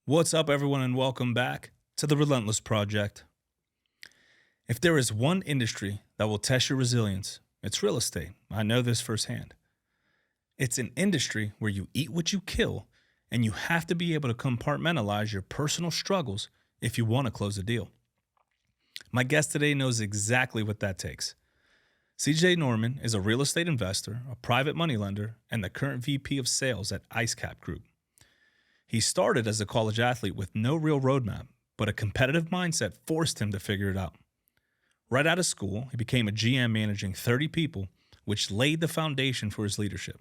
What's up, everyone, and welcome back to the Relentless Project. If there is one industry that will test your resilience, it's real estate. I know this firsthand. It's an industry where you eat what you kill, and you have to be able to compartmentalize your personal struggles if you want to close a deal. My guest today knows exactly what that takes. CJ Norman is a real estate investor, a private money lender, and the current VP of sales at IceCap Group. He started as a college athlete with no real roadmap, but a competitive mindset forced him to figure it out. Right out of school, he became a GM managing 30 people, which laid the foundation for his leadership.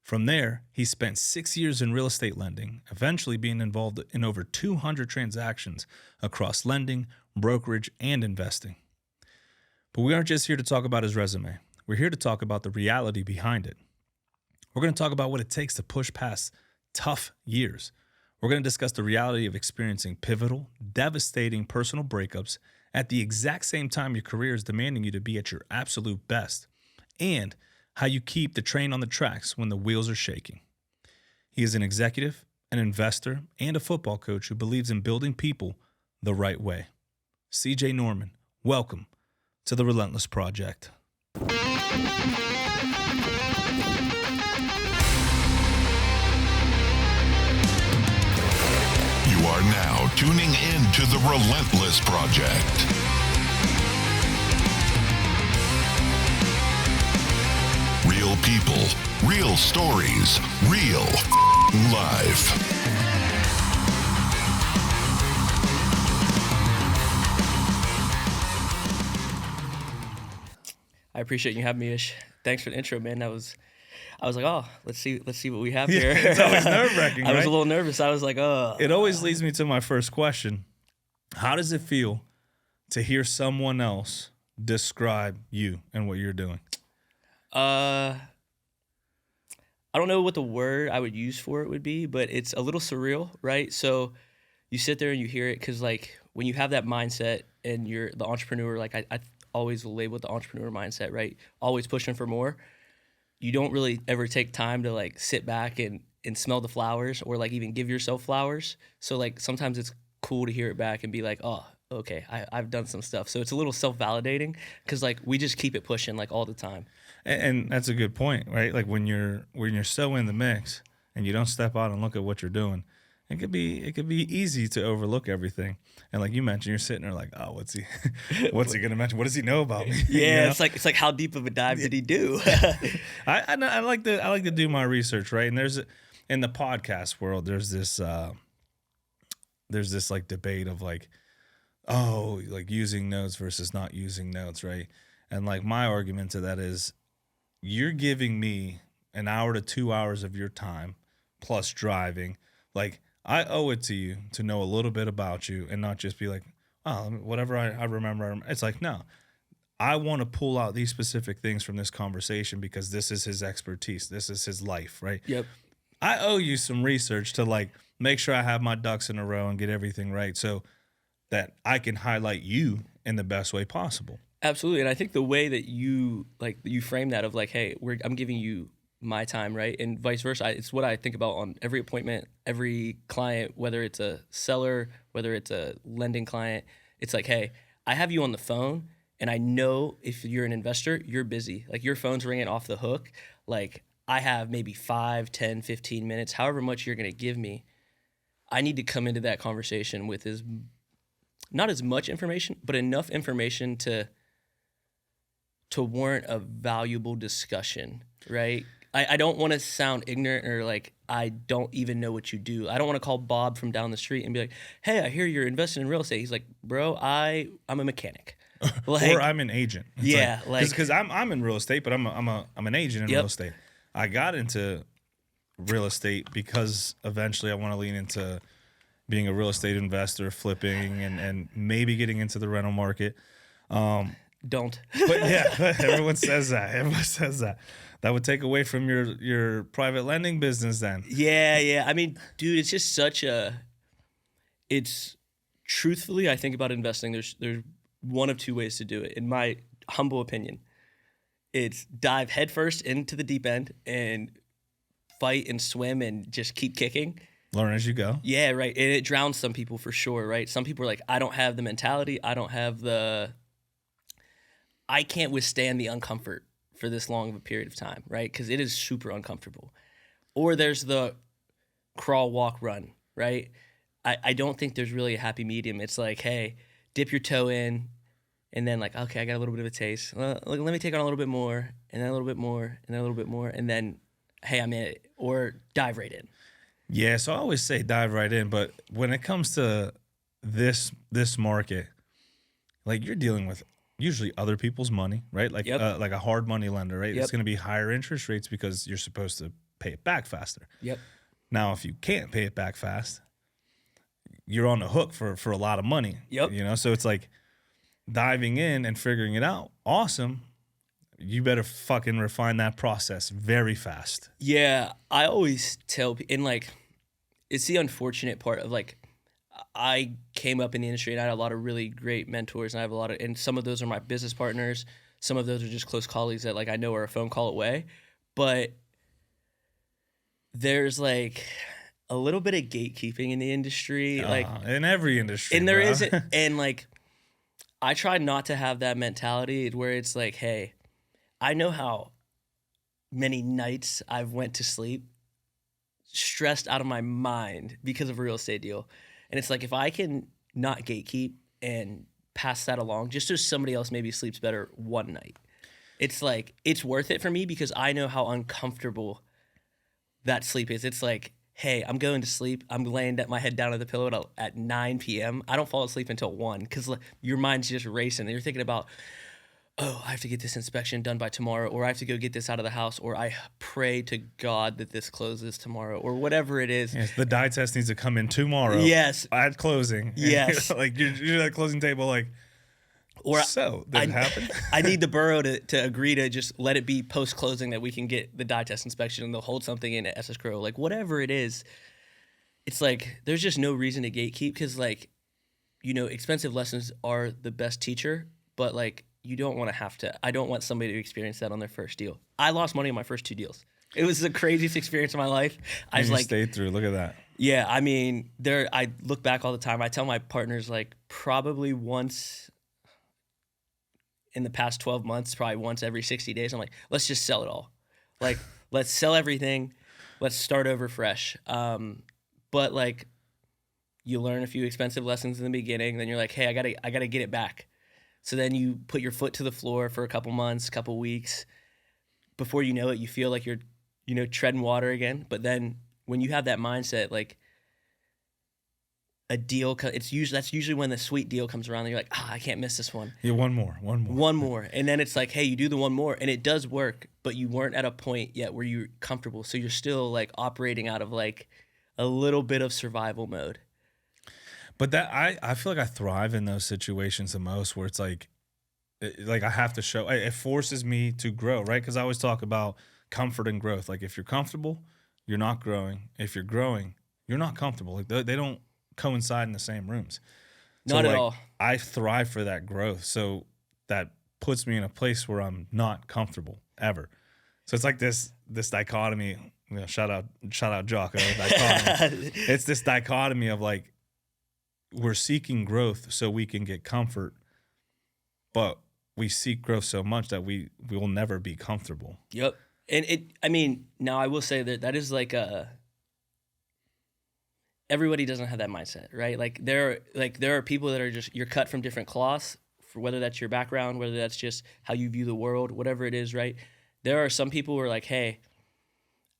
From there, he spent 6 years in real estate lending, eventually being involved in over 200 transactions across lending, brokerage, and investing. But we aren't just here to talk about his resume. We're here to talk about the reality behind it. We're going to talk about what it takes to push past tough years. We're going to discuss the reality of experiencing pivotal, devastating personal breakups at the exact same time your career is demanding you to be at your absolute best, and how you keep the train on the tracks when the wheels are shaking. He is an executive, an investor, and a football coach who believes in building people the right way. CJ Norman, welcome to the Relentless Project. You are now tuning in to the Relentless Project. Real people, real stories, real life. I appreciate you having me, Ish. Thanks for the intro, man. I was like, oh, let's see what we have here. It's always nerve-wracking, I was right? a little nervous. I was like, oh. It always leads me to my first question. How does it feel to hear someone else describe you and what you're doing? I don't know what the word I would use for it would be, but it's a little surreal, right? So you sit there and you hear it because, like, when you have that mindset and you're the entrepreneur, like I always label it the entrepreneur mindset, right? Always pushing for more. You don't really ever take time to, like, sit back and smell the flowers or, like, even give yourself flowers. So, like, sometimes it's cool to hear it back and be like, oh, okay, I've done some stuff. So it's a little self-validating because, like, we just keep it pushing, like, all the time. And that's a good point, right? Like when you're so in the mix and you don't step out and look at what you're doing, it could be easy to overlook everything. And like you mentioned, you're sitting there like, oh, what's he gonna mention? What does he know about me? Yeah, You know? it's like how deep of a dive did he do? I like to do my research, right? And in the podcast world, there's this like debate of like, oh, like using notes versus not using notes, right? And like my argument to that is, you're giving me an hour to 2 hours of your time plus driving. Like, I owe it to you to know a little bit about you and not just be like, oh, whatever I remember. It's like, no, I want to pull out these specific things from this conversation because this is his expertise. This is his life, right? Yep. I owe you some research to like make sure I have my ducks in a row and get everything right so that I can highlight you in the best way possible. Absolutely. And I think the way that you frame that of like, hey, I'm giving you my time, right? And vice versa. It's what I think about on every appointment, every client, whether it's a seller, whether it's a lending client. It's like, hey, I have you on the phone and I know if you're an investor, you're busy. Like your phone's ringing off the hook. Like I have maybe 5, 10, 15 minutes, however much you're going to give me. I need to come into that conversation with not as much information, but enough information to warrant a valuable discussion, right? I don't want to sound ignorant or like I don't even know what you do. I don't want to call Bob from down the street and be like, hey, I hear you're investing in real estate. He's like, bro, I'm a mechanic. Like, or I'm an agent. It's yeah, because I'm in real estate, but I'm an agent in real estate. I got into real estate because eventually I want to lean into being a real estate investor, flipping, and maybe getting into the rental market. Don't. But yeah, everyone says that. That would take away from your private lending business then. Yeah. I mean, dude, it's just it's truthfully, I think about investing, there's one of two ways to do it, in my humble opinion. It's dive headfirst into the deep end and fight and swim and just keep kicking. Learn as you go. Yeah, right. And it drowns some people for sure, right? Some people are like, I don't have the mentality. I can't withstand the uncomfort for this long of a period of time, right? Because it is super uncomfortable. Or there's the crawl, walk, run, right? I don't think there's really a happy medium. It's like, hey, dip your toe in, and then like, okay, I got a little bit of a taste. Let me take on a little bit more, and then a little bit more, and then a little bit more, and then, hey, I'm in it. Or dive right in. Yeah, so I always say dive right in, but when it comes to this market, like you're dealing with usually other people's money, right? Like like a hard money lender, right? Yep. It's going to be higher interest rates because you're supposed to pay it back faster. Yep. Now, if you can't pay it back fast, you're on the hook for a lot of money. Yep. You know, so it's like diving in and figuring it out. Awesome. You better fucking refine that process very fast. Yeah, I always tell people, and like, it's the unfortunate part of like, I came up in the industry and I had a lot of really great mentors, and I have a lot of, and some of those are my business partners. Some of those are just close colleagues that like I know are a phone call away. But there's like a little bit of gatekeeping in the industry, like in every industry, and there bro. isn't, and like, I try not to have that mentality where it's like, hey, I know how many nights I've went to sleep stressed out of my mind because of a real estate deal. And it's like, if I can not gatekeep and pass that along just so somebody else maybe sleeps better one night, it's like, it's worth it for me because I know how uncomfortable that sleep is. It's like, hey, I'm going to sleep. I'm laying my head down on the pillow at 9 p.m. I don't fall asleep until 1 because your mind's just racing. And you're thinking about, oh, I have to get this inspection done by tomorrow, or I have to go get this out of the house, or I pray to God that this closes tomorrow, or whatever it is. Yes, the dye test needs to come in tomorrow. Yes. At closing. Yes. Like you're at closing table like, Or so did it happen? I need the borough to agree to just let it be post-closing that we can get the dye test inspection, and they'll hold something in at escrow. Like, whatever it is, it's like there's just no reason to gatekeep because, like, you know, expensive lessons are the best teacher, but, like, you don't want to have to. I don't want somebody to experience that on their first deal. I lost money on my first 2 deals. It was the craziest experience of my life. I was like, stayed through. Look at that. Yeah, I mean, I look back all the time. I tell my partners, like, probably once in the past 12 months, probably once every 60 days, I'm like, let's just sell it all. Like, let's sell everything. Let's start over fresh. But like, you learn a few expensive lessons in the beginning. Then you're like, hey, I gotta get it back. So then you put your foot to the floor for a couple months, couple weeks. Before you know it, you feel like you're, you know, treading water again. But then when you have that mindset, like, a deal, that's usually when the sweet deal comes around and you're like, I can't miss this one. Yeah, one more. And then it's like, hey, you do the one more and it does work, but you weren't at a point yet where you're comfortable. So you're still like operating out of like a little bit of survival mode. But that I feel like I thrive in those situations the most where it's like I have to show, it forces me to grow, right? Because I always talk about comfort and growth. Like if you're comfortable, you're not growing. If you're growing, you're not comfortable. Like they don't coincide in the same rooms. Not at all. I thrive for that growth. So that puts me in a place where I'm not comfortable ever. So it's like this dichotomy, you know, shout out Jocko, dichotomy. It's this dichotomy of like, we're seeking growth so we can get comfort, but we seek growth so much that we will never be comfortable. Yep. And now I will say that is like everybody doesn't have that mindset, right? Like there are people that are just, you're cut from different cloths, for whether that's your background, whether that's just how you view the world, whatever it is, right? There are some people who are like, hey,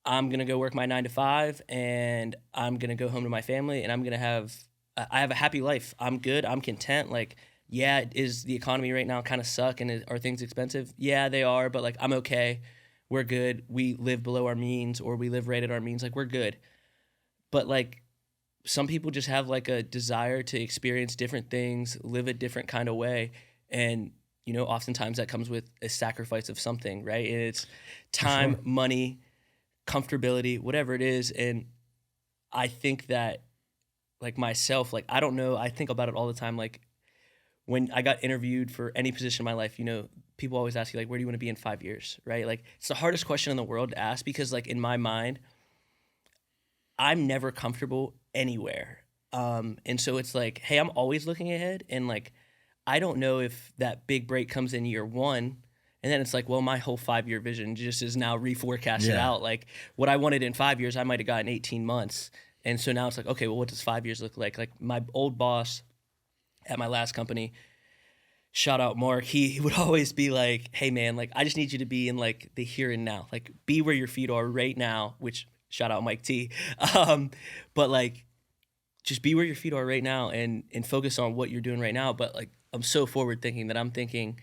I'm going to go work my 9 to 5 and I'm going to go home to my family and I have a happy life. I'm good. I'm content. Like, yeah, is the economy right now kind of suck and are things expensive? Yeah, they are, but like, I'm okay. We're good. We live below our means or we live right at our means. Like, we're good. But like, some people just have like a desire to experience different things, live a different kind of way. And, you know, oftentimes that comes with a sacrifice of something, right? And it's time, money, comfortability, whatever it is. And I think that, like myself, like, I don't know, I think about it all the time. Like when I got interviewed for any position in my life, you know, people always ask you like, where do you want to be in 5 years? Right? Like it's the hardest question in the world to ask because like in my mind, I'm never comfortable anywhere. And so it's like, hey, I'm always looking ahead, and like I don't know if that big break comes in year one. And then it's like, well, my whole 5-year vision just is now reforecasted Yeah. out. Like what I wanted in 5 years, I might have gotten 18 months. And so now it's like, okay, well, what does 5 years look like? Like my old boss at my last company, shout out Mark, he would always be like, hey man, like I just need you to be in like the here and now. Like be where your feet are right now, which shout out Mike T. But like just be where your feet are right now and focus on what you're doing right now. But like I'm so forward thinking that I'm thinking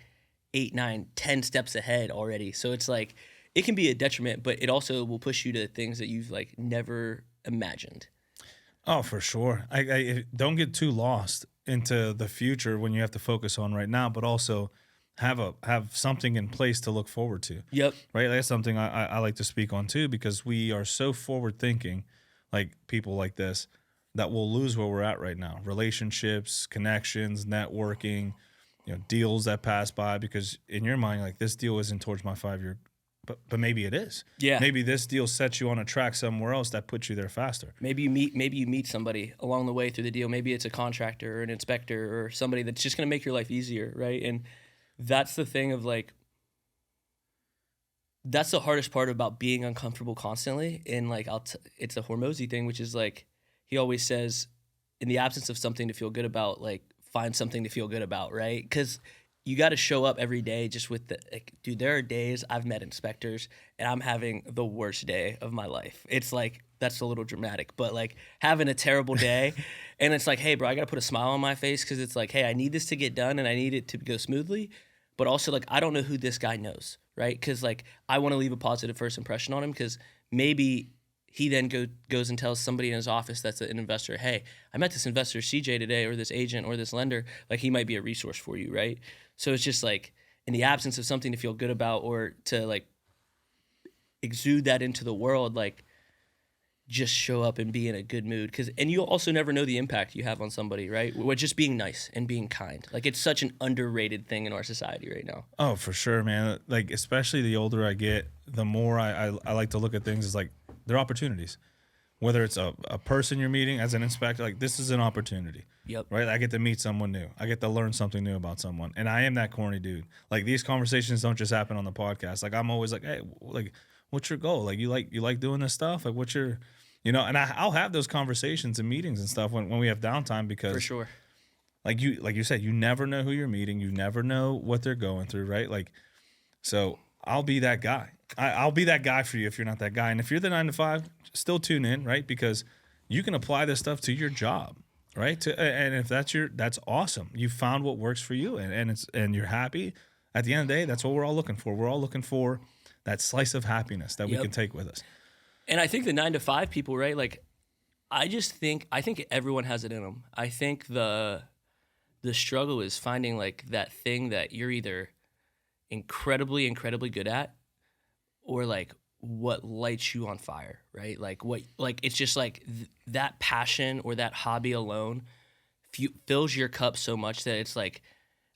8, 9, 10 steps ahead already. So it's like it can be a detriment, but it also will push you to things that you've like never imagined. Oh, for sure. I don't get too lost into the future when you have to focus on right now, but also have something in place to look forward to. Yep. Right. That's something I like to speak on too, because we are so forward thinking, like people like this, that we'll lose where we're at right now. Relationships, connections, networking, deals that pass by, because in your mind, like this deal isn't towards my 5-year, but maybe it is. Yeah. Maybe this deal sets you on a track somewhere else that puts you there faster. Maybe you meet somebody along the way through the deal. Maybe it's a contractor or an inspector or somebody that's just going to make your life easier, right? And that's the thing of like, that's the hardest part about being uncomfortable constantly. And like, it's a Hormozy thing, which is like, he always says, in the absence of something to feel good about, like find something to feel good about, right? Because you got to show up every day just with the, like, dude, there are days I've met inspectors and I'm having the worst day of my life. It's like, that's a little dramatic, but like having a terrible day and it's like, hey bro, I got to put a smile on my face. Cause it's like, hey, I need this to get done and I need it to go smoothly. But also like, I don't know who this guy knows, right? Cause like, I want to leave a positive first impression on him. Cause maybe he then goes and tells somebody in his office that's an investor, hey, I met this investor, CJ, today, or this agent or this lender. Like he might be a resource for you, right? So it's just like in the absence of something to feel good about or to like exude that into the world, like just show up and be in a good mood. And you'll also never know the impact you have on somebody, right? With just being nice and being kind. Like it's such an underrated thing in our society right now. Oh, for sure, man. Like, especially the older I get, the more I like to look at things as like they're opportunities. Whether it's a person you're meeting as an inspector, like this is an opportunity. Yep. Right? I get to meet someone new. I get to learn something new about someone. And I am that corny dude. Like these conversations don't just happen on the podcast. Like I'm always like, hey, like what's your goal? Like you like doing this stuff? Like what's your, and I'll have those conversations and meetings and stuff when we have downtime, because For sure. like you said, you never know who you're meeting. You never know what they're going through, right? Like, so I'll be that guy. I'll be that guy for you if you're not that guy. And if you're the 9 to 5, still tune in, right? Because you can apply this stuff to your job, right? And if that's awesome. You found what works for you, and you're happy. At the end of the day, that's what we're all looking for. We're all looking for that slice of happiness that we can take with us. And I think the 9 to 5 people, right? Like, I think everyone has it in them. I think the struggle is finding like that thing that you're either incredibly, incredibly good at, or like what lights you on fire, right? Like it's just like that passion or that hobby alone fills your cup so much that it's like,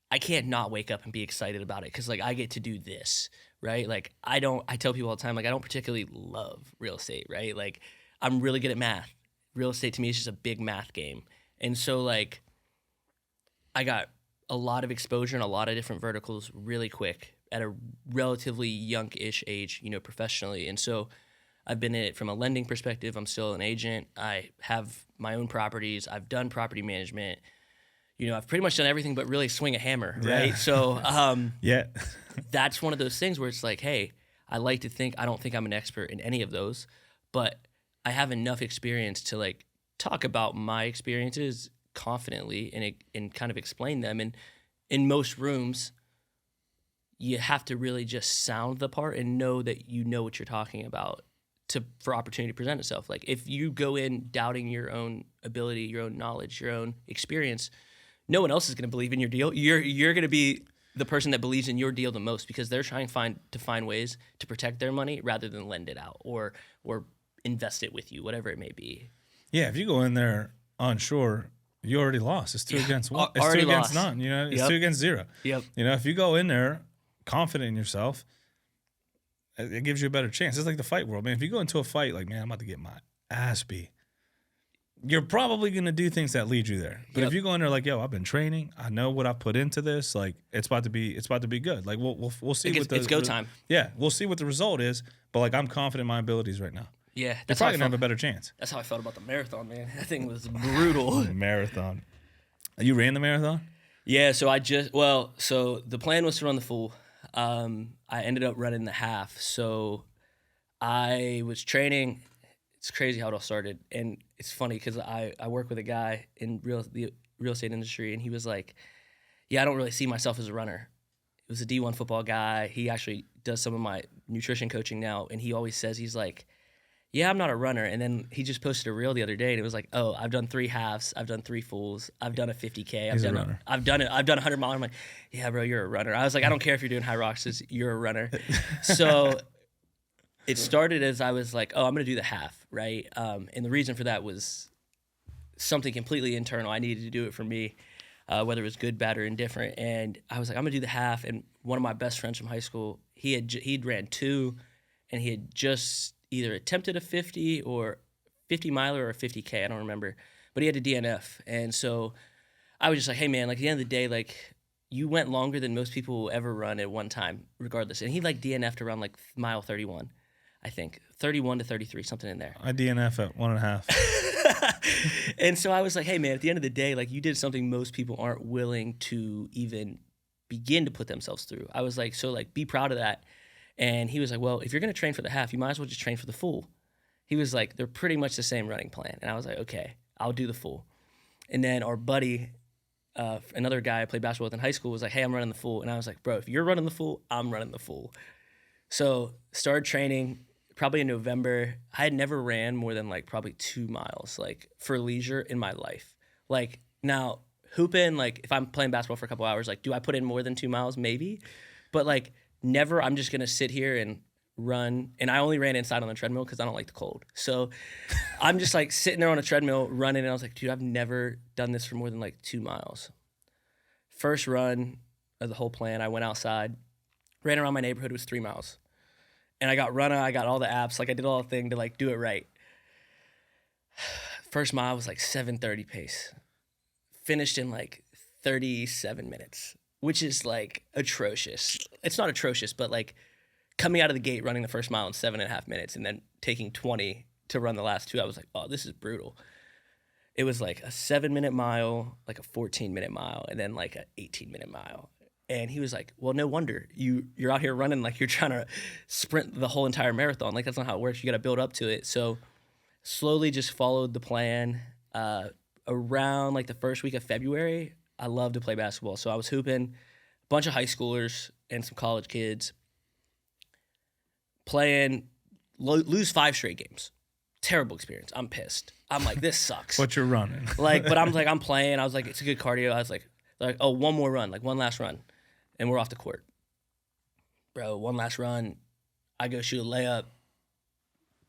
I can't not wake up and be excited about it. Cause like I get to do this, right? Like I tell people all the time, like I don't particularly love real estate, right? Like I'm really good at math. Real estate to me is just a big math game. And so like I got a lot of exposure in a lot of different verticals really quick at a relatively young-ish age, professionally. And so I've been in it from a lending perspective. I'm still an agent. I have my own properties. I've done property management. I've pretty much done everything but really swing a hammer, right? Yeah. So Yeah. that's one of those things where it's like, hey, I don't think I'm an expert in any of those, but I have enough experience to like talk about my experiences confidently and kind of explain them. And in most rooms, you have to really just sound the part and know that you know what you're talking about for opportunity to present itself. Like if you go in doubting your own ability, your own knowledge, your own experience, no one else is going to believe in your deal. You're going to be the person that believes in your deal the most, because they're trying to find ways to protect their money rather than lend it out or invest it with you, whatever it may be. Yeah, if you go in there unsure, you already lost. It's 2 against 1. It's Already 2 against lost. none. It's Yep. 2 against 0. Yep. If you go in there confident in yourself, it gives you a better chance. It's like the fight world, man. If you go into a fight like, man, I'm about to get ass beat, you're probably going to do things that lead you there. But if you go in there like, yo, I've been training, I know what I put into this, like it's about to be good. Like we'll see it's go time. Yeah, we'll see what the result is, but like I'm confident in my abilities right now. Yeah, You're probably going to have a better chance. That's how I felt about the marathon, man. That thing was brutal. Marathon. You ran the marathon? Yeah, so so the plan was to run the full. I ended up running the half. So I was training. It's crazy how it all started. And it's funny because I work with a guy in the real estate industry, and he was like, yeah, I don't really see myself as a runner. It was a D1 football guy. He actually does some of my nutrition coaching now, and he always says, he's like, yeah, I'm not a runner. And then he just posted a reel the other day, and it was like, oh, I've done 3 halves, I've done 3 fulls, I've done a 50K, I've done it, I've done 100 miles. I'm like, yeah, bro, you're a runner. I was like, I don't care if you're doing high rocks, you're a runner. So it started as I was like, oh, I'm gonna do the half, right? And the reason for that was something completely internal. I needed to do it for me, whether it was good, bad, or indifferent. And I was like, I'm gonna do the half. And one of my best friends from high school, he'd ran 2, and he had just either attempted a 50 miler or a 50K, I don't remember, but he had a DNF. And so I was just like, hey man, like at the end of the day, like you went longer than most people will ever run at one time, regardless. And he like DNF'd around like mile 31, I think 31 to 33, something in there. I DNF at 1.5. And so I was like, hey man, at the end of the day, like you did something most people aren't willing to even begin to put themselves through. I was like, so like be proud of that. And he was like, well, if you're going to train for the half, you might as well just train for the full. He was like, they're pretty much the same running plan. And I was like, okay, I'll do the full. And then our buddy, another guy I played basketball with in high school, was like, hey, I'm running the full. And I was like, bro, if you're running the full, I'm running the full. So started training probably in November. I had never ran more than like probably 2 miles, like for leisure in my life. Like now hooping, like if I'm playing basketball for a couple hours, like do I put in more than 2 miles? Maybe. But like never, I'm just going to sit here and run. And I only ran inside on the treadmill because I don't like the cold. So I'm just like sitting there on a treadmill running. And I was like, dude, I've never done this for more than like 2 miles. First run of the whole plan, I went outside, ran around my neighborhood. It was 3 miles. And I got Runna, I got all the apps. Like I did all the thing to like do it right. First mile was like 7:30 pace. Finished in like 37 minutes. Which is like atrocious. It's not atrocious, but like coming out of the gate, running the first mile in 7.5 minutes and then taking 20 to run the last 2, I was like, oh, this is brutal. It was like a 7-minute mile, like a 14-minute mile, and then like an 18-minute mile. And he was like, well, no wonder you're out here running like you're trying to sprint the whole entire marathon. Like that's not how it works. You got to build up to it. So slowly just followed the plan. Around like the first week of February, I love to play basketball. So I was hooping, a bunch of high schoolers and some college kids, playing, lose 5 straight games. Terrible experience. I'm pissed. I'm like, this sucks. But you're running. But I'm playing. I was like, it's a good cardio. I was like, oh, one more run, like one last run. And we're off the court. Bro, one last run. I go shoot a layup.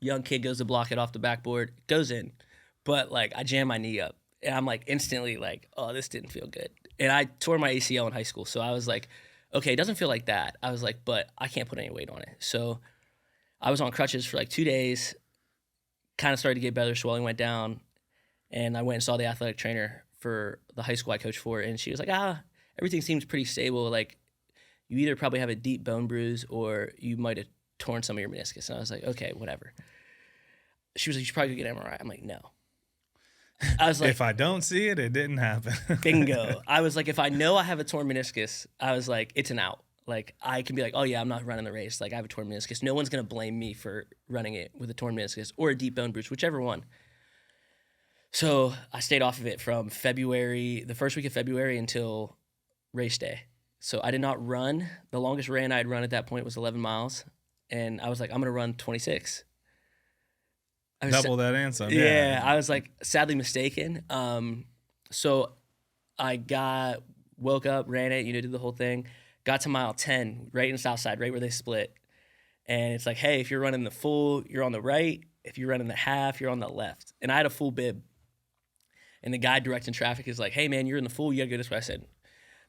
Young kid goes to block it off the backboard. Goes in. But like, I jam my knee up. And I'm like instantly like, oh, this didn't feel good. And I tore my ACL in high school. So I was like, okay, it doesn't feel like that. I was like, but I can't put any weight on it. So I was on crutches for like 2 days, kind of started to get better, swelling went down. And I went and saw the athletic trainer for the high school I coached for. And she was like, everything seems pretty stable. Like you either probably have a deep bone bruise or you might have torn some of your meniscus. And I was like, okay, whatever. She was like, you should probably get an MRI. I'm like, no. I was like, if I don't see it, it didn't happen. Bingo. I was like, if I know I have a torn meniscus, I was like, it's an out. Like I can be like, oh yeah, I'm not running the race. Like I have a torn meniscus. No one's going to blame me for running it with a torn meniscus or a deep bone bruise, whichever one. So I stayed off of it from February, the first week of February until race day. So I did not run. The longest run I had run at that point was 11 miles. And I was like, I'm going to run 26. Double that answer. Yeah, I was like sadly mistaken. So I woke up, ran it, did the whole thing. Got to mile 10, right in the south side, right where they split. And it's like, hey, if you're running the full, you're on the right. If you're running the half, you're on the left. And I had a full bib. And the guy directing traffic is like, hey, man, you're in the full. You got to go this way. I said,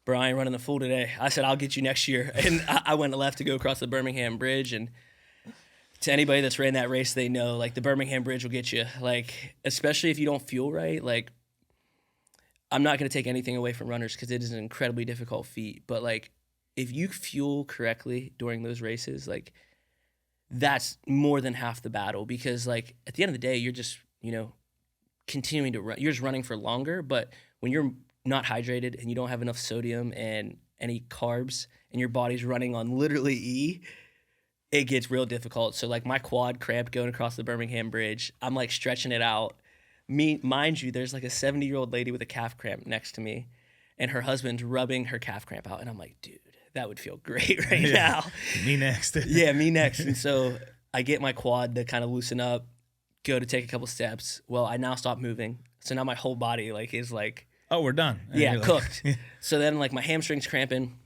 bro, I ain't running the full today. I said, I'll get you next year. And I went left to go across the Birmingham Bridge. And To anybody that's ran that race, they know like the Birmingham Bridge will get you. Like, especially if you don't fuel right. Like, I'm not going to take anything away from runners because it is an incredibly difficult feat. But like, if you fuel correctly during those races, like that's more than half the battle. Because like at the end of the day, you're just continuing to run. You're just running for longer. But when you're not hydrated and you don't have enough sodium and any carbs, and your body's running on literally E, it gets real difficult. So like my quad cramp going across the Birmingham Bridge, I'm like stretching it out. Mind you, there's like a 70-year-old lady with a calf cramp next to me, and her husband's rubbing her calf cramp out. And I'm like, dude, that would feel great right now. Me next. Yeah, me next. And so I get my quad to kind of loosen up, go to take a couple steps. Well, I now stop moving. So now my whole body like is like, oh, we're done. And yeah, you're cooked. Like, So then like my hamstring's cramping.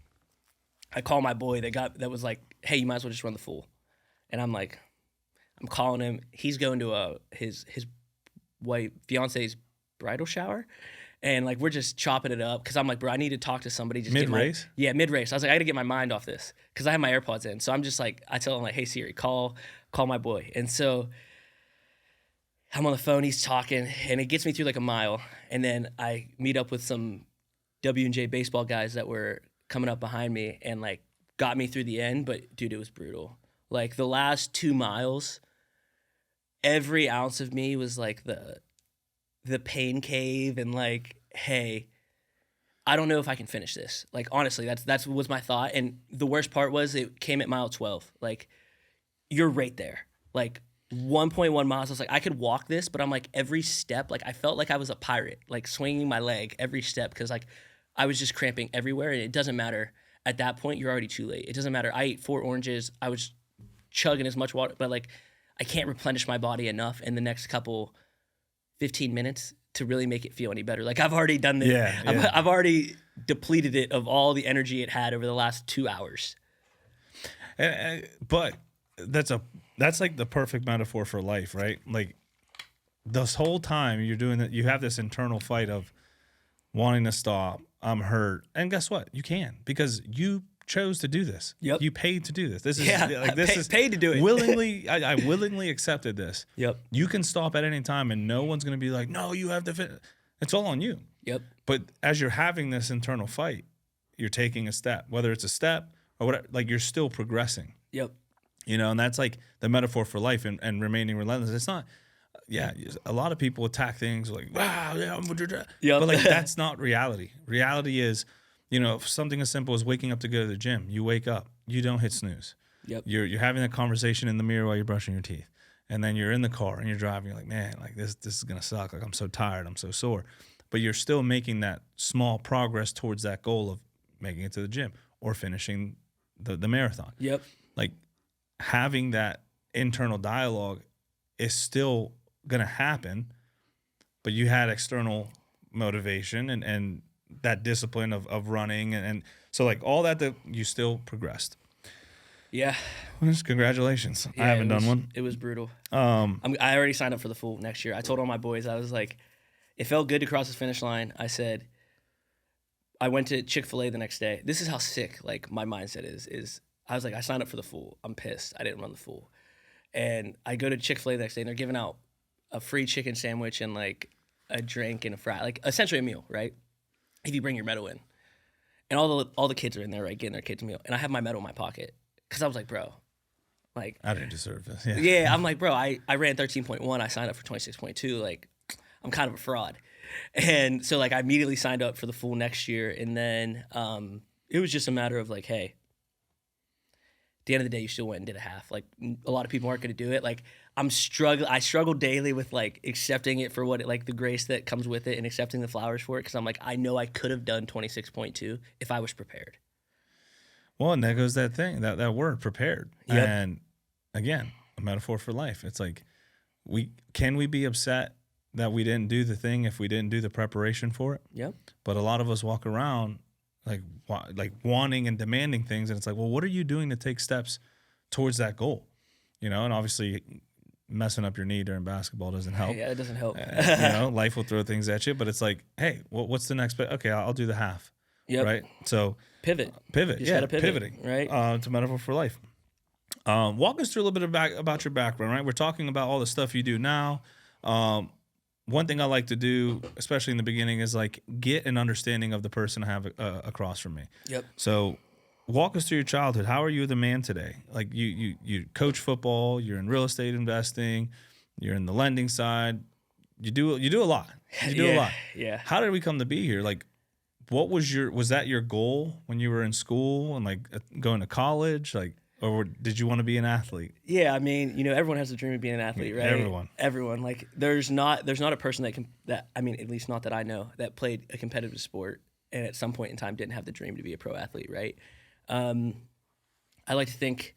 I call my boy that was like, hey, you might as well just run the full. And I'm like, I'm calling him. He's going to his wife fiance's bridal shower, and like we're just chopping it up because I'm like, bro, I need to talk to somebody. Just mid-race? Mid race. I was like, I got to get my mind off this because I have my AirPods in. So I'm just like, I tell him like, hey Siri, call my boy. And so I'm on the phone. He's talking, and it gets me through like a mile, and then I meet up with some W&J baseball guys that were coming up behind me and like got me through the end. But dude, it was brutal. Like the last 2 miles, every ounce of me was like the pain cave and like, hey, I don't know if I can finish this. Like honestly, that's was my thought. And the worst part was it came at mile 12. Like you're right there. Like 1.1 miles. I was like, I could walk this, but I'm like every step, like I felt like I was a pirate, like swinging my leg every step because like I was just cramping everywhere. And it doesn't matter. At that point, you're already too late. It doesn't matter. I ate 4 oranges. I was chugging as much water, but like I can't replenish my body enough in the next couple 15 minutes to really make it feel any better. Like I've already done this. Yeah. I've already depleted it of all the energy it had over the last 2 hours. But that's like the perfect metaphor for life, right? Like this whole time you're doing that, you have this internal fight of wanting to stop. I'm hurt, and guess what? You can because you chose to do this. Yep. You paid to do this. This is is paid to do it. Willingly, I willingly accepted this. Yep. You can stop at any time, and no one's going to be like, no, you have to fit. It's all on you. Yep. But as you're having this internal fight, you're taking a step, whether it's a step or whatever, like you're still progressing. Yep. And that's like the metaphor for life and remaining relentless. It's not, a lot of people attack things like, wow, Yep. But like that's not reality. Reality is, something as simple as waking up to go to the gym. You wake up, you don't hit snooze. Yep. You're having a conversation in the mirror while you're brushing your teeth. And then you're in the car and you're driving, you're like, man, like this is gonna suck. Like I'm so tired, I'm so sore. But you're still making that small progress towards that goal of making it to the gym or finishing the marathon. Yep. Like having that internal dialogue is still gonna happen, but you had external motivation and that discipline of running and so like all that you still progressed. Yeah. Well, congratulations. Yeah, I haven't done one. It was brutal. I already signed up for the full next year. I told all my boys, I was like, it felt good to cross the finish line. I said, I went to Chick-fil-A the next day. This is how sick like my mindset is I was like, I signed up for the full. I'm pissed. I didn't run the full. And I go to Chick-fil-A the next day and they're giving out a free chicken sandwich and like a drink and a fry, like essentially a meal, right? If you bring your medal in. And all the kids are in there, right, getting their kids' meal. And I have my medal in my pocket. Because I was like, bro, like I didn't deserve this. Yeah, I'm like, bro, I ran 13.1. I signed up for 26.2. Like, I'm kind of a fraud. And so like I immediately signed up for the full next year. And then it was just a matter of like, hey, at the end of the day, you still went and did a half. Like a lot of people aren't going to do it. Like I struggle daily with like accepting it for what it, like the grace that comes with it and accepting the flowers for it. Cause I'm like, I know I could have done 26.2 if I was prepared. Well, and that goes that thing, that word, prepared. Yep. And again, a metaphor for life. It's like, can we be upset that we didn't do the thing if we didn't do the preparation for it? Yep. But a lot of us walk around like wanting and demanding things, and it's like, well, what are you doing to take steps towards that goal? And obviously messing up your knee during basketball doesn't help. Yeah, it doesn't help. Life will throw things at you, but it's like, hey, what's the next bit? Okay, I'll do the half. Yep. Right? So Pivot. yeah, Pivoting, right? It's a metaphor for life. Walk us through a little bit about your background, right? We're talking about all the stuff you do now. Um, One thing I like to do, especially in the beginning, is like get an understanding of the person I have across from me. Yep. So, walk us through your childhood. How are you the man today? Like you coach football, you're in real estate investing, you're in the lending side. You do a lot. You do a lot. Yeah. How did we come to be here? Like, what was that your goal when you were in school and like going to college? Like, or did you want to be an athlete? Yeah, I mean, everyone has a dream of being an athlete, right? Everyone. Like, there's not a person I mean, at least not that I know, that played a competitive sport and at some point in time didn't have the dream to be a pro athlete, right? I like to think,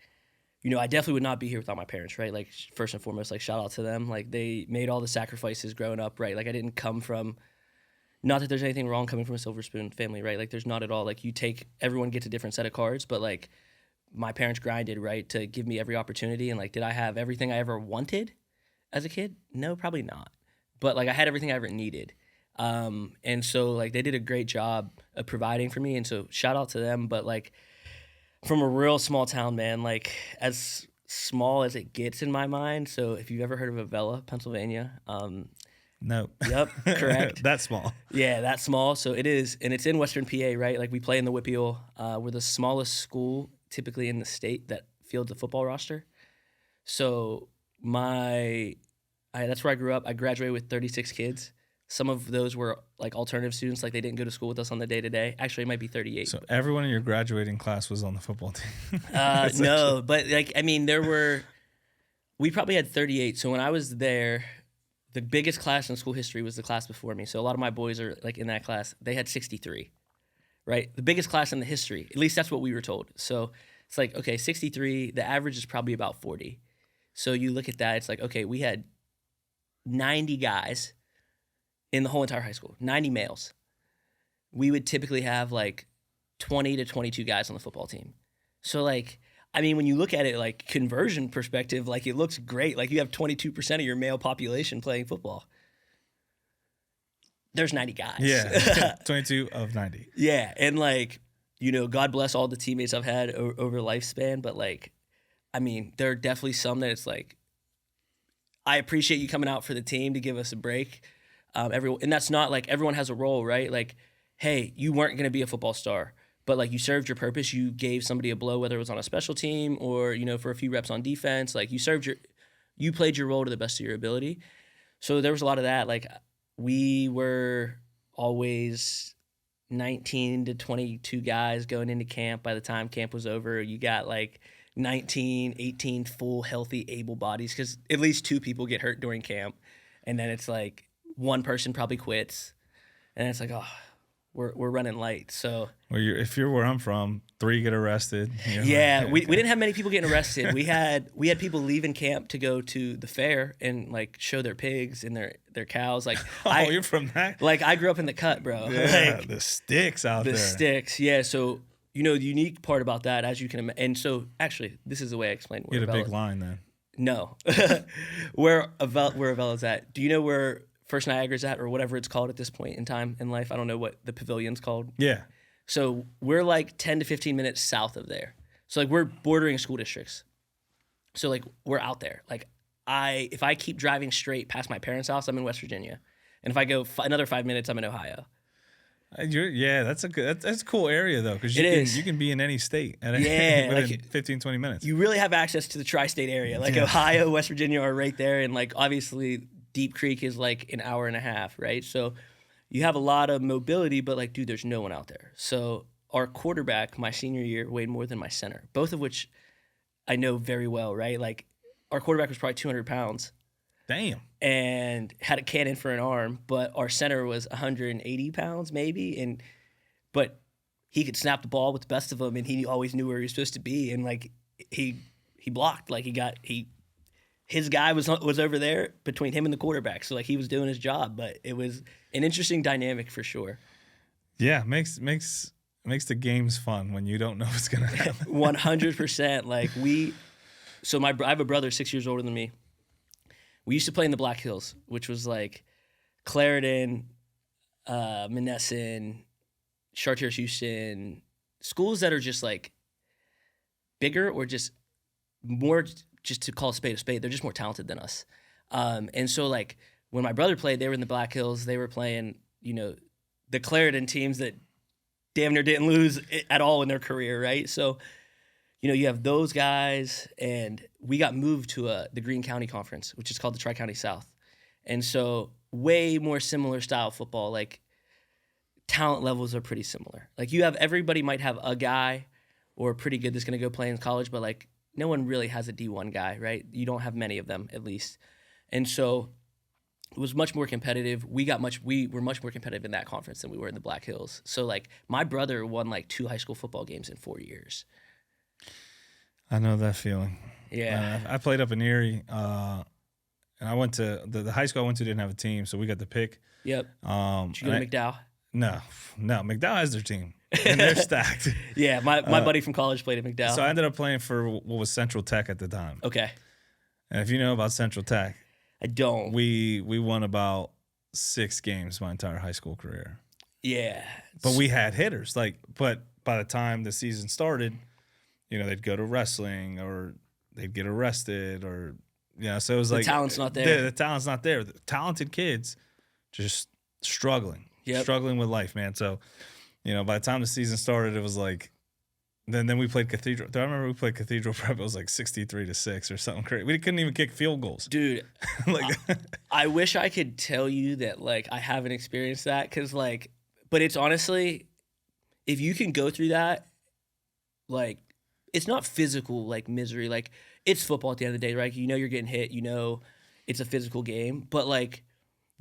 I definitely would not be here without my parents, right? Like, first and foremost, like, shout out to them. Like, they made all the sacrifices growing up, right? Like, I didn't come from, not that there's anything wrong coming from a silver spoon family, right? Like, there's not at all. Like, everyone gets a different set of cards, but like, my parents grinded, right, to give me every opportunity. And like, did I have everything I ever wanted as a kid? No, probably not. But like, I had everything I ever needed. And so like, they did a great job of providing for me. And so shout out to them. But like, from a real small town, man, like as small as it gets in my mind. So if you've ever heard of Avella, Pennsylvania, No. Yep, correct. That's small. Yeah, that small. So it is, and it's in Western PA, right? Like we play in the Whippeal. We're the smallest school typically in the state that fields a football roster. So that's where I grew up. I graduated with 36 kids. Some of those were like alternative students, like they didn't go to school with us on the day to day. Actually, it might be 38. So everyone in your graduating class was on the football team. No, but like, I mean, we probably had 38. So when I was there, the biggest class in school history was the class before me. So a lot of my boys are like in that class. They had 63. Right? The biggest class in the history. At least that's what we were told. So it's like, okay, 63, the average is probably about 40. So you look at that, it's like, okay, we had 90 guys in the whole entire high school, 90 males. We would typically have like 20 to 22 guys on the football team. So like, I mean, when you look at it like conversion perspective, like it looks great. Like you have 22% of your male population playing football. There's 90 guys. Yeah, 22 of 90. Yeah, and like, God bless all the teammates I've had over lifespan, but like, I mean, there are definitely some that it's like, I appreciate you coming out for the team to give us a break. And that's not like everyone has a role, right? Like, hey, you weren't going to be a football star, but like you served your purpose. You gave somebody a blow, whether it was on a special team or, for a few reps on defense. Like you played your role to the best of your ability. So there was a lot of that. Like, we were always 19 to 22 guys going into camp. By the time camp was over, you got like 19, 18 full, healthy, able bodies because at least 2 people get hurt during camp. And then it's like one person probably quits. And it's like, oh, we're running light. So If you're where I'm from, 3 get arrested. Yeah, we didn't have many people getting arrested. We had people leaving camp to go to the fair and like show their pigs and their cows. Like, you're from that? Like I grew up in the cut, bro. Yeah, like, the sticks out there. The sticks, yeah. So the unique part about that, as you can imagine, and so actually, this is the way I explained. You had a big line then. No, where Avella's at. Do you know where First Niagara's at, or whatever it's called at this point in time in life? I don't know what the pavilion's called. Yeah. So we're like 10 to 15 minutes south of there. So like we're bordering school districts. So like we're out there. Like if I keep driving straight past my parents' house, I'm in West Virginia. And if I go another 5 minutes, I'm in Ohio. That's a cool area though, because you can be in any state within like 15, 20 minutes. You really have access to the tri-state area. Like Ohio, West Virginia are right there. And like obviously Deep Creek is like an hour and a half, right? So you have a lot of mobility, but like, dude, there's no one out there. So our quarterback, my senior year, weighed more than my center, both of which I know very well, right? Like our quarterback was probably 200 pounds. Damn. And had a cannon for an arm, but our center was 180 pounds maybe. But he could snap the ball with the best of them, and he always knew where he was supposed to be. And like he blocked, like his guy was over there between him and the quarterback. So like he was doing his job, but it was an interesting dynamic for sure. Yeah, makes the games fun when you don't know what's gonna happen. 100%. Like I have a brother 6 years older than me. We used to play in the Black Hills, which was like Clarendon, Monessen, Chartiers, Houston, schools that are just like bigger or just more just to call a spade, they're just more talented than us. And so like when my brother played, they were in the Black Hills. They were playing, the Clarendon teams that damn near didn't lose at all in their career, right? So, you have those guys, and we got moved to the Greene County Conference, which is called the Tri-County South. And so way more similar style football. Like talent levels are pretty similar. Like everybody might have a guy or pretty good that's going to go play in college, but like no one really has a D1 guy, right? You don't have many of them, at least. And so it was much more competitive. We were much more competitive in that conference than we were in the Black Hills. So like my brother won like 2 high school football games in 4 years. I know that feeling. Yeah. I played up in Erie, and I went to the high school I went to didn't have a team, so we got to pick. Yep. Did you go to McDowell? No, McDowell has their team, and they're stacked. Yeah, my buddy from college played at McDowell. So I ended up playing for what was Central Tech at the time. Okay. And if you know about Central Tech, I don't. We won about 6 games my entire high school career. Yeah. But we had hitters. But by the time the season started, they'd go to wrestling or they'd get arrested or so it was like the talent's not there. The talent's not there. The talented kids just struggling. Yep. Struggling with life, man. So, by the time the season started, it was like then we played Cathedral. I remember we played Cathedral Prep. It was like 63-6 or something crazy. We couldn't even kick field goals. Dude, I wish I could tell you that, like, I haven't experienced that because, like, but it's honestly, if you can go through that, like, it's not physical, like, misery. Like, it's football at the end of the day, right? You're getting hit. It's a physical game. But, like,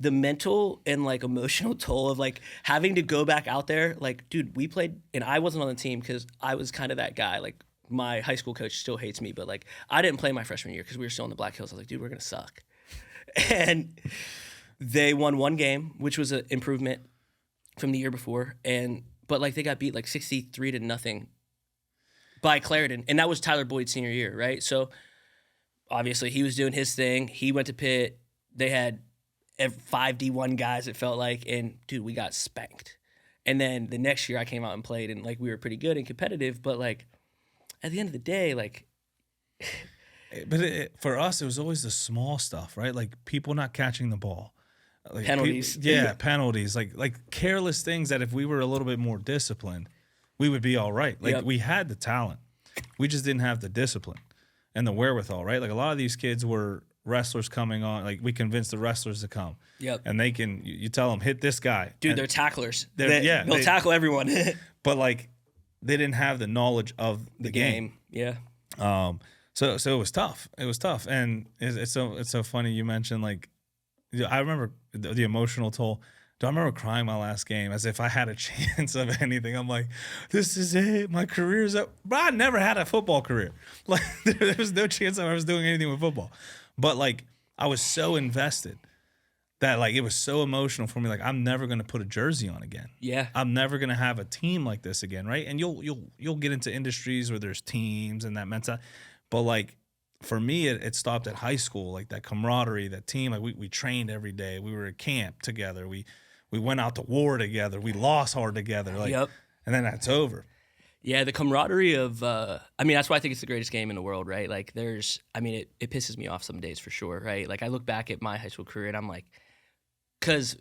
the mental and like emotional toll of like having to go back out there, like, dude, we played, and I wasn't on the team because I was kind of that guy. Like my high school coach still hates me, but like I didn't play my freshman year because we were still in the Black Hills. I was like, dude, we're gonna suck. And they won 1 game, which was an improvement from the year before, but like they got beat like 63-0 by Clarendon, and that was Tyler Boyd's senior year, right? So obviously he was doing his thing. He went to Pitt. They had 5 D1 guys, it felt like, and dude, we got spanked. And then the next year I came out and played, and like we were pretty good and competitive, but like at the end of the day, like but for us it was always the small stuff, right? Like people not catching the ball, like penalties. Penalties, like careless things that if we were a little bit more disciplined, we would be all right. Like we had the talent, we just didn't have the discipline and the wherewithal, right? Like a lot of these kids were wrestlers coming on, like we convinced the wrestlers to come. Yep. And they can, you tell them, hit this guy. Dude, they're tacklers. They'll tackle everyone. But like they didn't have the knowledge of the game. Yeah. So it was tough. It was tough. And it's so funny you mentioned like, I remember the emotional toll. Do I remember crying my last game as if I had a chance of anything? I'm like, this is it. My career's up. But I never had a football career. Like there was no chance I was doing anything with football. But like I was so invested that like it was so emotional for me. Like I'm never gonna put a jersey on again. Yeah. I'm never gonna have a team like this again, right? And you'll get into industries where there's teams and that mentality. But like for me, it stopped at high school. Like that camaraderie, that team. Like we trained every day. We were at camp together. We went out to war together. We lost hard together. Like, yep. And then that's over. Yeah, the camaraderie of, that's why I think it's the greatest game in the world, right? Like it pisses me off some days for sure, right? Like I look back at my high school career and I'm like, because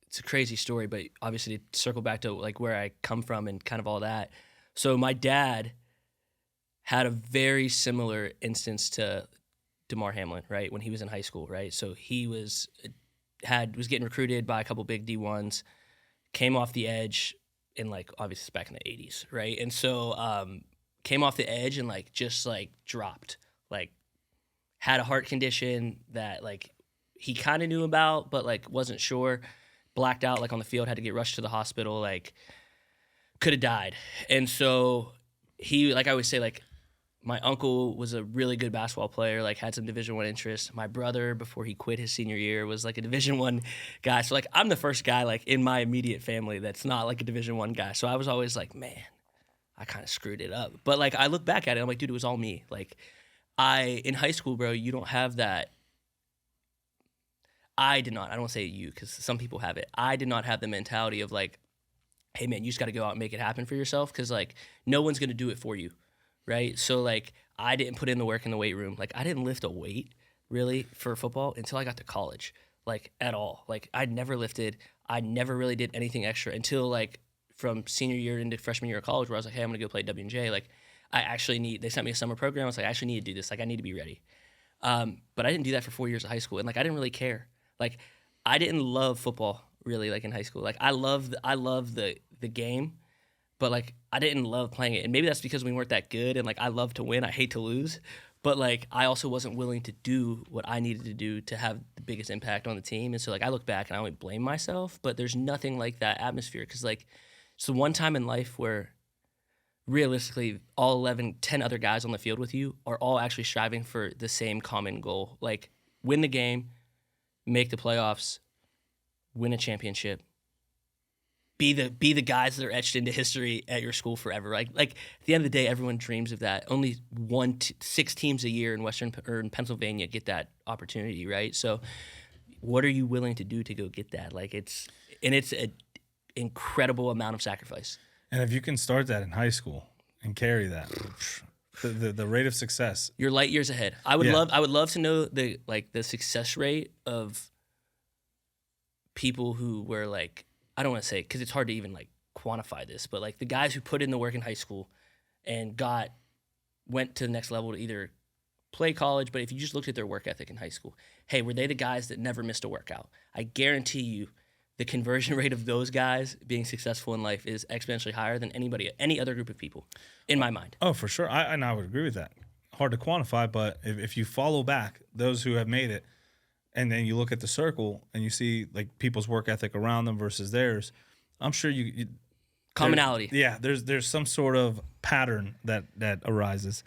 it's a crazy story, but obviously to circle back to like where I come from and kind of all that. So my dad had a very similar instance to DeMar Hamlin, right? When he was in high school, right? So he was getting recruited by a couple big D1s, came off the edge, in like obviously it's back in the 80s, right? And so came off the edge and like just like dropped, like had a heart condition that like he kind of knew about but like wasn't sure, blacked out like on the field, had to get rushed to the hospital, like could have died. And so he, like I always say, like my uncle was a really good basketball player, like had some Division I interest. My brother, before he quit his senior year, was like a Division I guy. So like I'm the first guy like in my immediate family that's not like a Division I guy. So I was always like, man, I kind of screwed it up. But like I look back at it, I'm like, dude, it was all me. Like in high school, bro, you don't have that. I did not. I don't want to say you because some people have it. I did not have the mentality of like, hey man, you just got to go out and make it happen for yourself because like no one's gonna do it for you. right? So like I didn't put in the work in the weight room. Like I didn't lift a weight really for football until I got to college, like at all. Like I never lifted. I never really did anything extra until like from senior year into freshman year of college, where I was like, hey, I'm gonna go play W&J. Like they sent me a summer program. I was like, I actually need to do this. Like I need to be ready. But I didn't do that for 4 years of high school, and like I didn't really care. Like I didn't love football really, like in high school. Like I love the game, but like I didn't love playing it. And maybe that's because we weren't that good, and like I love to win. I hate to lose. But like I also wasn't willing to do what I needed to do to have the biggest impact on the team. And so like I look back and I only blame myself, but there's nothing like that atmosphere, because like it's the one time in life where realistically all 10 other guys on the field with you are all actually striving for the same common goal. Like win the game, make the playoffs, win a championship, be the guys that are etched into history at your school forever. Like at the end of the day, everyone dreams of that. Only 6 teams a year in Western or in Pennsylvania get that opportunity, right? So what are you willing to do to go get that? Like it's an incredible amount of sacrifice. And if you can start that in high school and carry that, the rate of success, you're light years ahead. I would love to know the success rate of people who were like, I don't want to say, because it's hard to even like quantify this, but like the guys who put in the work in high school and went to the next level to either play college, but if you just looked at their work ethic in high school, hey, were they the guys that never missed a workout? I guarantee you the conversion rate of those guys being successful in life is exponentially higher than any other group of people, in my mind. Oh, for sure. I would agree with that. Hard to quantify, but if you follow back those who have made it, and then you look at the circle and you see like people's work ethic around them versus theirs, I'm sure you commonality. There's some sort of pattern that arises.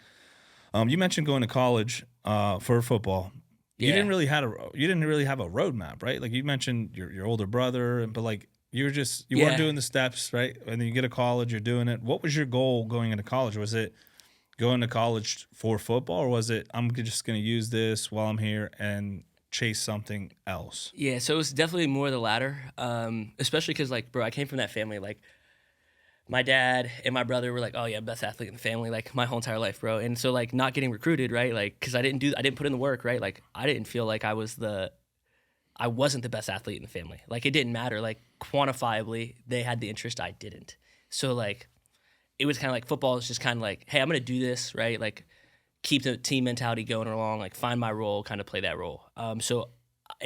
You mentioned going to college for football. You didn't really have a roadmap, right? Like you mentioned your older brother, but like you weren't doing the steps, right? And then you get to college, you're doing it. What was your goal going into college? Was it going to college for football, or was it I'm just going to use this while I'm here and chase something else? Yeah, so it was definitely more the latter, especially because like, bro, I came from that family. Like my dad and my brother were like, oh yeah, best athlete in the family, like my whole entire life, bro. And so like not getting recruited, right? Like, cause I didn't put in the work, right? Like I didn't feel like I wasn't the best athlete in the family. Like it didn't matter. Like quantifiably, they had the interest, I didn't. So like, it was kind of like football is just kind of like, hey, I'm going to do this, right? Like keep the team mentality going along, like find my role, kind of play that role. And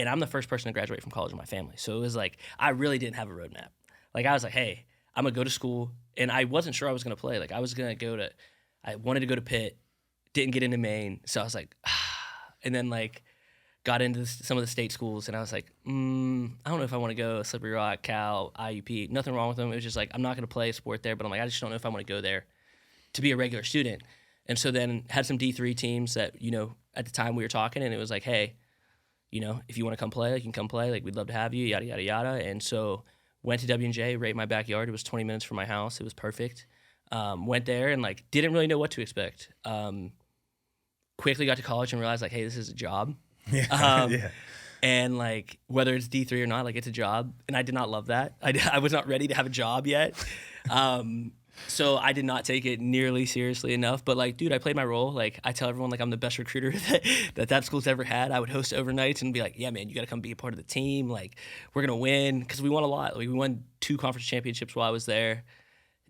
I'm the first person to graduate from college in my family. So it was like, I really didn't have a roadmap. Like I was like, hey, I'm going to go to school. And I wasn't sure I was going to play. Like I wanted to go to Pitt, didn't get into Maine. So I was like, and then like got into some of the state schools. And I was like, I don't know if I want to go Slippery Rock, Cal, IUP, nothing wrong with them. It was just like, I'm not going to play a sport there, but I'm like, I just don't know if I want to go there to be a regular student. And so then had some D3 teams that, at the time we were talking, and it was like, hey, if you want to come play, like, you can come play. Like, we'd love to have you, yada, yada, yada. And so went to W&J right in my backyard. It was 20 minutes from my house. It was perfect. Went there and, like, didn't really know what to expect. Quickly got to college and realized, like, hey, this is a job. Yeah. And, like, whether it's D3 or not, like, it's a job. And I did not love that. I was not ready to have a job yet. So I did not take it nearly seriously enough. But, like, dude, I played my role. Like, I tell everyone, like, I'm the best recruiter that school's ever had. I would host overnights and be like, yeah, man, you got to come be a part of the team. Like, we're going to win. Because we won a lot. Like, we won 2 conference championships while I was there,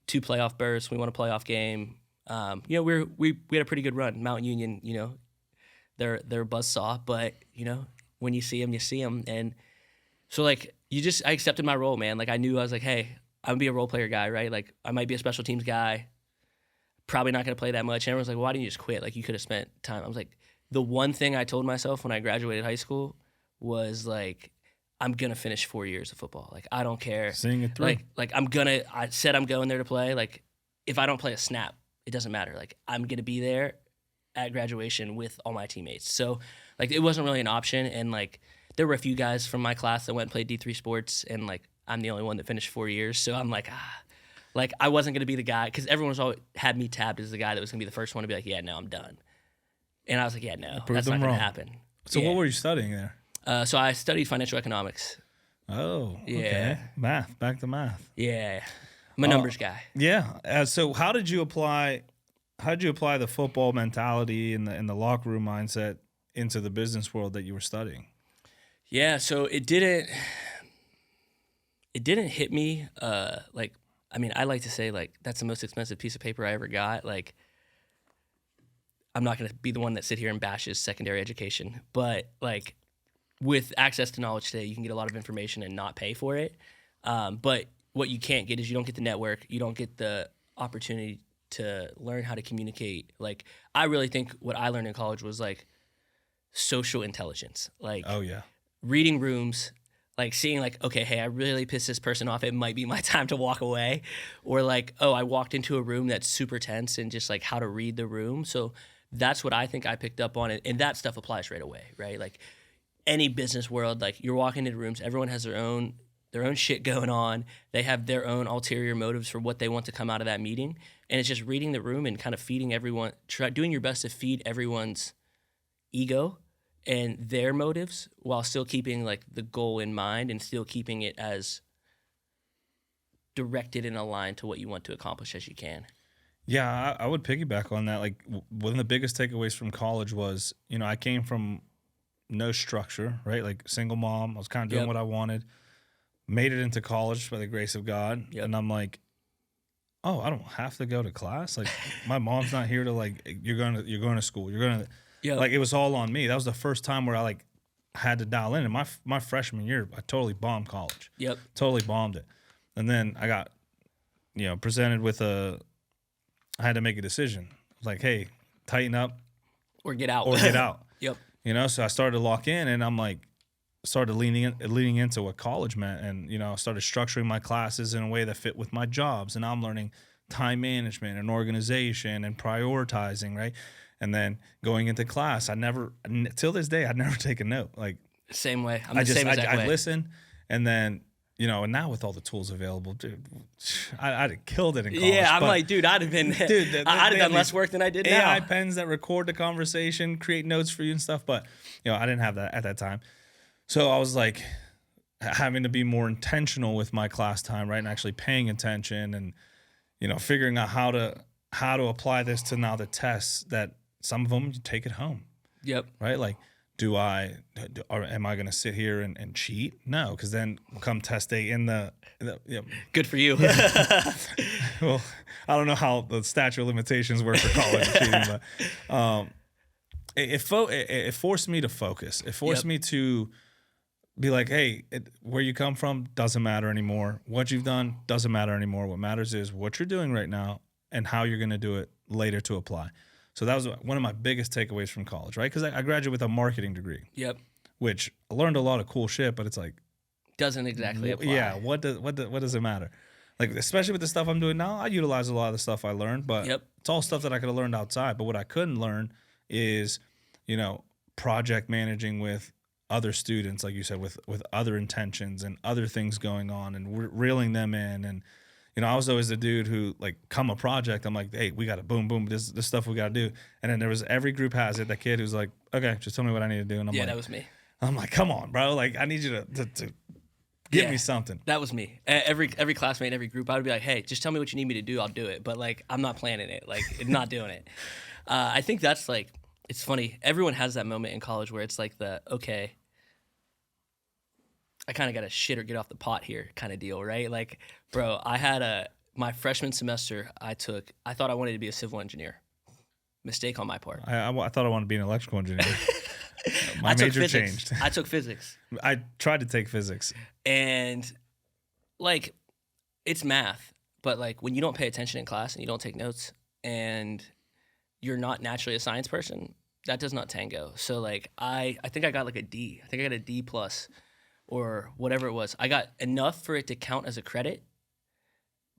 2 playoff berths. We won a playoff game. We had a pretty good run. Mount Union, they're a buzzsaw. But, when you see them, you see them. And so, like, I accepted my role, man. Like, I knew I was like, hey, I'm going to be a role player guy, right? Like, I might be a special teams guy. Probably not going to play that much. And everyone's like, why didn't you just quit? Like, you could have spent time. I was like, the one thing I told myself when I graduated high school was, like, I'm going to finish 4 years of football. Like, I don't care. Seeing it through. I said I'm going there to play. Like, if I don't play a snap, it doesn't matter. Like, I'm going to be there at graduation with all my teammates. So, like, it wasn't really an option. And, like, there were a few guys from my class that went and played D3 sports, and, like, I'm the only one that finished 4 years. So I'm like, like, I wasn't going to be the guy, because everyone was always had me tabbed as the guy that was going to be the first one to be like, yeah, no, I'm done. And I was like, yeah, no, that's not going to happen. So what were you studying there? So I studied financial economics. Oh, Yeah. Okay. Back to math. Yeah. I'm a numbers guy. Yeah. So how did you apply how'd you apply the football mentality and the locker room mindset into the business world that you were studying? Yeah, so it didn't hit me like, I mean, I like to say like that's the most expensive piece of paper I ever got. Like, I'm not going to be the one that sit here and bashes secondary education, but like with access to knowledge today, you can get a lot of information and not pay for it. But what you can't get is you don't get the network, you don't get the opportunity to learn how to communicate. Like, I really think what I learned in college was like social intelligence, like Oh yeah. reading rooms, like seeing like, okay, hey, I really pissed this person off. It might be my time to walk away. Or like, oh, I walked into a room that's super tense, and just like how to read the room. So that's what I think I picked up on. And that stuff applies right away, right? Like any business world, like you're walking into rooms, everyone has their own shit going on. They have their own ulterior motives for what they want to come out of that meeting. And it's just reading the room and kind of feeding everyone, doing your best to feed everyone's ego and their motives while still keeping like the goal in mind and still keeping it as directed and aligned to what you want to accomplish as you can. Yeah, I would piggyback on that. Like one of the biggest takeaways from college was, I came from no structure, right? Like single mom. I was kind of doing what I wanted. Made it into college by the grace of God. Yep. And I'm like, oh, I don't have to go to class. Like my mom's not here to like, you're going to school. You're going to, like, it was all on me. That was the first time where I like had to dial in. And my freshman year, I totally bombed college. Yep. Totally bombed it. And then I got, presented with I had to make a decision. Like, hey, tighten up Or get out. or get out. Yep. So I started to lock in, and I'm like, started leaning into what college meant, and I started structuring my classes in a way that fit with my jobs, and now I'm learning time management and organization and prioritizing, right? And then going into class, till this day, I'd never take a note. Like Same way. I'm the same exact way. I listen, and then and now with all the tools available, dude, I'd have killed it in college. Yeah, I'm like, dude, I'd have been, I'd have done less work than I did now. AI pens that record the conversation, create notes for you and stuff, but I didn't have that at that time. So I was like having to be more intentional with my class time, right, and actually paying attention, and figuring out how to apply this to now the tests that some of them you take it home. Yep. Right, like. Am I going to sit here and cheat? No, because then come test day Good for you. Well, I don't know how the statute of limitations work for college cheating, but it forced me to focus. It forced me to be like, hey, where you come from doesn't matter anymore. What you've done doesn't matter anymore. What matters is what you're doing right now and how you're going to do it later to apply. So that was one of my biggest takeaways from college, right? Because I graduated with a marketing degree. Yep. Which I learned a lot of cool shit, but it's like doesn't exactly apply. Yeah. What does it matter? Like, especially with the stuff I'm doing now, I utilize a lot of the stuff I learned, but it's all stuff that I could have learned outside. But what I couldn't learn is, project managing with other students, like you said, with other intentions and other things going on, and reeling them in. And I was always the dude who, like, come a project, I'm like, hey, we got to boom, this stuff we got to do. And then there was, every group has it, that kid who's like, okay, just tell me what I need to do. And I'm like, that was me. I'm like, come on, bro. Like, I need you to give me something. That was me. Every classmate, every group, I would be like, hey, just tell me what you need me to do. I'll do it. But, like, I'm not planning it. Like, not doing it. I think that's, like, it's funny. Everyone has that moment in college where it's like okay, I kind of got to shit or get off the pot here kind of deal, right? Like, bro, I had my freshman semester, I thought I wanted to be a civil engineer. Mistake on my part. I thought I wanted to be an electrical engineer. My major changed. I took physics. I tried to take physics. And, like, it's math, but, like, when you don't pay attention in class and you don't take notes and you're not naturally a science person, that does not tango. So, like, I think I got, like, a D. I think I got a D+. Or whatever it was. I got enough for it to count as a credit,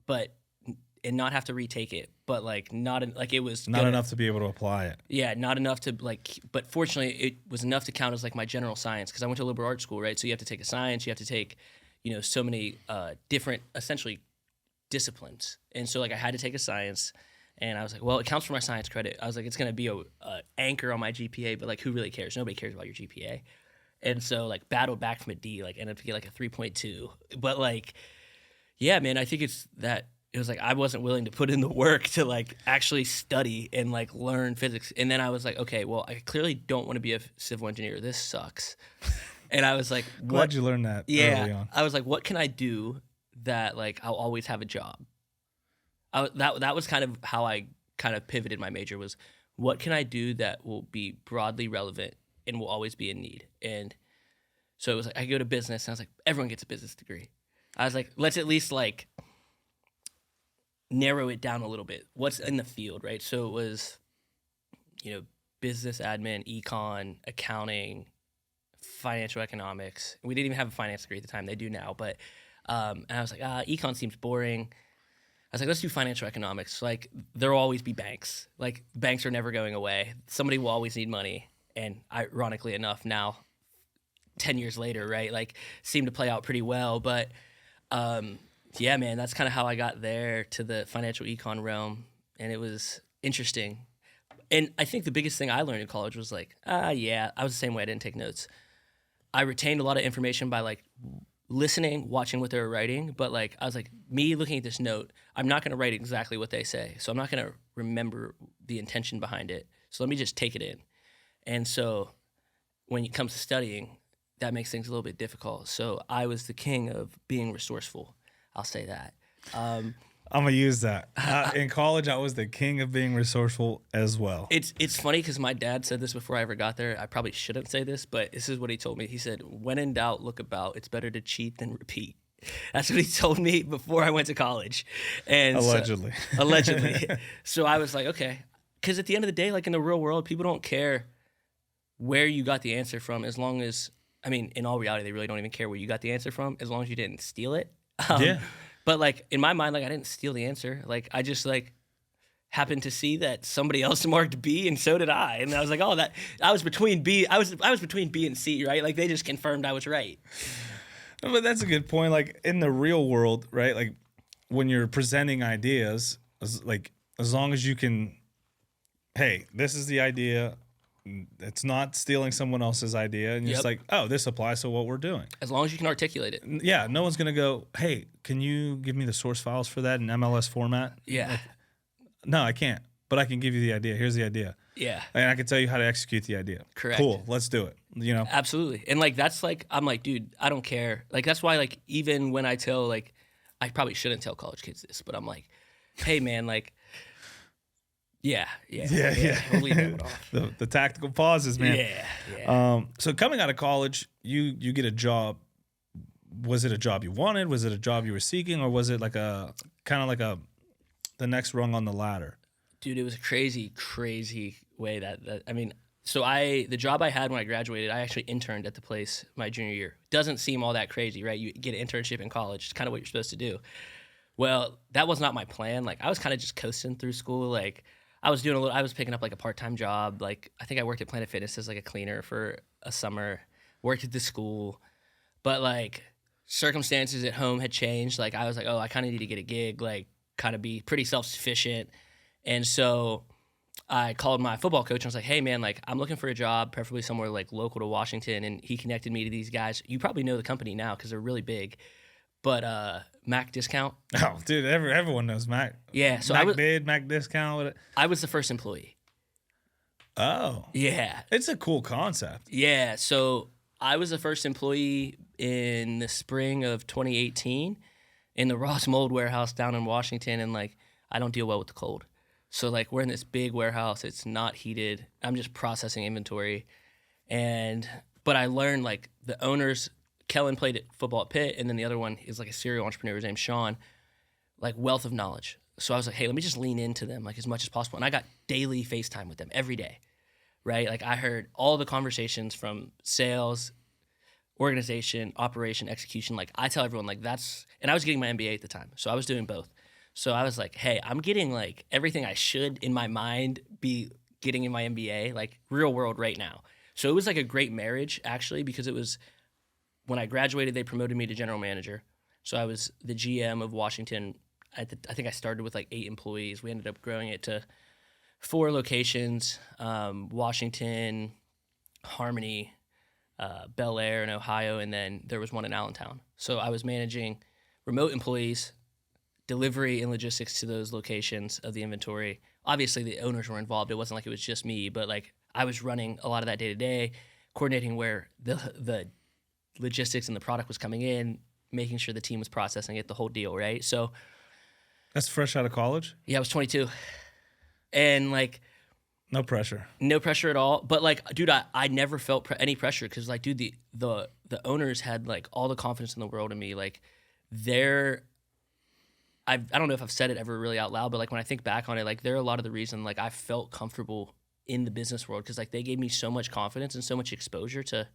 and not have to retake it. But like it was not enough to be able to apply it. Yeah, not enough to but fortunately it was enough to count as like my general science, because I went to a liberal arts school, right? So you have to take a science, you have to take, so many different essentially disciplines. And so like I had to take a science, and I was like, well, it counts for my science credit. I was like, it's gonna be a anchor on my GPA, but like who really cares? Nobody cares about your GPA. And so, like, battled back from a D, like, ended up to get, like, a 3.2. But, like, yeah, man, I think it's it was like I wasn't willing to put in the work to like actually study and like learn physics. And then I was like, okay, well, I clearly don't want to be a civil engineer. This sucks. And I was like, Glad you learned that early on. I was like, what can I do that like I'll always have a job? That was kind of how I kind of pivoted my major was what can I do that will be broadly relevant and will always be in need? And so it was like I go to business and I was like, everyone gets a business degree. I was like, let's at least like narrow it down a little bit. What's in the field, right? So it was, business admin, econ, accounting, financial economics. We didn't even have a finance degree at the time. They do now, but and I was like, econ seems boring. I was like, let's do financial economics. Like, there will always be banks. Like, banks are never going away. Somebody will always need money. And ironically enough, now, 10 years later, right, like, seemed to play out pretty well. But, yeah, man, that's kind of how I got there to the financial econ realm. And it was interesting. And I think the biggest thing I learned in college was like, yeah, I was the same way. I didn't take notes. I retained a lot of information by, like, listening, watching what they were writing, but like I was like, me looking at this note, I'm not going to write exactly what they say, so I'm not going to remember the intention behind it. So let me just take it in. And so when it comes to studying, that makes things a little bit difficult. So I was the king of being resourceful. I'll say that. I'm gonna use that. In college, I was the king of being resourceful as well. It's funny because my dad said this before I ever got there. I probably shouldn't say this, but this is what he told me. He said, "When in doubt, look about. It's better to cheat than repeat." That's what he told me before I went to college. And allegedly. Allegedly. So I was like, okay, because at the end of the day, like in the real world, people don't care where you got the answer from, as long as, I mean, in all reality, they really don't even care where you got the answer from, as long as you didn't steal it. Yeah. But like in my mind, like I didn't steal the answer. Like I just like happened to see that somebody else marked B and so did I. And I was like, oh, that I was between B. I was between B and C, right? Like they just confirmed I was right. But that's a good point. Like in the real world, right? Like when you're presenting ideas, as long as you can, hey, this is the idea. It's not stealing someone else's idea, and you're just like, oh, this applies to what we're doing. As long as you can articulate it. Yeah, no one's gonna go, hey, can you give me the source files for that in MLS format? Yeah. Like, no, I can't, but I can give you the idea. Here's the idea. Yeah. And I can tell you how to execute the idea. Correct. Cool, let's do it. Absolutely. And like that's like I'm like, dude, I don't care. Like that's why like even when I tell like I probably shouldn't tell college kids this, but I'm like, hey man, like Yeah. We'll leave that one off. the tactical pauses, man. Yeah. So coming out of college, you get a job. Was it a job you wanted? Was it a job you were seeking, or was it like a kind of like the next rung on the ladder? Dude, it was a crazy way that I mean. So the job I had when I graduated, I actually interned at the place my junior year. Doesn't seem all that crazy, right? You get an internship in college. It's kind of what you're supposed to do. Well, that was not my plan. Like I was kind of just coasting through school, like. I was picking up like a part-time job. Like I think I worked at Planet Fitness as like a cleaner for a summer, worked at the school, but like circumstances at home had changed. Like I was like, oh, I kind of need to get a gig, like kind of be pretty self-sufficient. And so I called my football coach and I was like, hey man, like I'm looking for a job, preferably somewhere like local to Washington. And he connected me to these guys. You probably know the company now because they're really big. But Mac Discount. Oh, dude, everyone knows Mac. Yeah, so Mac Discount. I was the first employee. Oh. Yeah. It's a cool concept. Yeah, so I was the first employee in the spring of 2018 in the Ross Mold warehouse down in Washington, and like I don't deal well with the cold. So like we're in this big warehouse, it's not heated. I'm just processing inventory. But I learned like the owners Kellen played football at Pitt, and then the other one is like a serial entrepreneur. His name's Sean. Like wealth of knowledge. So I was like, hey, let me just lean into them like as much as possible. And I got daily FaceTime with them every day, right? Like I heard all the conversations from sales, organization, operation, execution. Like I tell everyone like and I was getting my MBA at the time. So I was doing both. So I was like, hey, I'm getting like everything I should in my mind be getting in my MBA, like real world right now. So it was like a great marriage actually, because it was, when I graduated, they promoted me to general manager. So I was the GM of Washington. I think I started with like 8 employees. We ended up growing it to 4 locations, Washington, Harmony, Bel Air in Ohio, and then there was one in Allentown. So I was managing remote employees, delivery and logistics to those locations of the inventory. Obviously, the owners were involved. It wasn't like it was just me, but like I was running a lot of that day to day, coordinating where the logistics and the product was coming in, making sure the team was processing it, the whole deal, right? So That's fresh out of college? yeah, I was 22, and like No pressure. no pressure at all. But like, dude, I never felt any pressure because like, dude, the owners had like all the confidence in the world in me. Like, I don't know if I've said it ever really out loud, but like when I think back on it, like they're a lot of the reason like I felt comfortable in the business world because like they gave me so much confidence and so much exposure to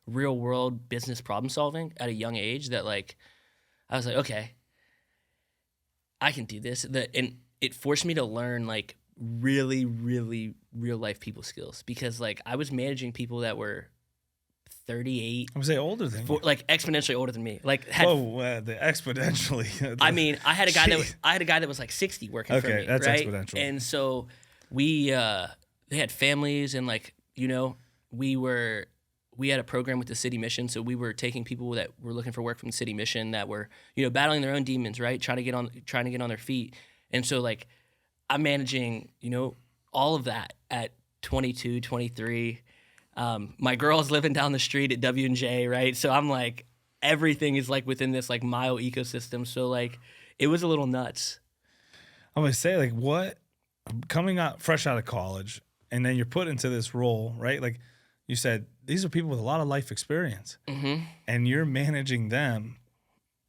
real world business problem solving at a young age that like I was like, okay, I can do this. And it forced me to learn like really, really real life people skills because like I was managing people that were 38. I would say older than you. Like exponentially older than me. Like had, The exponentially. I mean, I had a guy that was like 60 working for me. Okay, that's right? exponential. And so they had families and like, you know, we had a program with the city mission. So we were taking people that were looking for work from the city mission that were, you know, battling their own demons, right? Trying to get on their feet. And so like I'm managing, you know, all of that at 22, 23. My girl's living down the street at W&J, right? So I'm like, everything is like within this like mile ecosystem. So like, it was a little nuts. I'm gonna say like what coming out fresh out of college, and then you're put into this role, right? Like you said, these are people with a lot of life experience, and you're managing them.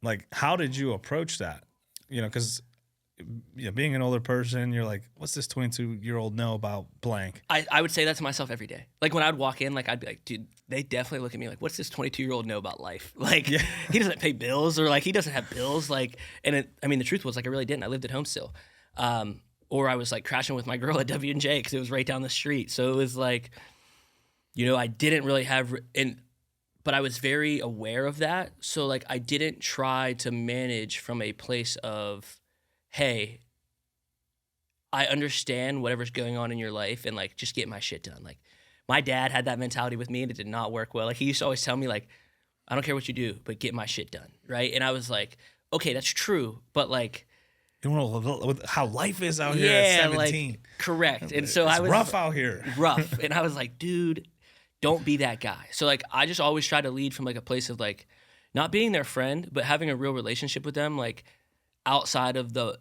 Like, how did you approach that? You know, because you know, being an older person, you're like, what's this 22-year-old know about blank? I would say that to myself every day. Like when I'd walk in, like I'd be like, dude, they definitely look at me like, what's this 22-year-old know about life? Like he doesn't pay bills or like he doesn't have bills. Like, and I mean, the truth was like I really didn't. I lived at home still. Or I was like crashing with my girl at W&J because it was right down the street. So it was like, you know, I didn't really have, but I was very aware of that. So like I didn't try to manage from a place of, hey, I understand whatever's going on in your life and like just get my shit done. Like my dad had that mentality with me and it did not work well. Like he used to always tell me like, I don't care what you do, but get my shit done, right? And I was like, okay, that's true, but like, you know how life is out here at 17. Like, correct. And so it's I was rough out here. Rough. And I was like, dude, don't be that guy. So like I just always try to lead from like a place of like not being their friend, but having a real relationship with them, like outside of the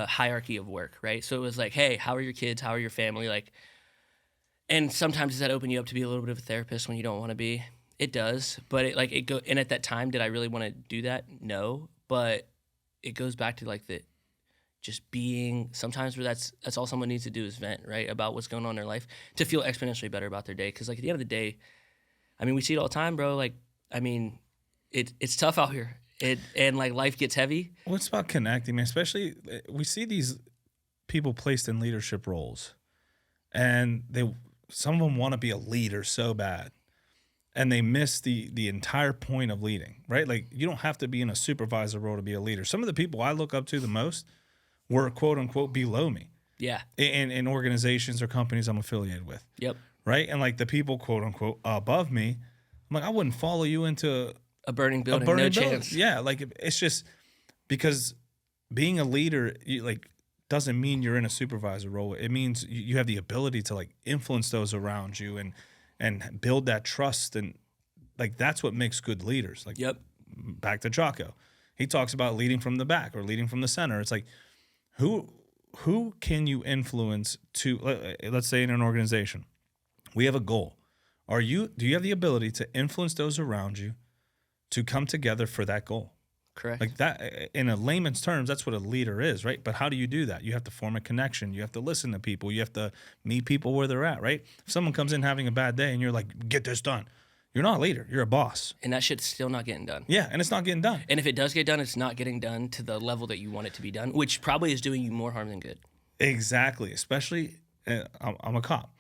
hierarchy of work, right? So it was like, hey, how are your kids? How are your family? Like, and sometimes does that open you up to be a little bit of a therapist when you don't want to be? It does, but and at that time, did I really want to do that? No, but it goes back to like the just being sometimes where that's all someone needs to do is vent, right? About what's going on in their life to feel exponentially better about their day. Cause like at the end of the day, I mean, we see it all the time, bro. Like, I mean, it's tough out here. And like life gets heavy. Well, it's about connecting, man. Especially we see these people placed in leadership roles, and some of them want to be a leader so bad, and they miss the entire point of leading, right? Like you don't have to be in a supervisor role to be a leader. Some of the people I look up to the most were quote unquote below me. Yeah. In organizations or companies I'm affiliated with. Yep. Right, and like the people quote unquote above me, I'm like I wouldn't follow you into a burning building, no chance. Yeah, like it's just because being a leader, doesn't mean you're in a supervisor role. It means you have the ability to like influence those around you and build that trust, and like that's what makes good leaders. Like, yep. Back to Jocko, he talks about leading from the back or leading from the center. It's like who can you influence to? Let's say in an organization, we have a goal. Do you have the ability to influence those around you to come together for that goal? Correct. Like that, in a layman's terms, that's what a leader is, right? But how do you do that? You have to form a connection. You have to listen to people. You have to meet people where they're at, right? If someone comes in having a bad day and you're like, get this done, you're not a leader. You're a boss. And that shit's still not getting done. Yeah, and it's not getting done. And if it does get done, it's not getting done to the level that you want it to be done, which probably is doing you more harm than good. Exactly. Especially, I'm a cop.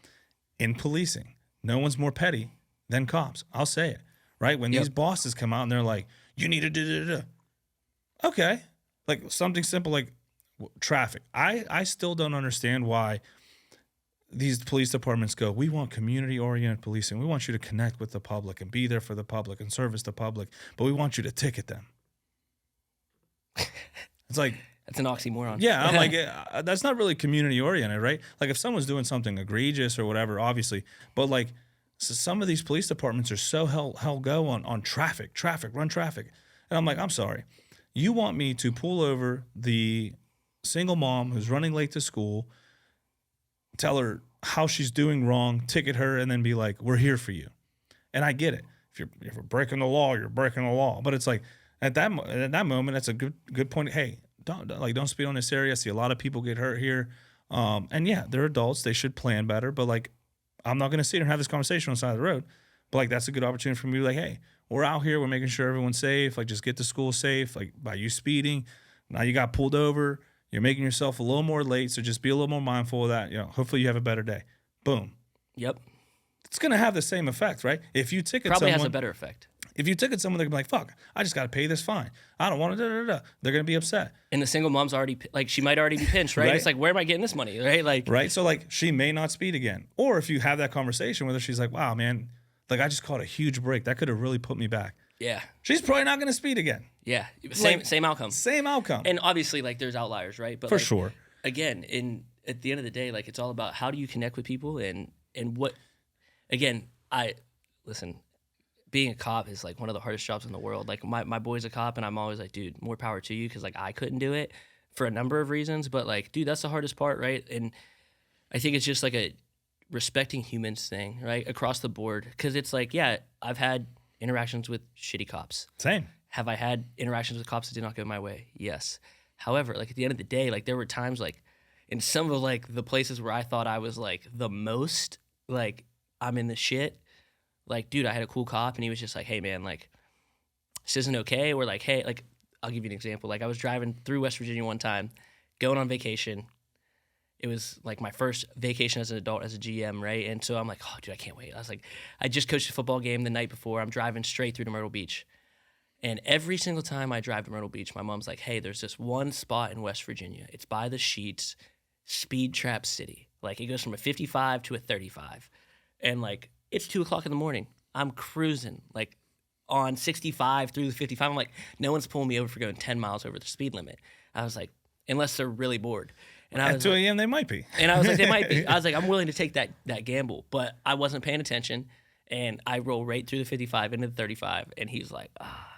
In policing, no one's more petty than cops. I'll say it, right? When these bosses come out and they're like, you need to do. Okay. Like something simple like traffic. I still don't understand why these police departments go, we want community-oriented policing. We want you to connect with the public and be there for the public and service the public, but we want you to ticket them. It's like, It's an oxymoron. Yeah, I'm like, that's not really community oriented, right? Like if someone's doing something egregious or whatever, obviously, but like so some of these police departments are so hell go on traffic, run traffic. And I'm like, I'm sorry. You want me to pull over the single mom who's running late to school, tell her how she's doing wrong, ticket her, and then be like, we're here for you. And I get it. If you're breaking the law, you're breaking the law. But it's like at that moment, that's a good point. Hey, don't speed on this area. I see a lot of people get hurt here. And yeah, they're adults. They should plan better. But like, I'm not going to sit here and have this conversation on the side of the road. But like, that's a good opportunity for me to be like, hey, we're out here. We're making sure everyone's safe. Like, just get to school safe. Like, by you speeding, now you got pulled over. You're making yourself a little more late. So just be a little more mindful of that. Hopefully you have a better day. Boom. Yep. It's going to have the same effect, right? If you ticket Probably someone, has a better effect. If you ticket someone, they're going to be like, fuck, I just got to pay this fine. I don't want to They're going to be upset. And the single mom's already, like, she might already be pinched, right? Right. It's like, where am I getting this money, right? Like, right? So, like, she may not speed again. Or if you have that conversation with her, she's like, wow, man, like, I just caught a huge break. That could have really put me back. yeah. She's probably not going to speed again. Yeah. Same outcome. Same outcome. And obviously, like, there's outliers, right? But For like, sure. Again, at the end of the day, like, it's all about how do you connect with people and what, again, listen, being a cop is like one of the hardest jobs in the world. Like my boy's a cop and I'm always like, dude, more power to you. Cause like I couldn't do it for a number of reasons, but like, dude, that's the hardest part. Right. And I think it's just like a respecting humans thing, right? Across the board. Cause it's like, yeah, I've had interactions with shitty cops. Same. Have I had interactions with cops that did not go my way? Yes. However, like at the end of the day, like there were times like in some of like the places where I thought I was like the most like I'm in the shit. Like, dude, I had a cool cop and he was just like, hey man, like this isn't okay. Or like, hey, like I'll give you an example. Like I was driving through West Virginia one time, going on vacation. It was like my first vacation as an adult as a GM, right? And so I'm like, oh dude, I can't wait. I was like, I just coached a football game the night before. I'm driving straight through to Myrtle Beach. And every single time I drive to Myrtle Beach, my mom's like, hey, there's this one spot in West Virginia. It's by the Sheets, Speed Trap City. Like it goes from a 55 to a 35. And like, it's 2:00 in the morning. I'm cruising like on 65 through the 55. I'm like, no one's pulling me over for going 10 miles over the speed limit. I was like, unless they're really bored. And I At was 2 like, a.m. they might be. and I was like, they might be. I was like, I'm willing to take that gamble, but I wasn't paying attention. And I roll right through the 55 into the 35. And he's like, ah.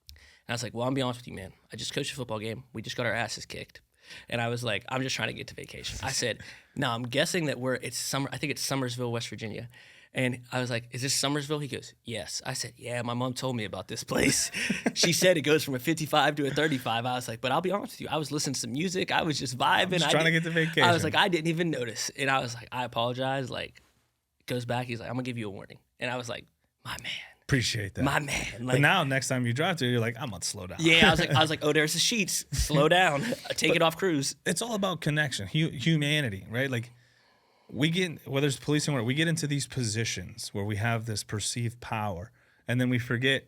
And I was like, well, I'm be honest with you, man. I just coached a football game. We just got our asses kicked. And I was like, I'm just trying to get to vacation. I said, no, I'm guessing that it's summer. I think it's Summersville, West Virginia. And I was like, is this Summersville? He goes, yes. I said, yeah, my mom told me about this place. She said it goes from a 55 to a 35. I was like, but I'll be honest with you. I was listening to some music. I was just vibing. Just trying to get to vacation. I was like, I didn't even notice. And I was like, I apologize. Like, goes back. He's like, I'm going to give you a warning. And I was like, my man. Appreciate that. My man. Like, but now, next time you drive through, you're like, I'm going to slow down. yeah, I was like, oh, there's the Sheets. Slow down. Take it off cruise. It's all about connection, humanity, right? Like, we get, whether it's policing or we get into these positions where we have this perceived power, and then we forget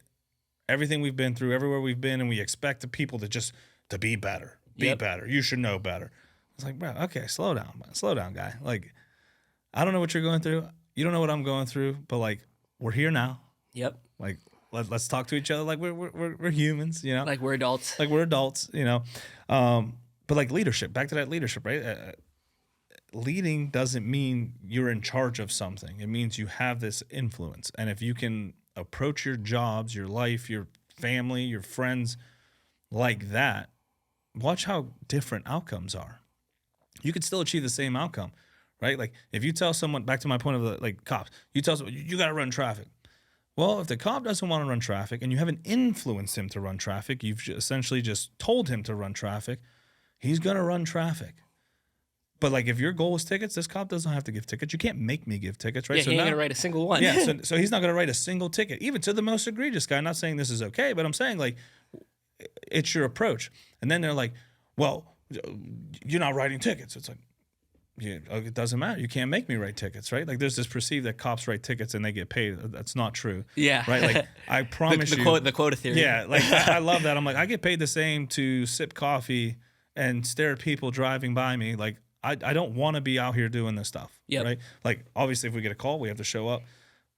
everything we've been through, everywhere we've been, and we expect the people to be better, better. You should know better. It's like, bro, okay, slow down, guy. Like, I don't know what you're going through. You don't know what I'm going through, but like, we're here now. Yep. Like, let's talk to each other like we're humans, you know? Like we're adults. Like we're adults, you know? But like leadership, back to that leadership, right? Leading doesn't mean you're in charge of something. It means you have this influence. And if you can approach your jobs, your life, your family, your friends like that, watch how different outcomes are. You could still achieve the same outcome, right? Like if you tell someone, back to my point of the like cops, you tell someone, you got to run traffic. Well, if the cop doesn't want to run traffic and you haven't influenced him to run traffic, you've essentially just told him to run traffic, he's going to run traffic. But like if your goal is tickets, this cop doesn't have to give tickets. You can't make me give tickets, right? Yeah, he ain't going to write a single one. Yeah, so he's not going to write a single ticket, even to the most egregious guy. I'm not saying this is okay, but I'm saying like it's your approach. And then they're like, well, you're not writing tickets. It's like, yeah, it doesn't matter. You can't make me write tickets, right? Like there's this perceived that cops write tickets and they get paid. That's not true. Yeah. Right? Like I promise the quota theory. Yeah. Like I love that. I'm like, I get paid the same to sip coffee and stare at people driving by me. Like I don't want to be out here doing this stuff. Yep. Right? Like obviously if we get a call, we have to show up.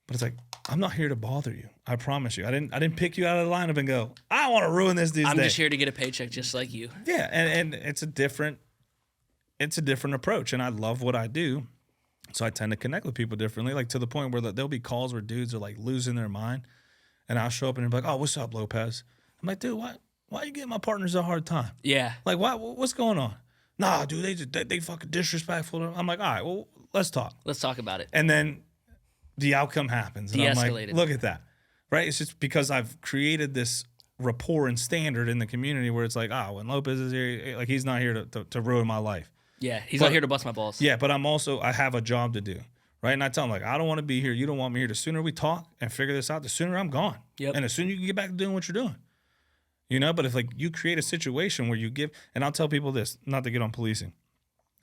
But it's like, I'm not here to bother you. I promise you. I didn't pick you out of the lineup and go, I want to ruin this dude's I'm day. just here to get a paycheck just like you. Yeah, and it's a different approach, and I love what I do. So I tend to connect with people differently, like to the point where there'll be calls where dudes are like losing their mind, and I'll show up and be like, "Oh, what's up, Lopez?" I'm like, "Dude, why are you giving my partners a hard time? Yeah. Like, what's going on?" Nah, dude, they fucking disrespectful. I'm like, all right, well, let's talk. Let's talk about it. And then the outcome happens, and I'm like, De-escalated. look at that, right? It's just because I've created this rapport and standard in the community where it's like, when Lopez is here, like he's not here to ruin my life. Yeah, he's not here to bust my balls. Yeah, but I have a job to do, right? And I tell him, like, I don't want to be here. You don't want me here. The sooner we talk and figure this out, the sooner I'm gone. Yep. And the sooner you can get back to doing what you're doing. But if, like, you create a situation where you give, and I'll tell people this, not to get on policing.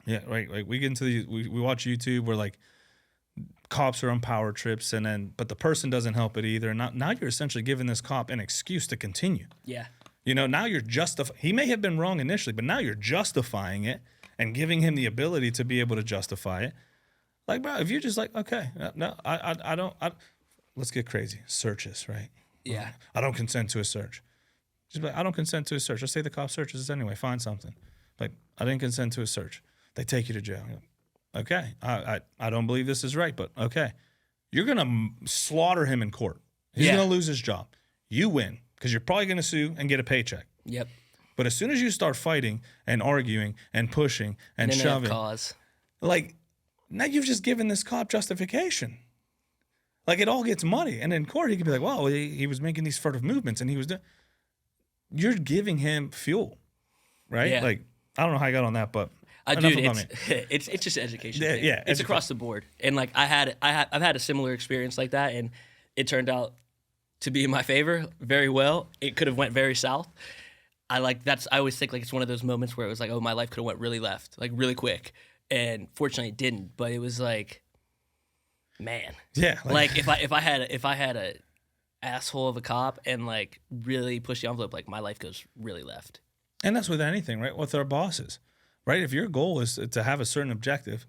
Yeah, right. Like, we get into we watch YouTube where, like, cops are on power trips, but the person doesn't help it either. And now you're essentially giving this cop an excuse to continue. Yeah. Now you're he may have been wrong initially, but now you're justifying it and giving him the ability to be able to justify it. Like, bro, if you're just like, okay, no, I don't, let's get crazy. Searches, right? Yeah. I don't consent to a search. Just be like, I don't consent to a search. Let's say the cop searches us anyway. Find something. Like, I didn't consent to a search. They take you to jail. You're like, okay, I don't believe this is right, but okay. You're going to slaughter him in court. He's going to lose his job. You win because you're probably going to sue and get a paycheck. Yep. But as soon as you start fighting and arguing and pushing and then they have shoving, cause. like, now you've just given this cop justification. Like, it all gets muddy. And in court, he could be like, well, he was making these furtive movements and he was doing. You're giving him fuel, right? Yeah. Like, I don't know how I got on that, but Dude, it's just education. Yeah, thing. yeah, It's across the board. And like I've had a similar experience like that, and it turned out to be in my favor very well. It could have went very south. I always think like it's one of those moments where it was like, oh, my life could have went really left, like really quick. And fortunately it didn't, but it was like, man. Yeah. Like if I had a asshole of a cop and like really push the envelope, like my life goes really left. And that's with anything, right? With our bosses, right? If your goal is to have a certain objective,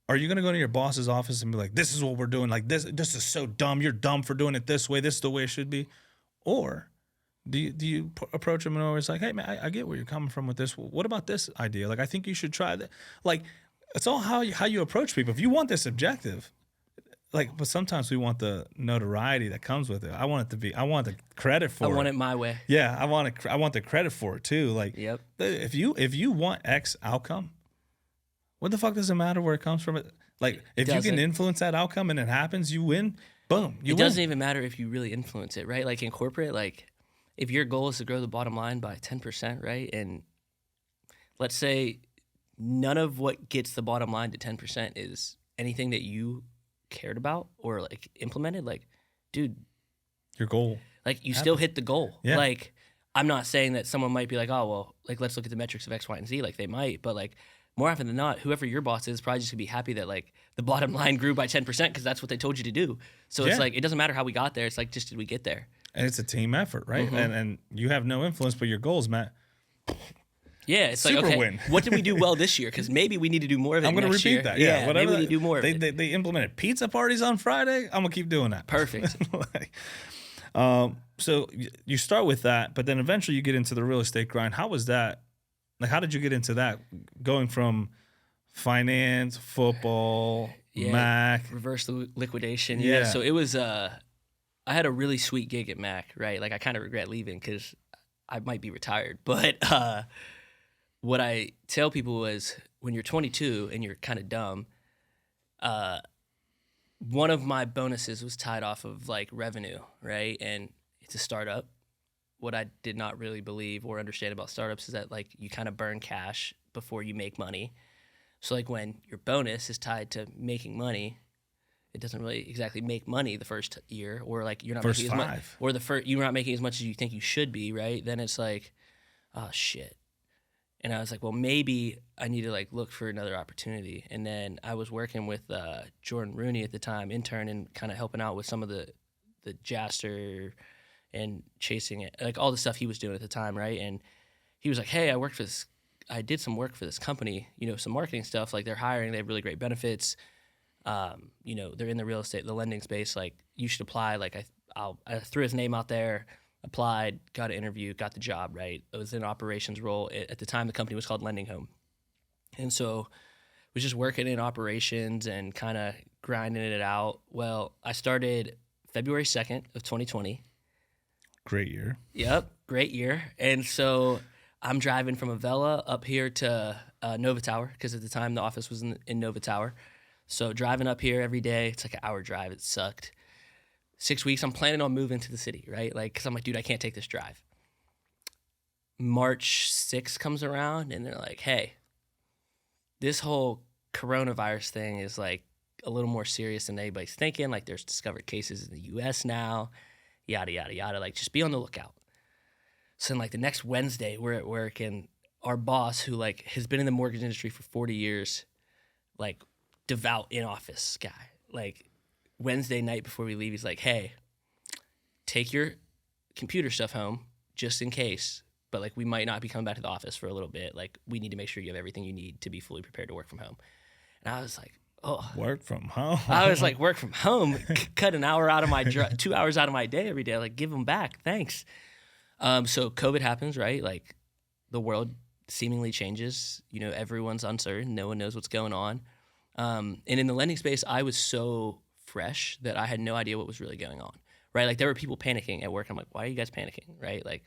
are you going to go to your boss's office and be like, this is what we're doing? Like, this is so dumb. You're dumb for doing it this way. This is the way it should be. Or do you approach them and always like, hey, man, I get where you're coming from with this. What about this idea? Like, I think you should try that. Like, it's all how you approach people. If you want this objective, like, but sometimes we want the notoriety that comes with it. I want the credit for it. I want it my way. Yeah, I want the credit for it too. Like, Yep. if you want X outcome, what the fuck does it matter where it comes from? Like, if you can influence that outcome and it happens, you win. Boom, you win. It doesn't even matter if you really influence it, right? Like in corporate, like if your goal is to grow the bottom line by 10%, right? And let's say none of what gets the bottom line to 10% is anything that you cared about or like implemented, like, dude, your goal, like you still hit the goal. Yeah. Like, I'm not saying that someone might be like, oh, well, like, let's look at the metrics of X, Y, and Z. Like they might, but like more often than not, whoever your boss is probably just gonna be happy that like the bottom line grew by 10% because that's what they told you to do. So it's like, it doesn't matter how we got there. It's like, just did we get there? And it's a team effort, right? Mm-hmm. And you have no influence, but your goals, Matt. Yeah, it's Super like, okay, win. what did we do well this year? Because maybe we need to do more of it. I'm going to repeat year. that. Yeah, maybe we need to do more of it. They implemented pizza parties on Friday. I'm going to keep doing that. Perfect. So you start with that, but then eventually you get into the real estate grind. How was that? Like, how did you get into that? Going from finance, football, Mac, reverse liquidation. Yeah. So it was. I had a really sweet gig at Mac, right? Like I kind of regret leaving because I might be retired, but. What I tell people was when you're 22 and you're kind of dumb, one of my bonuses was tied off of like revenue, right? And it's a startup. What I did not really believe or understand about startups is that like you kind of burn cash before you make money. So like when your bonus is tied to making money, it doesn't really exactly make money the first year, or like you're not first making as much, 5, or you're not making as much as you think you should be, right? Then it's like, oh shit. And I was like, well, maybe I need to like look for another opportunity. And then I was working with Jordan Rooney at the time, intern, and kind of helping out with some of the Jaster and chasing it, like all the stuff he was doing at the time, right? And he was like, hey, I did some work for this company, some marketing stuff. Like they're hiring, they have really great benefits. They're in the real estate, the lending space. Like, you should apply. Like I threw his name out there, applied, got an interview, got the job, right? It was an operations role. At the time, the company was called Lending Home. And so was just working in operations and kind of grinding it out. Well, I started February 2nd of 2020. Great year. Yep, great year. And so I'm driving from Avella up here to Nova Tower, because at the time the office was in Nova Tower. So driving up here every day, it's like an hour drive. It sucked. 6 weeks, I'm planning on moving to the city, right? Like, because I'm like, dude, I can't take this drive. March 6th comes around, and they're like, hey, this whole coronavirus thing is like a little more serious than anybody's thinking. Like, there's discovered cases in the U.S. now, yada, yada, yada. Like, just be on the lookout. So then, like, the next Wednesday, we're at work, and our boss, who, like, has been in the mortgage industry for 40 years, like, devout in-office guy, like, Wednesday night before we leave, he's like, hey, take your computer stuff home just in case, but, like, we might not be coming back to the office for a little bit. Like, we need to make sure you have everything you need to be fully prepared to work from home. And I was like, oh. Work from home? I was like, work from home? Cut an hour out of my 2 hours out of my day every day. Like, give them back. Thanks. So COVID happens, right? Like, the world seemingly changes. You know, everyone's uncertain. No one knows what's going on. And in the lending space, I was so fresh that I had no idea what was really going on, right? Like, there were people panicking at work. I'm like, why are you guys panicking, right? Like,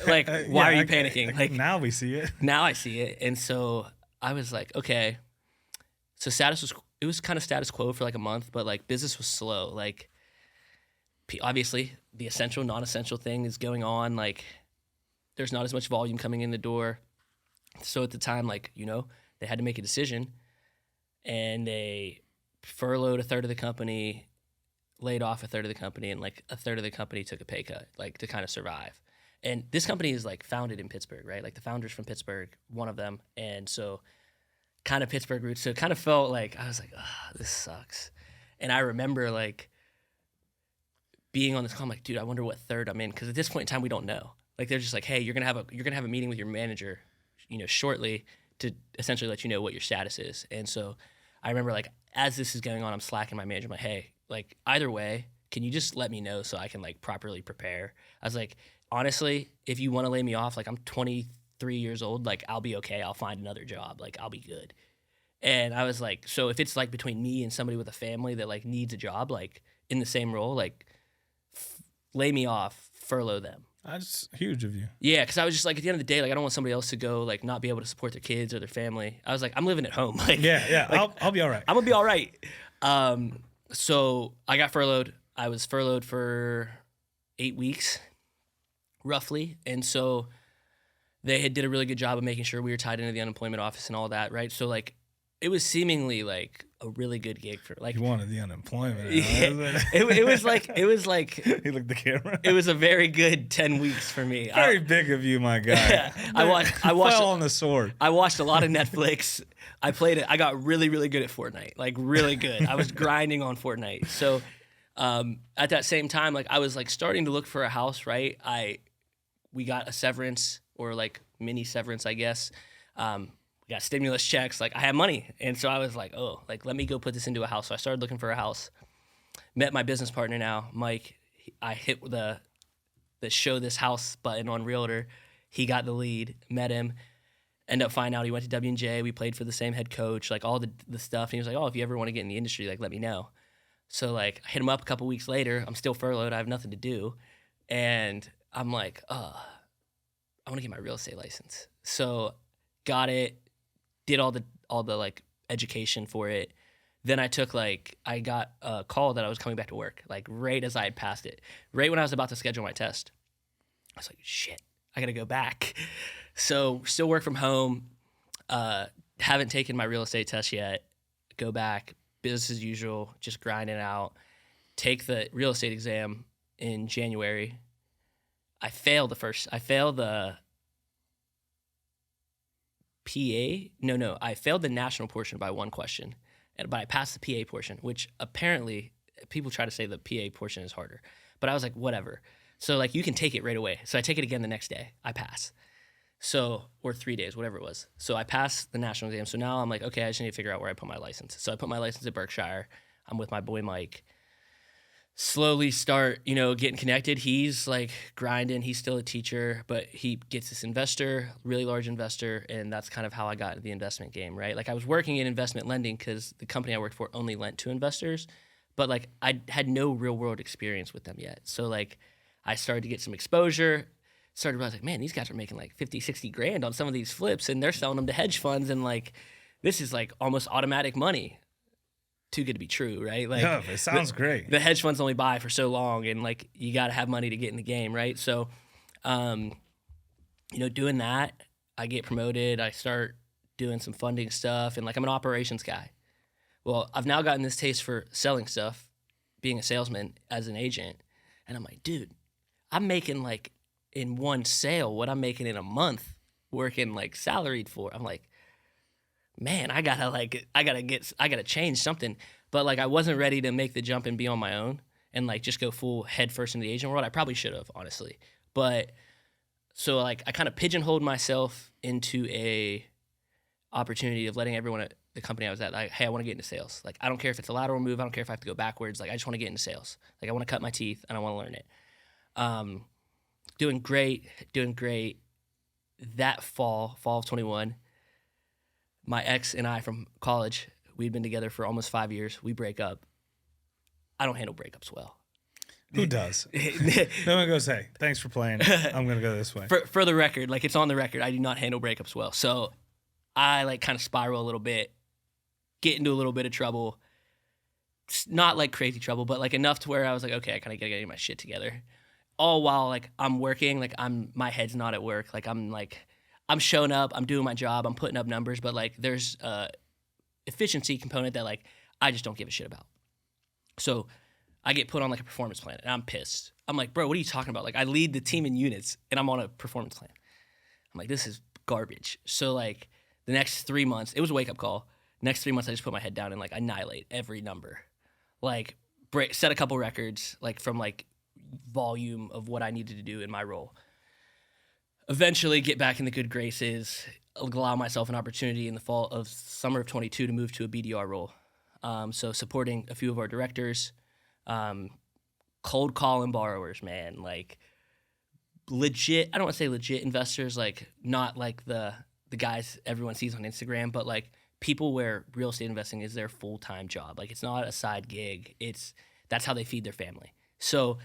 why are you panicking? Like, now we see it. Now I see it. And so I was like, okay. So it was kind of status quo for like a month, but like business was slow. Like, obviously the essential, non-essential thing is going on. Like, there's not as much volume coming in the door. So at the time, like, you know, they had to make a decision, and they furloughed a third of the company, laid off a third of the company, and like a third of the company took a pay cut, like, to kind of survive. And this company is like founded in Pittsburgh, right? Like, the founder's from Pittsburgh, one of them. And so kind of Pittsburgh roots. So it kind of felt like, I was like, oh, this sucks. And I remember like being on this call, I'm like, dude, I wonder what third I'm in. Cause at this point in time, we don't know. Like, they're just like, hey, you're gonna have a meeting with your manager, you know, shortly, to essentially let you know what your status is. And so I remember, like, as this is going on, I'm slacking my manager. I'm like, hey, like, either way, can you just let me know so I can, like, properly prepare? I was like, honestly, if you want to lay me off, like, I'm 23 years old, like, I'll be okay. I'll find another job. Like, I'll be good. And I was like, so if it's, like, between me and somebody with a family that, like, needs a job, like, in the same role, like, lay me off, furlough them. That's huge of you. Yeah, because I was just like, at the end of the day, like, I don't want somebody else to go, like, not be able to support their kids or their family. I was like, I'm living at home. Like, Yeah, like, I'll be all right. I'm gonna be all right. So I got furloughed. I was furloughed for 8 weeks, roughly, and so they did a really good job of making sure we were tied into the unemployment office and all that, right? So, like, it was seemingly like a really good gig for, like, You wanted the unemployment. yeah, it was like You looked at the camera. it was a very good 10 weeks for me. Very big of you, my guy. I watched Fell on the sword. I watched a lot of Netflix. I played it. I got really, really good at Fortnite. Like, really good. I was grinding on Fortnite. So at that same time, like, I was like starting to look for a house, right? We got a severance, or like mini severance, I guess. We got stimulus checks. Like, I had money. And so I was like, oh, like, let me go put this into a house. So I started looking for a house. Met my business partner now, Mike. I hit the show this house button on Realtor. He got the lead, met him. Ended up finding out he went to W&J. We played for the same head coach, like, all the stuff. And he was like, oh, if you ever want to get in the industry, like, let me know. So, like, I hit him up a couple weeks later. I'm still furloughed. I have nothing to do. And I'm like, I want to get my real estate license. So got it, did all the like education for it. Then I got a call that I was coming back to work, like, right as I had passed it, right when I was about to schedule my test. I was like, shit, I got to go back. So still work from home. Haven't taken my real estate test yet. Go back, business as usual, just grinding out. Take the real estate exam in January. I failed the PA. No, I failed the national portion by one question, but I passed the PA portion, which apparently people try to say the PA portion is harder. But I was like, whatever. So, like, you can take it right away. So I take it again the next day. I pass. So, or 3 days, whatever it was. So I passed the national exam. So now I'm like, okay, I just need to figure out where I put my license. So I put my license at Berkshire. I'm with my boy Mike. Slowly start, getting connected. He's like grinding. He's still a teacher, but he gets this investor, really large investor, and that's kind of how I got into the investment game, right? Like I was working in investment lending because the company I worked for only lent to investors, but like I had no real world experience with them yet. So like I started to get some exposure, started realizing, like, man, these guys are making like 50, 60 grand on some of these flips and they're selling them to hedge funds, and like this is like almost automatic money. Too good to be true, right? Like, Yeah, it sounds great. The hedge funds only buy for so long, and like you got to have money to get in the game, right? So, doing that, I get promoted. I start doing some funding stuff, and like I'm an operations guy. Well, I've now gotten this taste for selling stuff, being a salesman as an agent, and I'm like, dude, I'm making like in one sale what I'm making in a month working like salaried for. I'm like, man, I gotta change something. But like I wasn't ready to make the jump and be on my own and like just go full head first into the agent world. I probably should have, honestly. But so like I kind of pigeonholed myself into a opportunity of letting everyone at the company I was at, like, hey, I want to get into sales. Like I don't care if it's a lateral move, I don't care if I have to go backwards. Like I just want to get into sales. Like I want to cut my teeth and I want to learn it. Doing great. That fall of 21. My ex and I from college, we'd been together for almost 5 years. We break up. I don't handle breakups well. Who does? No one goes, hey, thanks for playing. I'm going to go this way. For the record, like it's on the record, I do not handle breakups well. So I like kind of spiral a little bit, get into a little bit of trouble. Not like crazy trouble, but like enough to where I was like, okay, I kind of got to get my shit together. All while like I'm working, like my head's not at work. Like I'm showing up, I'm doing my job, I'm putting up numbers, but like there's a efficiency component that like I just don't give a shit about. So I get put on like a performance plan and I'm pissed. I'm like, bro, what are you talking about? Like I lead the team in units and I'm on a performance plan. I'm like, this is garbage. So like the next 3 months, it was a wake up call. Next 3 months, I just put my head down and like annihilate every number. Like set a couple records like from like volume of what I needed to do in my role. Eventually get back in the good graces, allow myself an opportunity in the summer of 22 to move to a BDR role. So supporting a few of our directors, cold calling borrowers, man, like legit, I don't want to say legit investors, like not like the guys everyone sees on Instagram, but like people where real estate investing is their full-time job. Like it's not a side gig. That's how they feed their family. So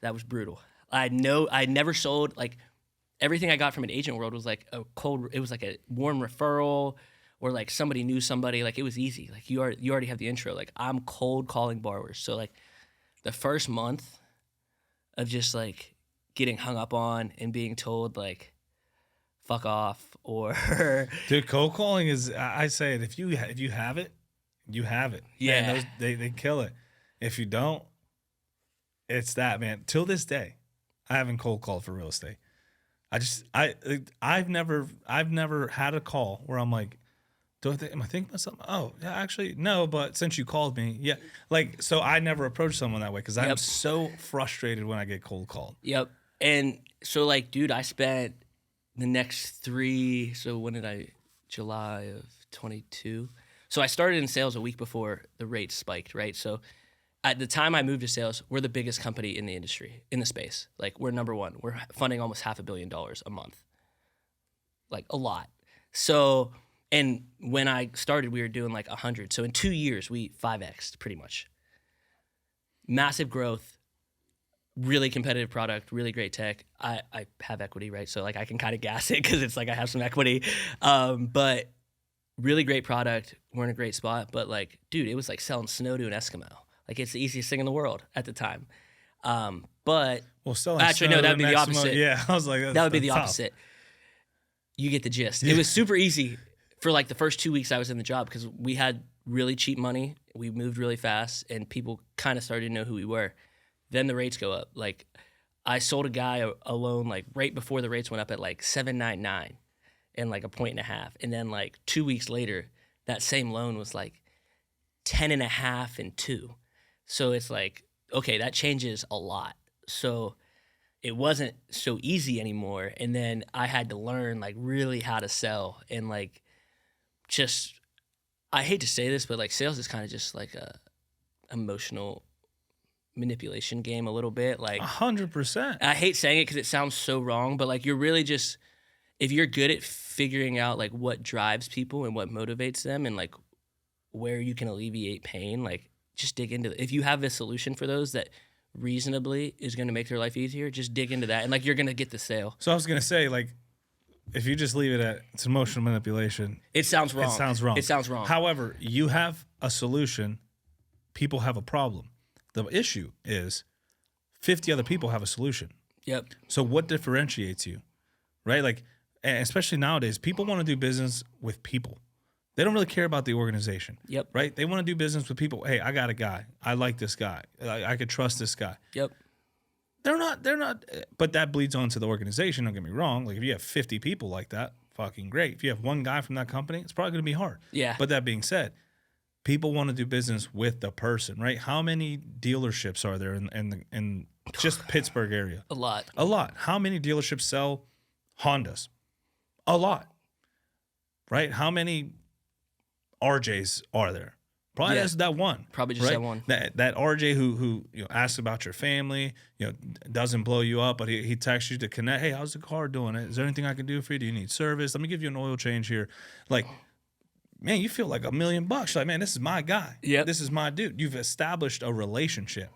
that was brutal. I never sold, like everything I got from an agent world was like it was like a warm referral or like somebody knew somebody. Like it was easy. Like you already have the intro. Like I'm cold calling borrowers. So like the first month of just like getting hung up on and being told like fuck off or dude, cold calling is, I say it, if you have it, you have it. Yeah. Man, they kill it. If you don't, it's that, man. Till this day, I haven't cold called for real estate. I've never had a call where I'm like, am I thinking about something? Oh, yeah, actually, no, but since you called me, yeah. Like, so I never approach someone that way because I'm so frustrated when I get cold called. Yep. And so like, dude, I spent the next July of 22. So I started in sales a week before the rates spiked, right? So at the time I moved to sales, we're the biggest company in the industry, in the space. Like we're number one. We're funding almost $500 million a month. Like a lot. So, and when I started, we were doing like 100. So in 2 years, we 5x'd pretty much. Massive growth, really competitive product, really great tech. I have equity, right? So like I can kind of gas it because it's like I have some equity. But really great product. We're in a great spot. But like, dude, it was like selling snow to an Eskimo. Like it's the easiest thing in the world at the time. But actually, no, that would be the opposite. Yeah, I was like, that would be the opposite. You get the gist. It was super easy for like the first 2 weeks I was in the job because we had really cheap money. We moved really fast and people kind of started to know who we were. Then the rates go up. Like I sold a guy a loan like right before the rates went up at like 7.99 and like 1.5. And then like 2 weeks later, that same loan was like 10.5 and 2. So it's like, okay, that changes a lot. So it wasn't so easy anymore. And then I had to learn like really how to sell and like just, I hate to say this, but like sales is kind of just like a emotional manipulation game a little bit. Like 100%. I hate saying it because it sounds so wrong, but like you're really just, if you're good at figuring out like what drives people and what motivates them and like where you can alleviate pain, like just dig into it. If you have a solution for those that reasonably is going to make their life easier, just dig into that and like you're going to get the sale. So I was going to say, like, if you just leave it at it's emotional manipulation, It sounds wrong. it sounds wrong. It sounds wrong. However, you have a solution, people have a problem. The issue is 50 other people have a solution. Yep. So what differentiates you, right? Like, and especially nowadays, people want to do business with people. They don't really care about the organization. Yep. Right? They want to do business with people. Hey, I got a guy. I like this guy. I could trust this guy. Yep. They're not, but that bleeds onto the organization. Don't get me wrong. Like if you have 50 people like that, fucking great. If you have one guy from that company, it's probably going to be hard. Yeah. But that being said, people want to do business with the person, right? How many dealerships are there in just Pittsburgh area? A lot. A lot. How many dealerships sell Hondas? A lot. Right? How many RJs are there? Probably just that one. Probably just right? that one. That RJ who asks about your family, doesn't blow you up, but he texts you to connect. Hey, how's the car doing? Is there anything I can do for you? Do you need service? Let me give you an oil change here. Like, man, you feel like $1 million. You're like, man, this is my guy. Yep. This is my dude. You've established a relationship.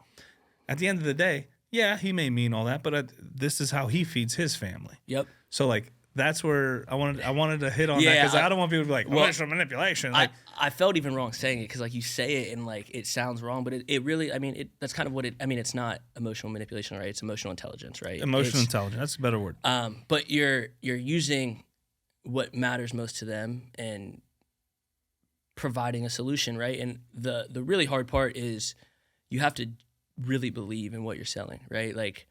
At the end of the day, yeah, he may mean all that, but this is how he feeds his family. Yep. So like that's where I wanted to hit on that because I don't want people to be like emotional manipulation. Like I felt even wrong saying it because like you say it and like it sounds wrong, but it really, I mean, that's kind of what it. I mean, it's not emotional manipulation, right? It's emotional intelligence, right? Emotional intelligence. That's a better word. But you're using what matters most to them and providing a solution, right? And the really hard part is you have to really believe in what you're selling, right? Like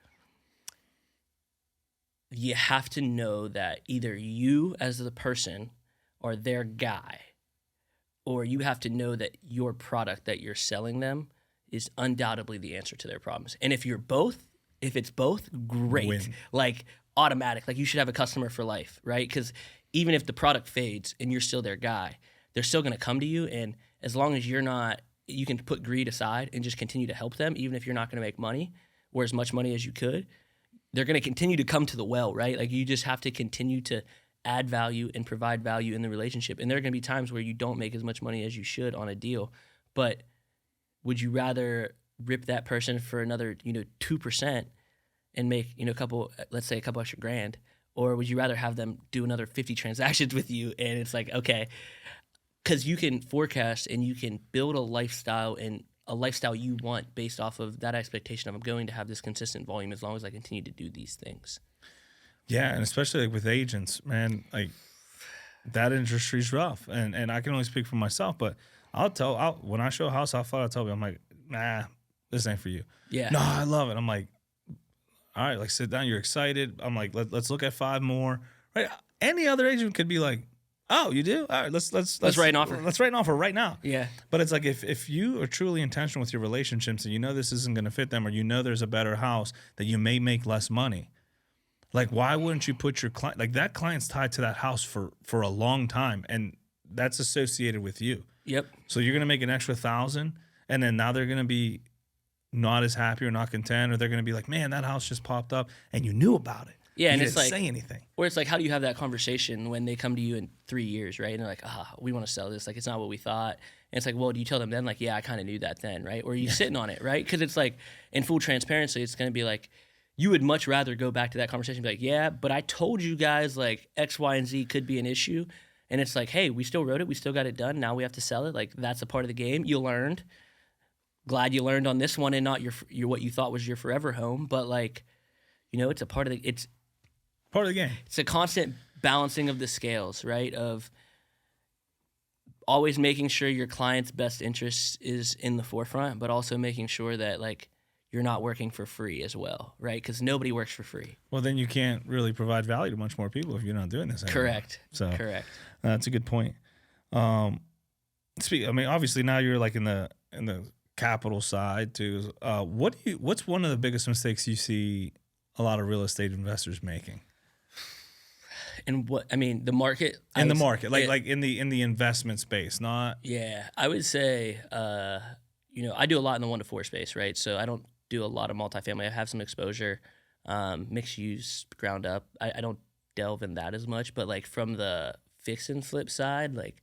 you have to know that either you as the person are their guy, or you have to know that your product that you're selling them is undoubtedly the answer to their problems. And if it's both, great. Win. Like automatic, like you should have a customer for life, right? Because even if the product fades and you're still their guy, they're still going to come to you. And as long as you can put greed aside and just continue to help them, even if you're not going to make money or as much money as you could, they're going to continue to come to the well, right? Like you just have to continue to add value and provide value in the relationship. And there are going to be times where you don't make as much money as you should on a deal. But would you rather rip that person for another, 2% and make, let's say a couple extra grand? Or would you rather have them do another 50 transactions with you? And it's like, okay, because you can forecast and you can build a lifestyle you want based off of that expectation of I'm going to have this consistent volume as long as I continue to do these things. Yeah, and especially like with agents, man, like that industry's rough. And I can only speak for myself, but when I show a house, I'll tell you, I'm like, nah, this ain't for you. Yeah. No, I love it. I'm like, all right, like sit down, you're excited. I'm like, let's look at 5 more. Right? Any other agent could be like, oh, you do? All right, let's write an offer. Let's write an offer right now. Yeah. But it's like if you are truly intentional with your relationships and this isn't going to fit them, or there's a better house that you may make less money, like why wouldn't you put your client, like that client's tied to that house for a long time, and that's associated with you. Yep. So you're going to make an extra 1,000, and then now they're going to be not as happy or not content, or they're going to be like, man, that house just popped up, and you knew about it. Yeah, and you it's didn't like say anything. Or it's like, how do you have that conversation when they come to you in 3 years, right? And they're like, we want to sell this. Like, it's not what we thought. And it's like, well, do you tell them then? Like, yeah, I kind of knew that then, right? Or are you sitting on it, right? Because it's like, in full transparency, it's going to be like, you would much rather go back to that conversation and be like, yeah, but I told you guys like X, Y, and Z could be an issue. And it's like, hey, we still wrote it. We still got it done. Now we have to sell it. Like, that's a part of the game. You learned. Glad you learned on this one and not your what you thought was your forever home. But like, it's a part of it's part of the game. It's a constant balancing of the scales, right? Of always making sure your client's best interest is in the forefront, but also making sure that like you're not working for free as well, right? Because nobody works for free. Well, then you can't really provide value to much more people if you're not doing this anymore. Correct. So correct. That's a good point. Obviously now you're like in the capital side too. What's one of the biggest mistakes you see a lot of real estate investors making? And what I mean, the market in the market, like in the investment space, not yeah, I would say, I do a lot in the 1 to 4 space, right? So I don't do a lot of multifamily. I have some exposure, mixed use, ground up. I don't delve in that as much, but like from the fix and flip side, like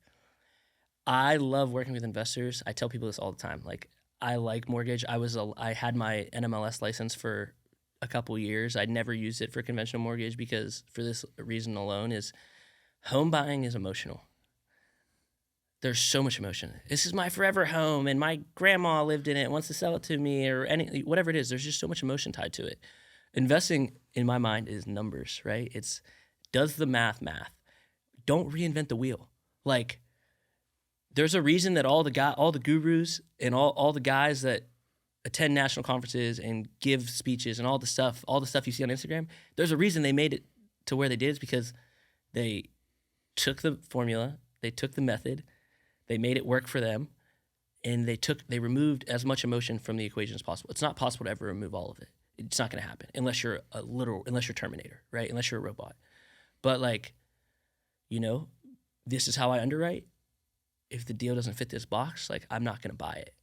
I love working with investors. I tell people this all the time. Like I like mortgage. I had my NMLS license for a couple years. I'd never used it for conventional mortgage because for this reason alone is home buying is emotional. There's so much emotion. This is my forever home, and my grandma lived in it, wants to sell it to me, or whatever it is. There's just so much emotion tied to it. Investing, in my mind, is numbers, right? It's does the math. Don't reinvent the wheel. Like, there's a reason that all the gurus and all the guys that attend national conferences and give speeches and all the stuff you see on Instagram, there's a reason they made it to where they did. It's because they took the formula, they took the method, they made it work for them, and they removed as much emotion from the equation as possible. It's not possible to ever remove all of it. It's not going to happen unless you're Terminator, right? Unless you're a robot. But like, this is how I underwrite. If the deal doesn't fit this box, like I'm not going to buy it,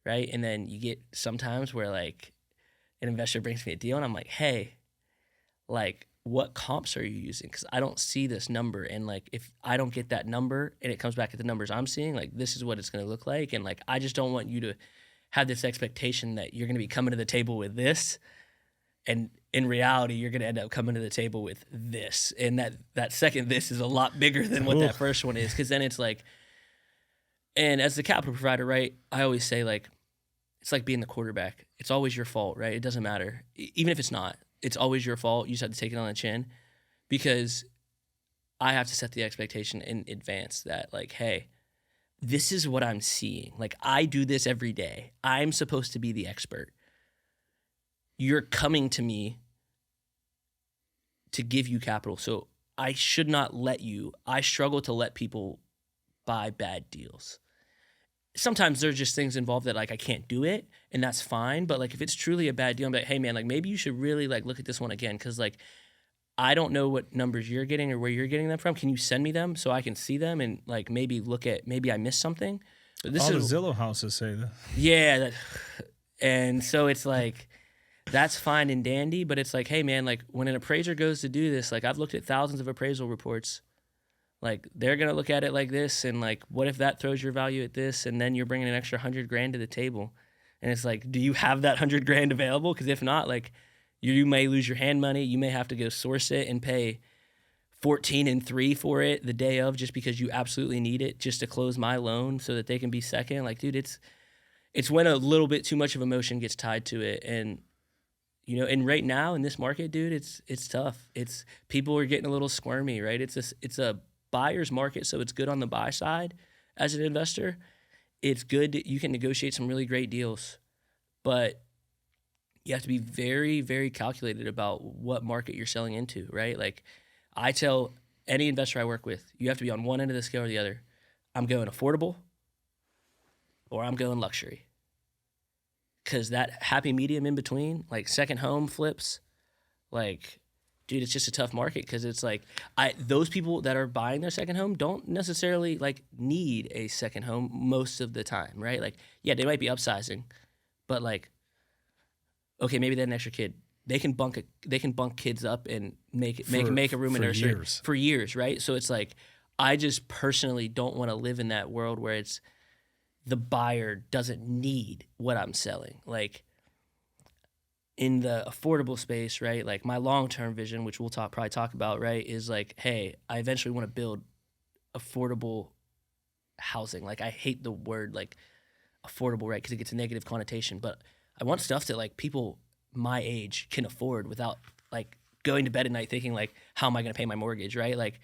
right? And then you get sometimes where like an investor brings me a deal and I'm like, hey, like what comps are you using? Because I don't see this number. And like, if I don't get that number and it comes back at the numbers I'm seeing, like this is what it's going to look like. And like, I just don't want you to have this expectation that you're going to be coming to the table with this. And in reality, you're going to end up coming to the table with this. And that second this is a lot bigger than what that first one is. Because then it's like, and as the capital provider, right, I always say like, it's like being the quarterback. It's always your fault, right? It doesn't matter. Even if it's not, it's always your fault. You just have to take it on the chin because I have to set the expectation in advance that like, hey, this is what I'm seeing. Like I do this every day. I'm supposed to be the expert. You're coming to me to give you capital. So I should not let you. I struggle to let people buy bad deals. Sometimes there's just things involved that like I can't do it and that's fine. But like if it's truly a bad deal, I'm like, hey man, like maybe you should really like look at this one again. Cause like I don't know what numbers you're getting or where you're getting them from. Can you send me them so I can see them and like maybe maybe I missed something? But all the Zillow houses say that. Yeah. And so it's like, that's fine and dandy, but it's like, hey man, like when an appraiser goes to do this, like I've looked at thousands of appraisal reports. Like they're going to look at it like this. And like, what if that throws your value at this? And then you're bringing an extra $100,000 to the table. And it's like, do you have that $100,000 available? Cause if not, like you may lose your hand money. You may have to go source it and pay 14 and 3 for it the day of, just because you absolutely need it just to close my loan so that they can be second. Like, dude, it's when a little bit too much of emotion gets tied to it. And, and right now in this market, dude, it's tough. People are getting a little squirmy, right? It's a buyer's market, so it's good on the buy side as an investor. It's good that you can negotiate some really great deals, but you have to be very, very calculated about what market you're selling into, right? Like I tell any investor I work with, you have to be on one end of the scale or the other. I'm going affordable or I'm going luxury. Because that happy medium in between, like second home flips, like, dude, it's just a tough market because it's like those people that are buying their second home don't necessarily like need a second home most of the time, right? Like, yeah, they might be upsizing, but like, okay, maybe they had an extra kid. They can bunk kids up and make a room in nursery for years, right? So it's like, I just personally don't want to live in that world where it's the buyer doesn't need what I'm selling. Like in the affordable space, right? Like my long-term vision, which we'll probably talk about, right, is like, hey, I eventually want to build affordable housing. Like I hate the word like affordable, right? Because it gets a negative connotation, but I want stuff that like people my age can afford without like going to bed at night thinking like, how am I going to pay my mortgage, right? Like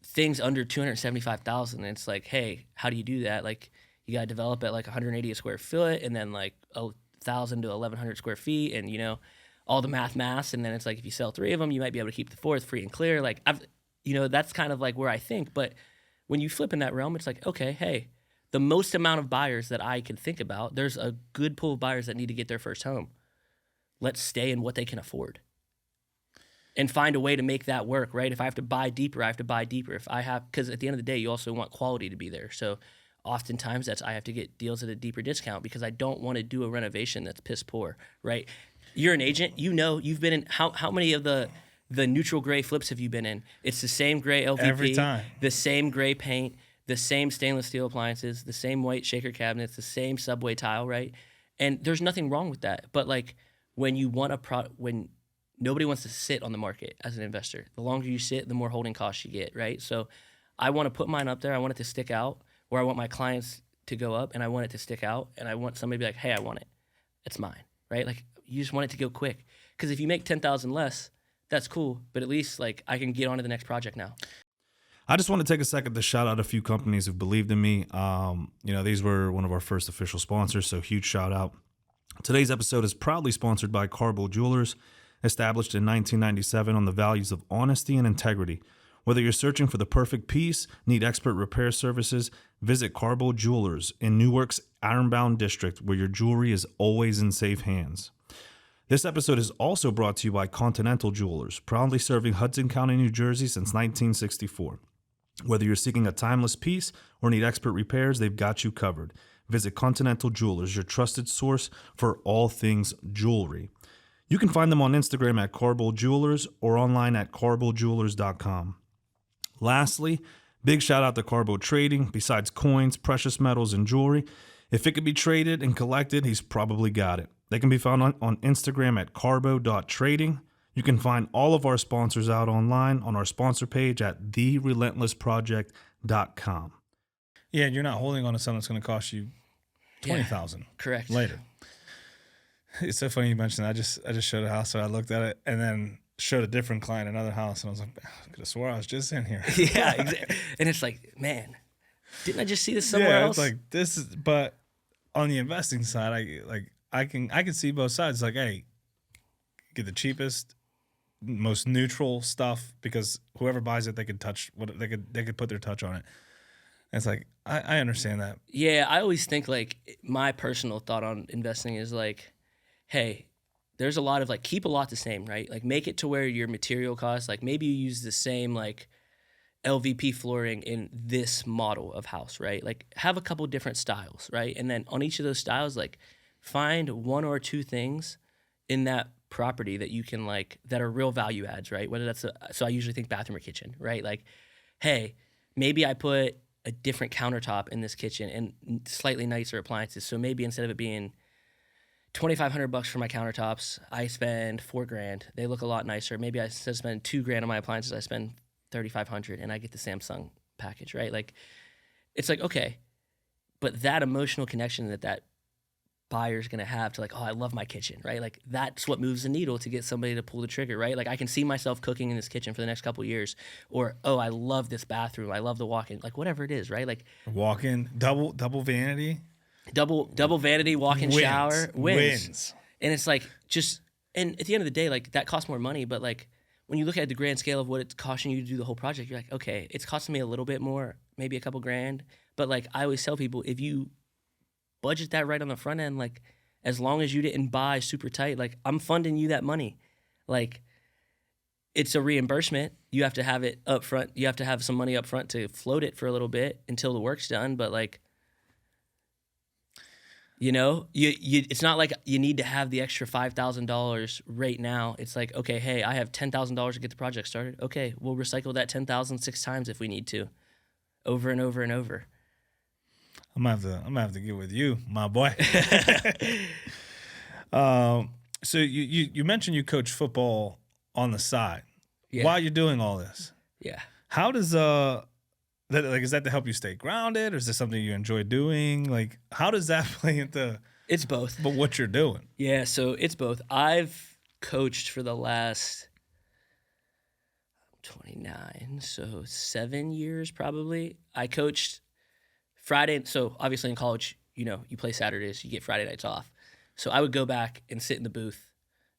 things under $275,000. And it's like, hey, how do you do that? Like you got to develop at like 180 a square foot and then like 1,000 to 1,100 square feet and, all the math. And then it's like, if you sell 3 of them, you might be able to keep the 4th free and clear. Like that's kind of like where I think. But when you flip in that realm, it's like, okay, hey, the most amount of buyers that I can think about, there's a good pool of buyers that need to get their first home. Let's stay in what they can afford. and find a way to make that work, right? If I have to buy deeper, I have to buy deeper. Because at the end of the day, you also want quality to be there. So oftentimes I have to get deals at a deeper discount because I don't want to do a renovation that's piss poor, right? You're an agent, you've been in, how many of the neutral gray flips have you been in? It's the same gray LVP, every time, the same gray paint, the same stainless steel appliances, the same white shaker cabinets, the same subway tile, right? And there's nothing wrong with that. But like when you want when nobody wants to sit on the market as an investor, the longer you sit, the more holding costs you get, right? So I want to put mine up there. I want it to stick out, or I want my clients to go up and I want it to stick out, and I want somebody to be like, hey, I want it. It's mine, right? Like you just want it to go quick. Because if you make 10,000 less, that's cool, but at least like I can get on to the next project now. I just want to take a second to shout out a few companies who've believed in me. These were one of our first official sponsors, so huge shout out. Today's episode is proudly sponsored by Carbo Jewelers, established in 1997 on the values of honesty and integrity. Whether you're searching for the perfect piece, need expert repair services, visit Carbo Jewelers in Newark's Ironbound District, where your jewelry is always in safe hands. This episode is also brought to you by Continental Jewelers, proudly serving Hudson County, New Jersey since 1964. Whether you're seeking a timeless piece or need expert repairs, they've got you covered. Visit Continental Jewelers, your trusted source for all things jewelry. You can find them on Instagram at Carbo Jewelers or online at carbojewelers.com. Lastly, big shout out to Carbo Trading. Besides coins, precious metals, and jewelry, if it could be traded and collected, he's probably got it. They can be found on Instagram at carbo.trading. You can find all of our sponsors out online on our sponsor page at therelentlessproject.com. Yeah, and you're not holding on to something that's going to cost you $20,000. Correct. Later. It's so funny you mentioned that. I just showed a house, so I looked at it and then showed a different client another house, and I was like, I could have swore I was just in here. Yeah, exactly. And it's like, man, didn't I just see this somewhere else? It's like this is, but on the investing side, I can see both sides. Like, hey, get the cheapest, most neutral stuff because whoever buys it, they could put their touch on it. And it's like I understand that. Yeah, I always think like my personal thought on investing is like, hey, there's a lot of like keep a lot the same, right? Like make it to where your material costs, like maybe you use the same like LVP flooring in this model of house, right? Like have a couple different styles, right? And then on each of those styles, like find one or two things in that property that you can like that are real value adds, right? Whether that's so I usually think bathroom or kitchen, right? Like, hey, maybe I put a different countertop in this kitchen and slightly nicer appliances. So maybe instead of it being $2,500 for my countertops, I spend $4,000. They look a lot nicer. Maybe I instead of spending $2,000 on my appliances, I spend $3,500 and I get the Samsung package, right? Like, it's like, okay, but that emotional connection that buyer's gonna have to like, oh, I love my kitchen, right? Like that's what moves the needle to get somebody to pull the trigger, right? Like I can see myself cooking in this kitchen for the next couple of years, or oh, I love this bathroom, I love the walk-in, like whatever it is, right? Like walk-in, double vanity, double vanity, walk-in shower wins, and it's like just, and at the end of the day, like that costs more money, but like when you look at the grand scale of what it's costing you to do the whole project, you're like, okay, it's costing me a little bit more, maybe a couple grand, but like I always tell people, if you budget that right on the front end, like as long as you didn't buy super tight, like I'm funding you that money. Like it's a reimbursement. You have to have it up front. You have to have some money up front to float it for a little bit until the work's done. But like, you know, you it's not like you need to have the extra $5,000 right now. It's like, okay, hey, I have $10,000 to get the project started. Okay, we'll recycle that 10,000 6 times if we need to, over and over and over. I'm gonna have to get with you, my boy. So you mentioned you coach football on the side. Yeah. While you're doing all this. Yeah. How does is that to help you stay grounded, or is this something you enjoy doing? Like, how does that play into? It's both. But what you're doing? Yeah, so it's both. I've coached for the last 29, so 7 years probably. I coached Friday, so obviously in college, you know, you play Saturdays, you get Friday nights off. So I would go back and sit in the booth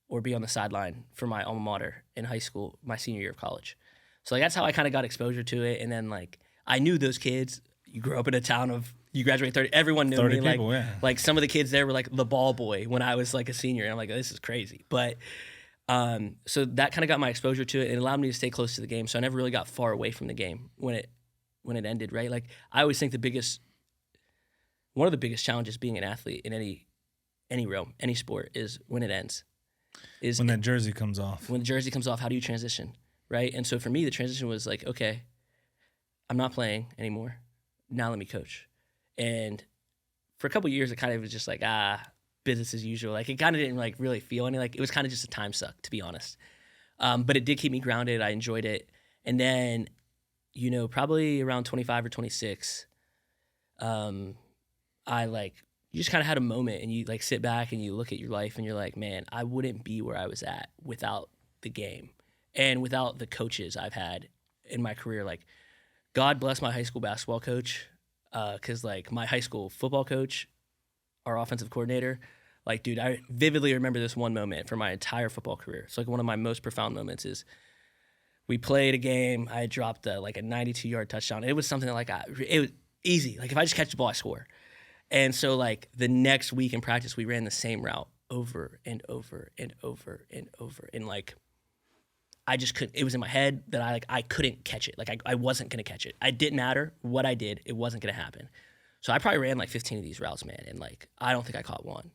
or be on the sideline for my alma mater in high school, my senior year of college. So like that's how I kind of got exposure to it. And then like I knew those kids. You grew up in a town of, you graduate 30, everyone knew 30 me. people, like, yeah. like some of the kids there were like the ball boy when I was like a senior. And I'm like, this is crazy. But So that kind of got my exposure to it. It allowed me to stay close to the game. So I never really got far away from the game when it ended, right? Like I always think one of the biggest challenges being an athlete in any realm, any sport is when it ends. Is when that jersey comes off. When the jersey comes off, how do you transition, right? And so for me, the transition was like, okay, I'm not playing anymore. Now let me coach. And for a couple of years, it kind of was just like, business as usual. Like it kind of didn't like really feel any, like it was kind of just a time suck, to be honest. But it did keep me grounded. I enjoyed it. And then, probably around 25 or 26, you just kind of had a moment and you like sit back and you look at your life and you're like, man, I wouldn't be where I was at without the game and without the coaches I've had in my career. Like, God bless my high school basketball coach, because like my high school football coach, our offensive coordinator, like, dude, I vividly remember this one moment for my entire football career. It's like one of my most profound moments is we played a game. I dropped a 92-yard touchdown. It was something that it was easy. Like if I just catch the ball, I score. And so like the next week in practice, we ran the same route over and over and over and over. And like, I just couldn't, it was in my head that I couldn't catch it. Like I wasn't going to catch it. It didn't matter what I did. It wasn't going to happen. So I probably ran like 15 of these routes, man. And like, I don't think I caught one.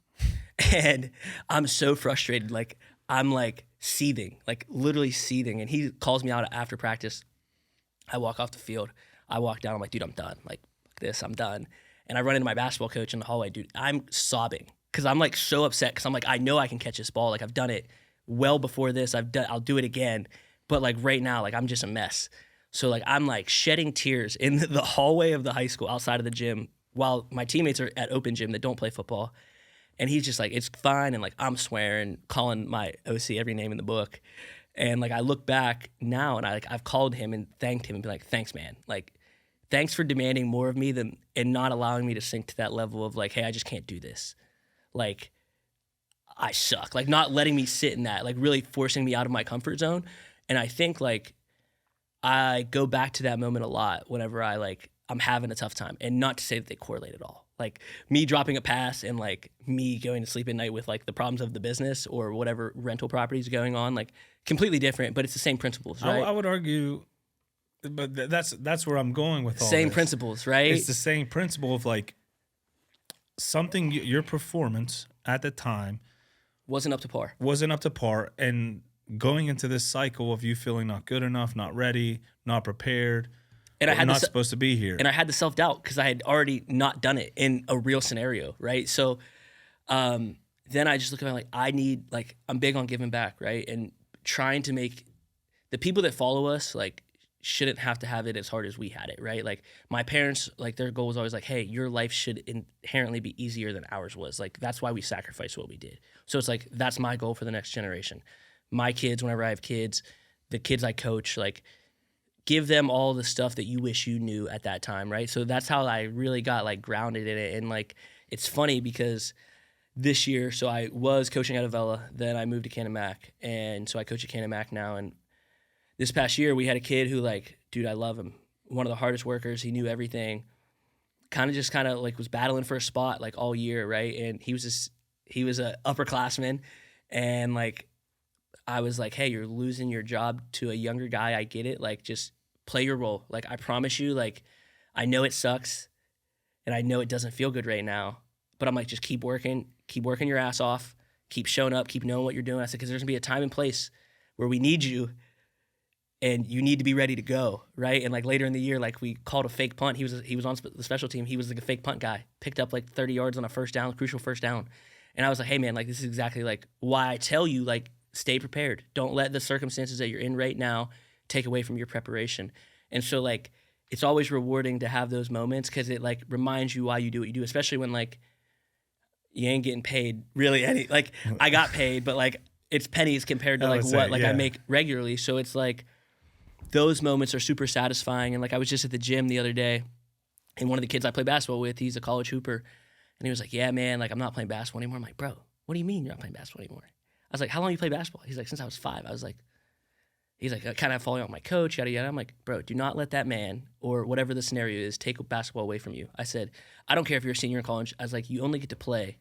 And I'm so frustrated. Like I'm like seething, like literally seething. And he calls me out after practice. I walk off the field. I walk down. I'm like, dude, I'm done. Like, fuck this, I'm done. And I run into my basketball coach in the hallway, dude. I'm sobbing because I'm like so upset because I'm like, I know I can catch this ball. Like I've done it well before this. I'll do it again. But like right now, like I'm just a mess. So like I'm like shedding tears in the hallway of the high school outside of the gym while my teammates are at open gym that don't play football. And he's just like, it's fine. And like I'm swearing, calling my OC every name in the book. And like I look back now and I've called him and thanked him and been like, thanks, man. Like, thanks for demanding more of me and not allowing me to sink to that level of like, hey, I just can't do this. Like, I suck. Like, not letting me sit in that, like really forcing me out of my comfort zone. And I think like I go back to that moment a lot whenever I'm having a tough time. And not to say that they correlate at all. Like me dropping a pass and like me going to sleep at night with like the problems of the business or whatever rental properties going on, like completely different, but it's the same principles, right? I would argue. But that's where I'm going with all same this. Principles, right? It's the same principle of like something your performance at the time wasn't up to par, and going into this cycle of you feeling not good enough, not ready, not prepared, and I had not supposed to be here, and I had the self-doubt because I had already not done it in a real scenario, right? So then I just look at it like I'm big on giving back, right, and trying to make the people that follow us like shouldn't have to have it as hard as we had it, right? Like my parents, like their goal was always like, hey, your life should inherently be easier than ours was. Like that's why we sacrificed what we did. So it's like, that's my goal for the next generation. My kids, whenever I have kids, the kids I coach, like give them all the stuff that you wish you knew at that time, right? So that's how I really got like grounded in it. And like, it's funny because this year, so I was coaching at Avella, then I moved to Canamac. And so I coach at Canamac now. And this past year, we had a kid who, like, dude, I love him. One of the hardest workers. He knew everything. Kind of like was battling for a spot like all year, right? And he was a upperclassman, and like I was like, hey, you're losing your job to a younger guy. I get it. Like, just play your role. Like, I promise you. Like, I know it sucks, and I know it doesn't feel good right now. But I'm like, just keep working your ass off, keep showing up, keep knowing what you're doing. I said, because there's gonna be a time and place where we need you. And you need to be ready to go, right? And like later in the year, like we called a fake punt. He was on the special team. He was like a fake punt guy. Picked up like 30 yards on a first down, crucial first down. And I was like, hey man, like this is exactly like why I tell you like stay prepared. Don't let the circumstances that you're in right now take away from your preparation. And so like it's always rewarding to have those moments because it like reminds you why you do what you do, especially when like you ain't getting paid really any. Like I got paid, but like it's pennies compared to I make regularly. So it's like. Those moments are super satisfying. And like I was just at the gym the other day and one of the kids I play basketball with, he's a college hooper. And he was like, yeah, man, like I'm not playing basketball anymore. I'm like, bro, what do you mean you're not playing basketball anymore? I was like, how long you play basketball? He's like, since I was 5. He's like, I kind of following out my coach, yada, yada. I'm like, bro, do not let that man or whatever the scenario is take basketball away from you. I said, I don't care if you're a senior in college. I was like, you only get to play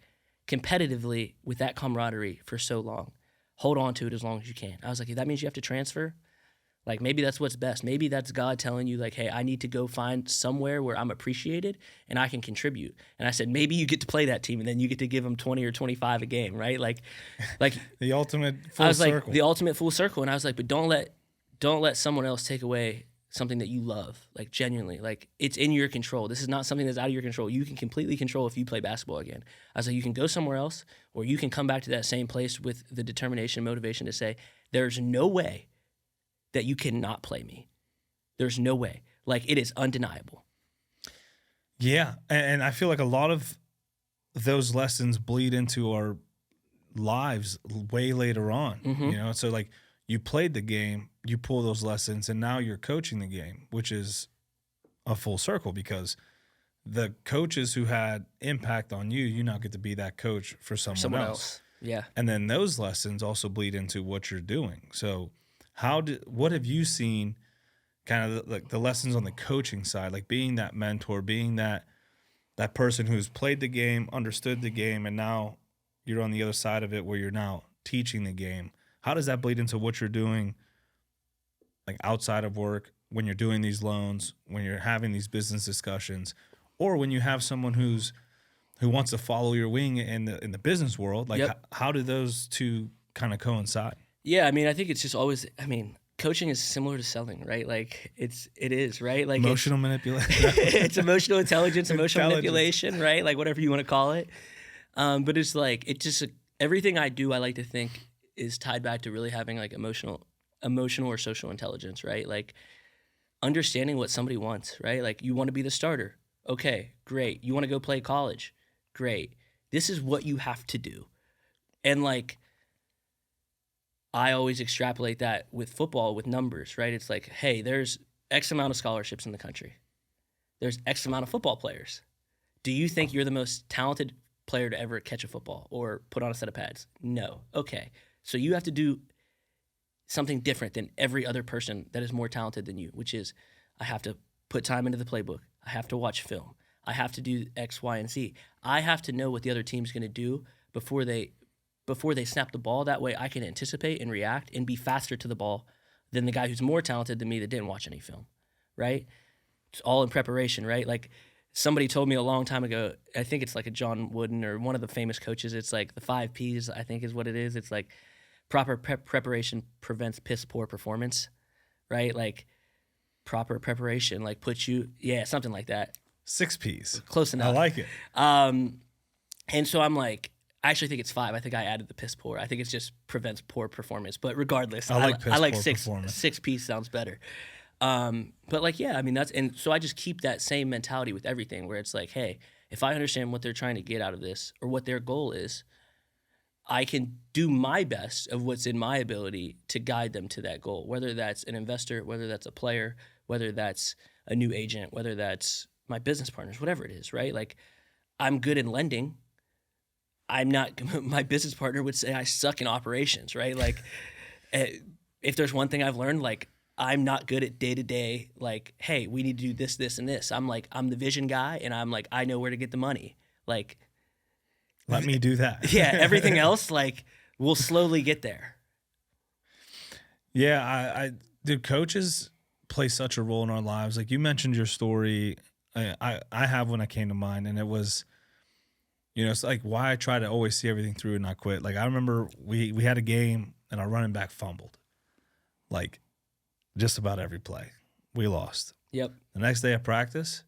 competitively with that camaraderie for so long. hold on to it as long as you can. I was like, that means you have to transfer. Like, maybe that's what's best. Maybe that's God telling you, like, hey, I need to go find somewhere where I'm appreciated and I can contribute. And I said, maybe you get to play that team and then you get to give them 20 or 25 a game, right? Like the ultimate full I was circle. like, the ultimate full circle. And I was like, but don't let someone else take away something that you love, like, genuinely. Like, it's in your control. This is not something that's out of your control. You can completely control if you play basketball again. I was like, you can go somewhere else, or you can come back to that same place with the determination and motivation to say, there's no way that you cannot play me. There's no way. Like, it is undeniable. Yeah, and I feel like a lot of those lessons bleed into our lives way later on. You know, so like you played the game, you pull those lessons, and now you're coaching the game, which is a full circle because the coaches who had impact on you, you now get to be that coach for someone else. Yeah. And then those lessons also bleed into what you're doing. So what have you seen kind of like the lessons on the coaching side, like being that mentor, being that person who's played the game, understood the game, and now you're on the other side of it where you're now teaching the game. How does that bleed into what you're doing, like outside of work, when you're doing these loans, when you're having these business discussions, or when you have someone who wants to follow your wing in the business world? Like, how do those two kind of coincide? Yeah, I mean, I think it's just always, coaching is similar to selling, right? Like, it is, right? Like, Emotional manipulation. It's emotional intelligence, emotional manipulation, right? Like, whatever you want to call it. But it's like, everything I do, I like to think is tied back to really having like emotional or social intelligence, right? Like, understanding what somebody wants, right? Like, you want to be the starter. Okay, great. You want to go play college? Great. This is what you have to do. And like, I always extrapolate that with football, with numbers, right? It's like, hey, there's X amount of scholarships in the country. There's X amount of football players. Do you think you're the most talented player to ever catch a football or put on a set of pads? No. Okay. So you have to do something different than every other person that is more talented than you, which is I have to put time into the playbook. I have to watch film. I have to do X, Y, and Z. I have to know what the other team's going to do before they snap the ball. That way I can anticipate and react and be faster to the ball than the guy who's more talented than me that didn't watch any film, right? It's all in preparation, right? Like, somebody told me a long time ago, I think it's like a John Wooden or one of the famous coaches, it's like the 5 Ps, I think is what it is. It's like proper preparation prevents piss poor performance, right? Like, proper preparation, like, puts you, something like that. 6 Ps. Close enough. I like it. And so I'm like, I actually think it's 5. I think I added the piss poor. I think it just prevents poor performance. But regardless, I like 6. 6 Ps sounds better. But like, yeah, I mean, and so I just keep that same mentality with everything where it's like, hey, if I understand what they're trying to get out of this or what their goal is, I can do my best of what's in my ability to guide them to that goal, whether that's an investor, whether that's a player, whether that's a new agent, whether that's my business partners, whatever it is, right? Like, I'm good in lending. I'm not, my business partner would say I suck in operations, right? Like, if there's one thing I've learned, like, I'm not good at day-to-day, like, hey, we need to do this, this, and this. I'm like, I'm the vision guy, and I'm like, I know where to get the money. Like, let me do that. Yeah, everything else, like, we'll slowly get there. Yeah, dude, coaches play such a role in our lives. Like, you mentioned your story. I have one that came to mind, and it was, you know, it's like why I try to always see everything through and not quit. Like, I remember we had a game, and our running back fumbled. Like, just about every play. We lost. Yep. The next day at practice,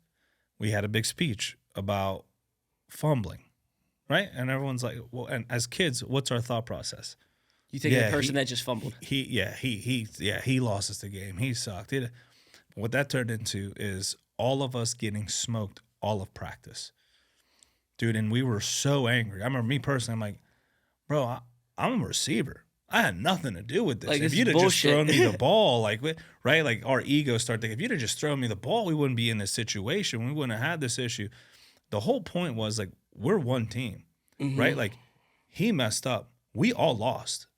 we had a big speech about fumbling, right? And everyone's like, well, and as kids, what's our thought process? You think the person that just fumbled. He lost us the game. He sucked. What that turned into is all of us getting smoked all of practice. Dude, and we were so angry. I remember me personally, I'm like, bro, I'm a receiver. I had nothing to do with this. Like, if you'd have just thrown me the ball, like, right? Like, our egos start thinking, if you'd have just thrown me the ball, we wouldn't be in this situation. We wouldn't have had this issue. The whole point was, like, we're one team, right? Like, he messed up. We all lost,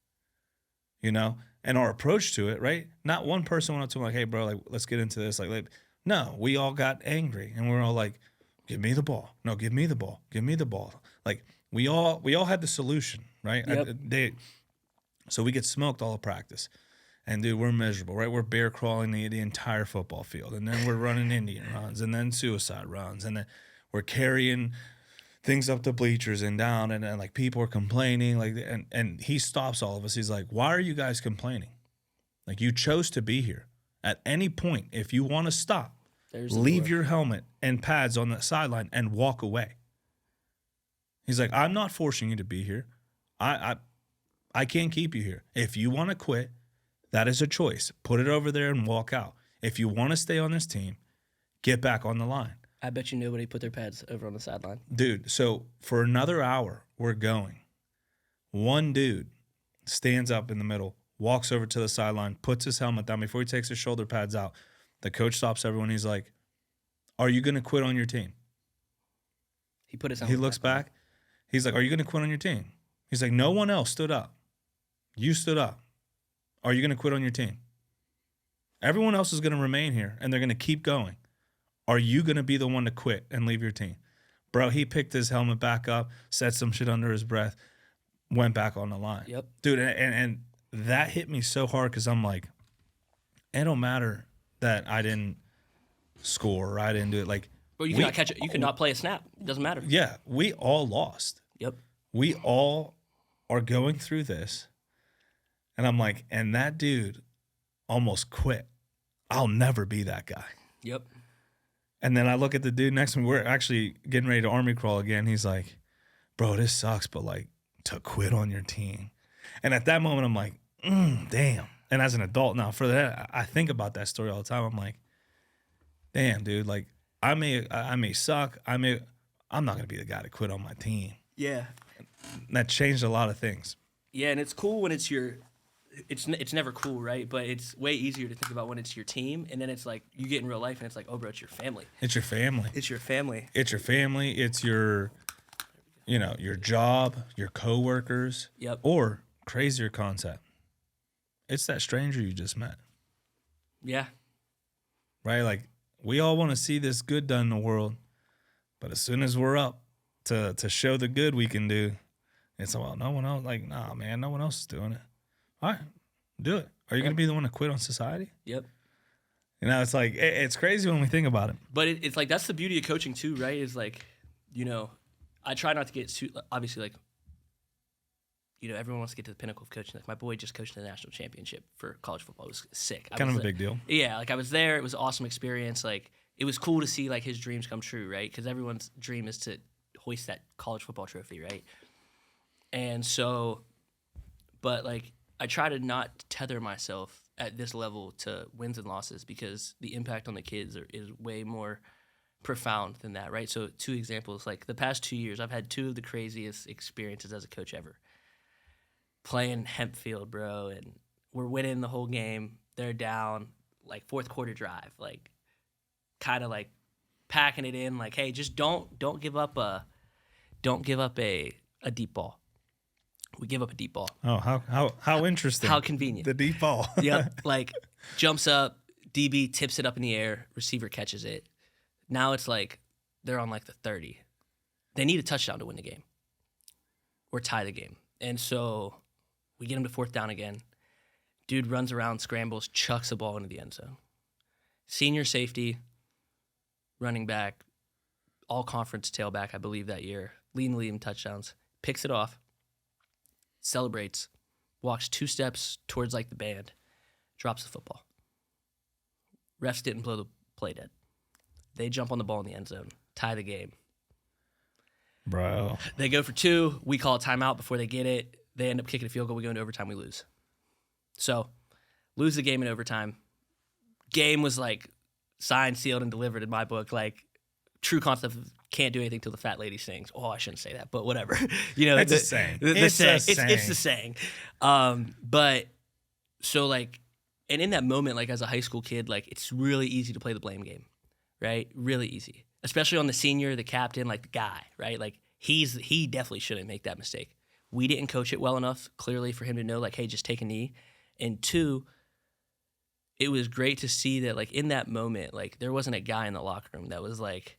you know? And our approach to it, right? Not one person went up to him like, hey, bro, like, let's get into this. Like, no, we all got angry. And we're all like, give me the ball. No, give me the ball. Give me the ball. Like, we all had the solution, right? Yep. So we get smoked all of practice. And, dude, we're miserable, right? We're bear crawling the entire football field. And then we're running Indian runs and then suicide runs. And then we're carrying things up the bleachers and down. And like, people are complaining. Like, and he stops all of us. He's like, why are you guys complaining? Like, you chose to be here. At any point, if you want to stop, leave your helmet and pads on the sideline and walk away. He's like, I'm not forcing you to be here. I can't keep you here. If you want to quit, that is a choice. Put it over there and walk out. If you want to stay on this team, get back on the line. I bet you nobody put their pads over on the sideline. Dude, so for another hour, we're going. One dude stands up in the middle, walks over to the sideline, puts his helmet down before he takes his shoulder pads out. The coach stops everyone. He's like, are you going to quit on your team? He put his helmet He looks back. He's like, are you going to quit on your team? He's like, no one else stood up. You stood up. Are you going to quit on your team? Everyone else is going to remain here, and they're going to keep going. Are you going to be the one to quit and leave your team? Bro, he picked his helmet back up, said some shit under his breath, went back on the line. Yep. Dude, and that hit me so hard because I'm like, it don't matter that I didn't score or I didn't do it. Like, Or you cannot catch it. You cannot play a snap. It doesn't matter. Yeah, we all lost. Yep. We all are going through this. And I'm like, and that dude almost quit. I'll never be that guy. Yep. And then I look at the dude next to me. We're actually getting ready to army crawl again. He's like, bro, this sucks, but like, to quit on your team. And at that moment, I'm like, damn. And as an adult now, for that, I think about that story all the time. I'm like, damn, dude, like, I may suck. I'm not going to be the guy to quit on my team. Yeah. And that changed a lot of things. Yeah, and it's cool when it's your it's never cool, right? But it's way easier to think about when it's your team, and then it's like you get in real life and it's like, oh, bro, it's your family. It's your family. It's your family. It's your family. It's your, your job, your coworkers. Yep. Or crazier concept, it's that stranger you just met. Yeah. Right? Like, we all want to see this good done in the world, but as soon as we're up to show the good we can do, it's well, no one else. Like, nah, man, no one else is doing it. All right, do it. Are you going to be the one to quit on society? Yep. It's like, it's crazy when we think about it. But it's like, that's the beauty of coaching too, right? Is like, I try not to get too, obviously, like, everyone wants to get to the pinnacle of coaching. Like, my boy just coached the national championship for college football. It was sick. Kind of a big deal. Yeah, like, I was there. It was an awesome experience. Like, it was cool to see, like, his dreams come true, right? Because everyone's dream is to hoist that college football trophy, right? And so, but, like, I try to not tether myself at this level to wins and losses because the impact on the kids is way more profound than that, right? So 2 examples, like the past 2 years, I've had 2 of the craziest experiences as a coach ever. Playing Hempfield, bro, and we're winning the whole game. They're down, like, 4th quarter drive, like, kind of like packing it in, like, hey, just don't give up a deep ball. We give up a deep ball. Oh, how interesting. How convenient. The deep ball. Yep. Like, jumps up, DB tips it up in the air, receiver catches it. Now it's like they're on like the 30. They need a touchdown to win the game or tie the game. And so we get them to 4th down again. Dude runs around, scrambles, chucks the ball into the end zone. Senior safety, running back, all conference tailback, I believe, that year, leading the league in touchdowns, picks it off, celebrates, walks 2 steps towards like the band, drops the football. Refs didn't blow the play dead. They jump on the ball in the end zone, tie the game. Bro. They go for 2. We call a timeout before they get it. They end up kicking a field goal. We go into overtime. We lose. So, lose the game in overtime. Game was like signed, sealed, and delivered in my book. Like, true concept of can't do anything till the fat lady sings. Oh, I shouldn't say that, but whatever. It's a saying. It's the saying. But so, like, and in that moment, like, as a high school kid, like, it's really easy to play the blame game, right? Really easy, especially on the senior, the captain, like the guy, right? Like, he definitely shouldn't make that mistake. We didn't coach it well enough, clearly, for him to know, like, hey, just take a knee. And 2, it was great to see that, like, in that moment, like, there wasn't a guy in the locker room that was like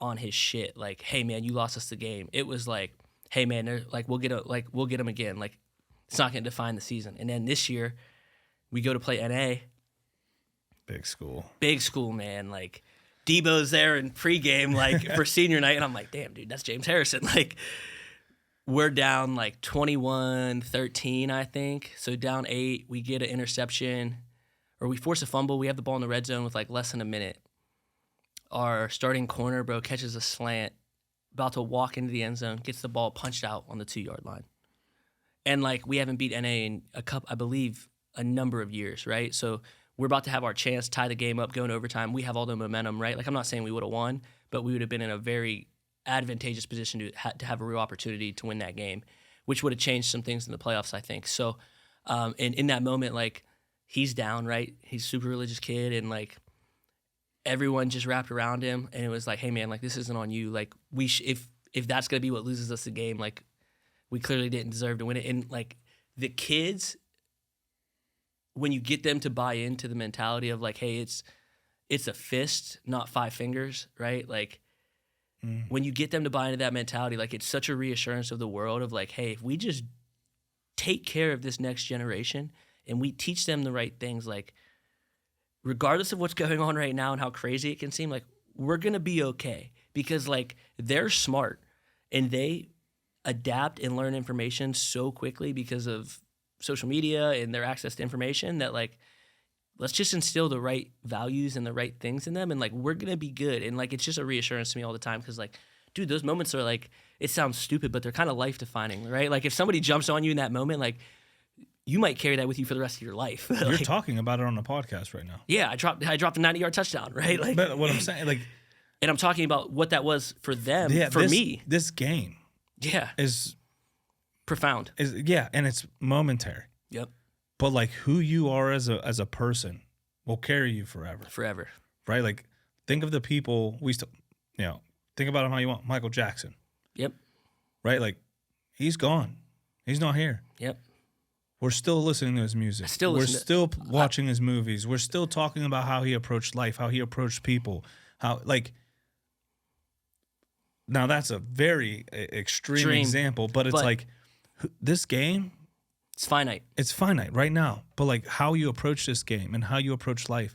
on his shit, like, hey man, you lost us the game. It was like, hey man, like, we'll get him again. Like, It's not going to define the season. And then this year, we go to play NA. Big school. Big school, man. Like, Debo's there in pregame, like, for senior night. And I'm like, damn, dude, that's James Harrison. Like, we're down, like, 21-13, I think. So down 8, we get an interception. Or we force a fumble. We have the ball in the red zone with, like, less than a minute. Our starting corner, bro, catches a slant, about to walk into the end zone, gets the ball punched out on the 2-yard line. And, like, we haven't beat NA in I believe, a number of years, right? So we're about to have our chance, tie the game up, go into overtime. We have all the momentum, right? Like, I'm not saying we would have won, but we would have been in a very advantageous position to have a real opportunity to win that game, which would have changed some things in the playoffs, I think. So, and in that moment, like, he's down, right? He's a super religious kid, and, like, everyone just wrapped around him, and it was like, hey, man, like, this isn't on you. Like, if that's going to be what loses us the game, like, we clearly didn't deserve to win it. And, like, the kids, when you get them to buy into the mentality of, like, hey, it's a fist, not 5 fingers, right? Like, when you get them to buy into that mentality, like, it's such a reassurance of the world of, like, hey, if we just take care of this next generation and we teach them the right things, like, regardless of what's going on right now and how crazy it can seem, like, we're going to be okay. Because, like, they're smart and they adapt and learn information so quickly because of social media and their access to information that, like, let's just instill the right values and the right things in them, and, like, we're going to be good. And, like, it's just a reassurance to me all the time because, like, dude, those moments are, like, it sounds stupid, but they're kind of life-defining, right? Like, if somebody jumps on you in that moment, like, you might carry that with you for the rest of your life. You're like, talking about it on the podcast right now. Yeah, I dropped a 90-yard touchdown, right? Like, But what I'm saying, like, and I'm talking about what that was for them, me. This game Yeah, is profound. And it's momentary. Yep, But, like, who you are as a person will carry you forever. forever. Right? Like, think of the people think about them how you want. Michael Jackson. Yep, Right? Like, he's gone. He's not here. yep. We're still listening to his music. We're still watching his movies. We're still talking about how he approached life, how he approached people. How, like, now that's a very extreme example, but it's like, this game, it's finite. It's finite right now. But, like, how you approach this game and how you approach life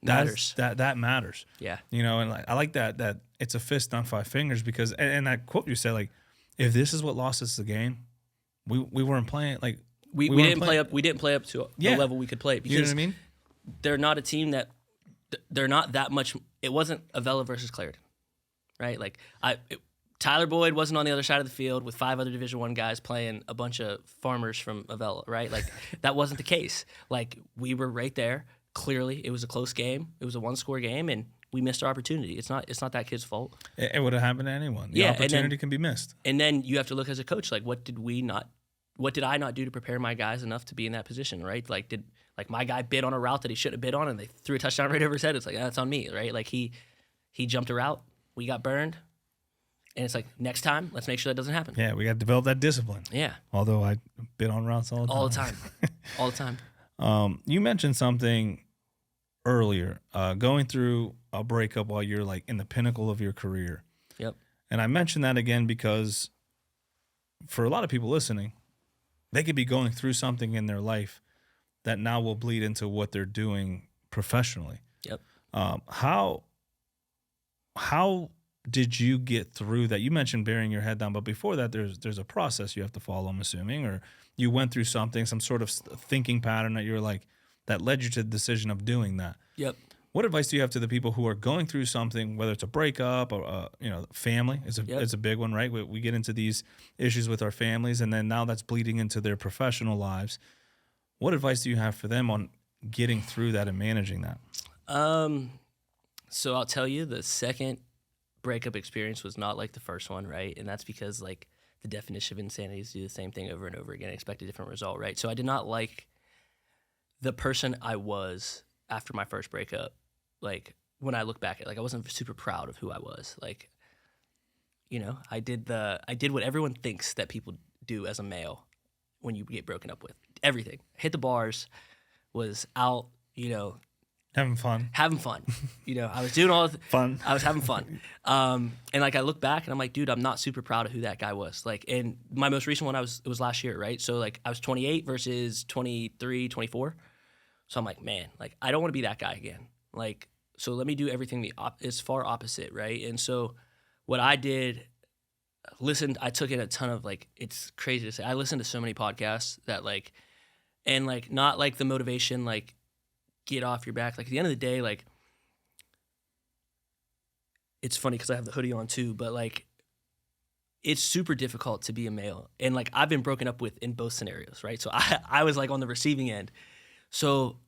Matters. That matters. Yeah. You know, and, like, I like that it's a fist, not 5 fingers, because and that quote you said, like, if this is what lost us the game, we weren't playing, like, we didn't play up. We didn't play up to the level we could play because you know what I mean? They're not a team that they're not that much. It wasn't Avella versus Clarendon, right? Like, Tyler Boyd wasn't on the other side of the field with 5 other Division I guys playing a bunch of farmers from Avella, right? Like, that wasn't the case. Like, we were right there. Clearly, it was a close game. It was a 1-score game, and we missed our opportunity. It's not that kid's fault. It would have happened to anyone. The opportunity can be missed. And then you have to look as a coach, like, what did I not do to prepare my guys enough to be in that position, right? Like, my guy bid on a route that he shouldn't have bid on, and they threw a touchdown right over his head. It's like, that's on me, right? Like, he jumped a route, we got burned, and it's like, next time, let's make sure that doesn't happen. Yeah, we got to develop that discipline. Yeah. Although I bid on routes all the time. All the time. All the time. You mentioned something earlier, going through a breakup while you're, like, in the pinnacle of your career. Yep. And I mentioned that again because for a lot of people listening, they could be going through something in their life that now will bleed into what they're doing professionally. Yep. How did you get through that? You mentioned bearing your head down, but before that, there's a process you have to follow, I'm assuming, or you went through something, some sort of thinking pattern that you're like, that led you to the decision of doing that. Yep. What advice do you have to the people who are going through something, whether it's a breakup or family is a big one, right? We get into these issues with our families, and then now that's bleeding into their professional lives. What advice do you have for them on getting through that and managing that? So I'll tell you, the second breakup experience was not like the first one, right? And that's because, like, the definition of insanity is to do the same thing over and over again and expect a different result, right? So I did not like the person I was after my first breakup. Like, when I look back at, like, I wasn't super proud of who I was. Like, I did what everyone thinks that people do as a male when you get broken up with. Everything. Hit the bars, was out, Having fun. Having fun. You know, I was doing all the Fun. I was having fun. And like I look back and I'm like, dude, I'm not super proud of who that guy was. Like, and my most recent one it was last year, right? So like I was 28 versus 23, 24. So I'm like, man, like I don't want to be that guy again. Like, so let me do everything as far opposite, right? And so what I did, I took in a ton of like, it's crazy to say, I listened to so many podcasts that like, and like not like the motivation, like get off your back. Like at the end of the day, like it's funny because I have the hoodie on too, but like it's super difficult to be a male. And like I've been broken up with in both scenarios, right? So I was like on the receiving end. So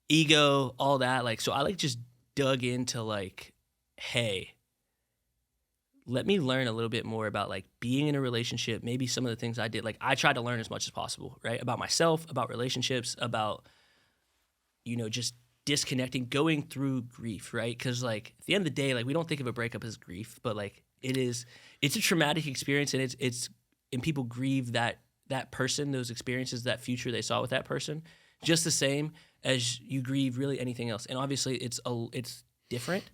ego, all that, like, so I like just dug into like, hey, let me learn a little bit more about like being in a relationship, maybe some of the things I did. Like I tried to learn as much as possible, right? About myself, about relationships, about, you know, just disconnecting, going through grief, right? Because like at the end of the day, like we don't think of a breakup as grief, but like it's a traumatic experience, and and people grieve that person, those experiences, that future they saw with that person, just the same as you grieve really anything else. And obviously it's different.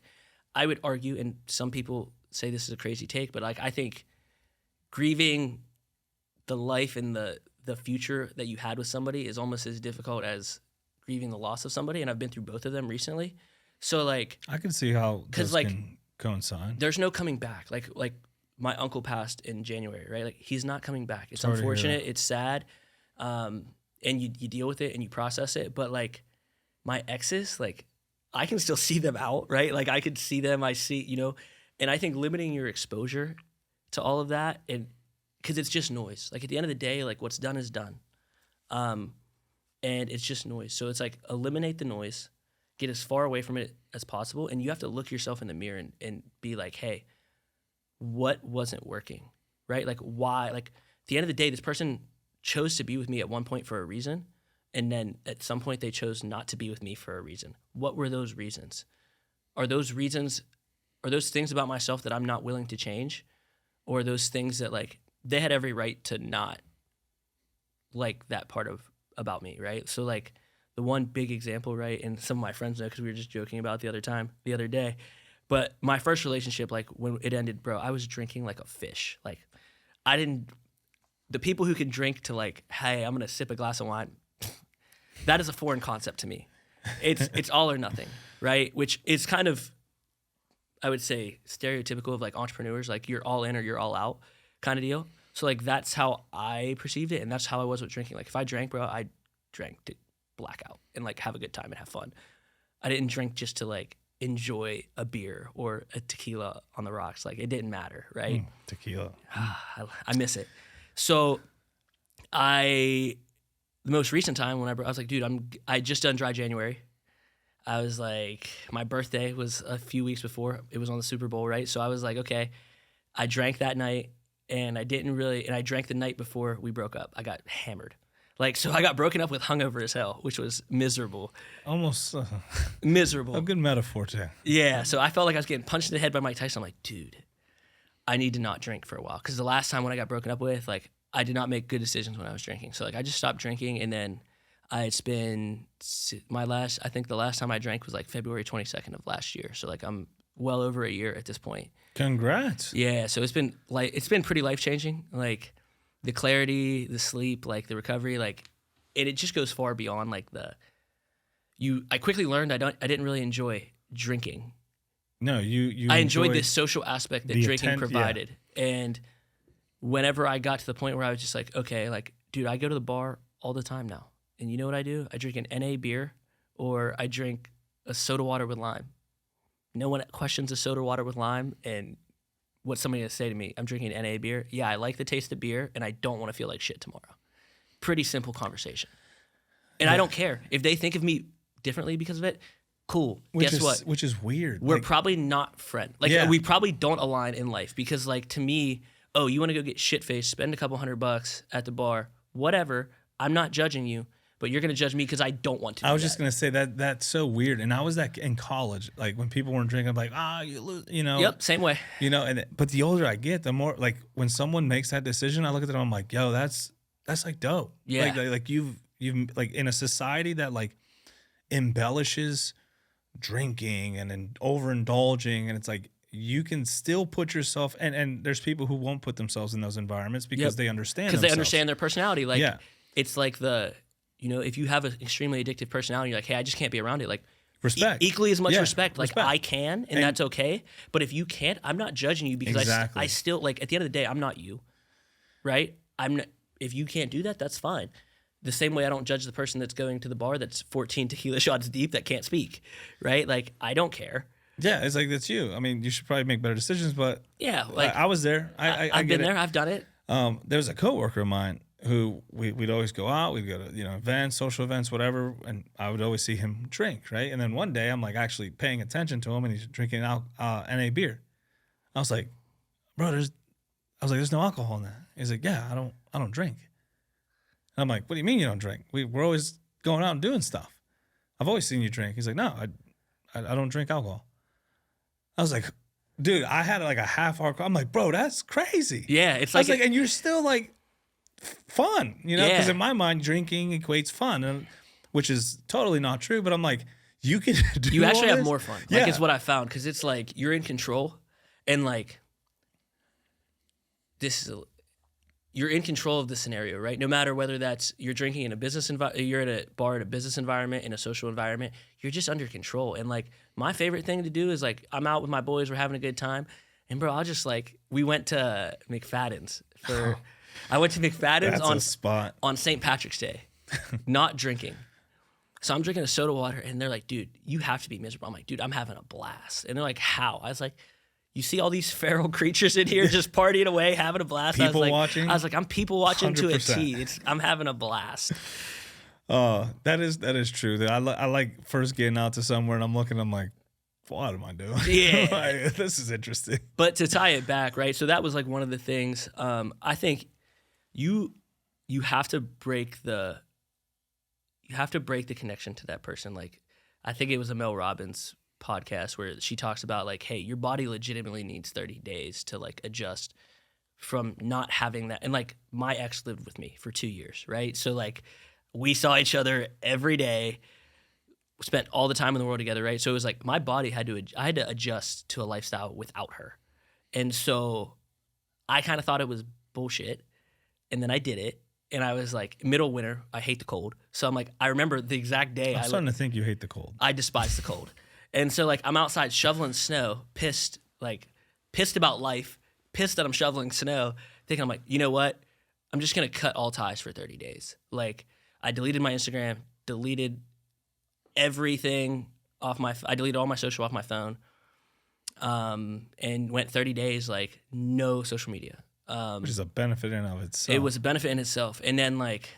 I would argue, and some people say this is a crazy take, but like I think grieving the life and the future that you had with somebody is almost as difficult as grieving the loss of somebody, and I've been through both of them recently. So like I can see how those like, can coincide. There's no coming back. Like my uncle passed in January, right? Like he's not coming back. It's Sorry to hear unfortunate. that. It's sad, and you deal with it and you process it. But like my exes, like I can still see them out, right? Like I could see them. I see, you know, and I think limiting your exposure to all of that, and because it's just noise. Like at the end of the day, like what's done is done. And it's just noise. So it's like eliminate the noise, get as far away from it as possible. And you have to look yourself in the mirror and be like, hey, what wasn't working, right? Like why? Like at the end of the day, this person chose to be with me at one point for a reason. And then at some point they chose not to be with me for a reason. What were those reasons? Are those things about myself that I'm not willing to change? Or are those things that like they had every right to not like that part about me, right? So like the one big example, right, and some of my friends know because we were just joking about the other day, but my first relationship, like when it ended, bro, I was drinking like a fish. Like the people who can drink to like, hey, I'm gonna sip a glass of wine, that is a foreign concept to me. It's all or nothing, right? Which is kind of, I would say, stereotypical of like entrepreneurs, like you're all in or you're all out kind of deal. So like that's how I perceived it, and that's how I was with drinking. Like if I drank, bro, I drank to black out and like have a good time and have fun. I didn't drink just to like enjoy a beer or a tequila on the rocks. Like it didn't matter, right? Tequila. I miss it. So the most recent time when I was like, dude, I just done dry January. I was like, my birthday was a few weeks before. It was on the Super Bowl, right? So I was like, okay, I drank that night. And I drank the night before we broke up. I got hammered. Like, so I got broken up with hungover as hell, which was miserable. Almost miserable. a good metaphor too. Yeah, so I felt like I was getting punched in the head by Mike Tyson. I'm like, dude, I need to not drink for a while. Because the last time when I got broken up with, like, I did not make good decisions when I was drinking. So, like, I just stopped drinking, and then I think the last time I drank was, like, February 22nd of last year. So, like, I'm well over a year at this point. Congrats. Yeah, so it's been pretty life-changing. Like the clarity, the sleep, like the recovery, like and it just goes far beyond like I quickly learned I didn't really enjoy drinking. No, you I enjoyed this social aspect that drinking provided. Yeah. And whenever I got to the point where I was just like, okay, like dude, I go to the bar all the time now. And you know what I do? I drink an NA beer or I drink a soda water with lime. No one questions a soda water with lime and what's somebody going to say to me? I'm drinking NA beer. Yeah, I like the taste of beer and I don't want to feel like shit tomorrow. Pretty simple conversation. And I don't care. If they think of me differently because of it, cool. Guess what? Which is weird. We're probably not friends. Like we probably don't align in life because like to me, oh, you want to go get shit-faced, spend a couple $100 at the bar, whatever. I'm not judging you. But you're going to judge me because I don't want to. I was just going to say that's so weird. And I was that in college, like when people weren't drinking, I'm like, you lose, you know. Yep, same way. You know, but the older I get, the more like when someone makes that decision, I look at them, I'm like, yo, that's like dope. Yeah. Like you've like in a society that like embellishes drinking and then overindulging, and it's like you can still put yourself and there's people who won't put themselves in those environments because they understand because they themselves. understand their personality. Like Yeah. it's like if you have an extremely addictive personality, you're like, hey, I just can't be around it. Like Respect. equally as much Yeah, respect. Like respect. I can, and that's okay. But if you can't, I'm not judging you because Exactly. I still like at the end of the day, I'm not you, right? I'm not, if you can't do that, that's fine. The same way I don't judge the person that's going to the bar that's 14 tequila shots deep that can't speak, right? Like I don't care. Yeah, it's like that's you. I mean, you should probably make better decisions, but Yeah, like I was there. I've I've been there. I've done it. There's a coworker of mine who we'd always go out. We'd go to events, social events, whatever, and I would always see him drink, right? And then one day I'm like actually paying attention to him, and he's drinking NA beer. I was like, bro, there's no alcohol in that. He's like, yeah, I don't drink. And I'm like, what do you mean you don't drink? We're always going out and doing stuff. I've always seen you drink. He's like, no, I don't drink alcohol. I was like, dude, I had like a half hour. I'm like, bro, that's crazy. Yeah, it's I was like like, and you're still like fun, because Yeah. in my mind, drinking equates fun, and which is totally not true. But I'm like, you can do you actually all have this? more fun. Yeah. Like it's what I found because it's like you're in control, and like you're in control of the scenario, right? No matter whether that's you're drinking in a business environment, you're at a bar in a business environment, in a social environment, you're just under control. And like my favorite thing to do is like I'm out with my boys, we're having a good time, and bro, I'll just like we went to McFadden's for. I went to McFadden's That's a spot. on St. Patrick's Day, not drinking. So I'm drinking a soda water, and they're like, dude, you have to be miserable. I'm like, dude, I'm having a blast. And they're like, how? I was like, you see all these feral creatures in here just partying away, having a blast. People watching? I was like, I'm people watching to a 100%. T. I'm having a blast. That is true. I like first getting out to somewhere, and I'm looking. I'm like, what am I doing? Yeah. Like, this is interesting. But to tie it back, right? So that was like one of the things. I think you have to break the connection to that person. Like I think it was a Mel Robbins podcast where she talks about like, hey, your body legitimately needs 30 days to like adjust from not having that. And like my ex lived with me for 2 years, right? So like we saw each other every day, spent all the time in the world together, right? So it was like my body I had to adjust to a lifestyle without her. And so I kind of thought it was bullshit. And then I did it. And I was like, middle winter, I hate the cold. So I'm like, I remember the exact day I'm starting to think you hate the cold. I despise the cold. And so like I'm outside shoveling snow, pissed about life, pissed that I'm shoveling snow, thinking I'm like, you know what? I'm just gonna cut all ties for 30 days. Like I deleted my Instagram, deleted everything I deleted all my social off my phone, and went 30 days like no social media. Which is a benefit in of itself. It was a benefit in itself. And then like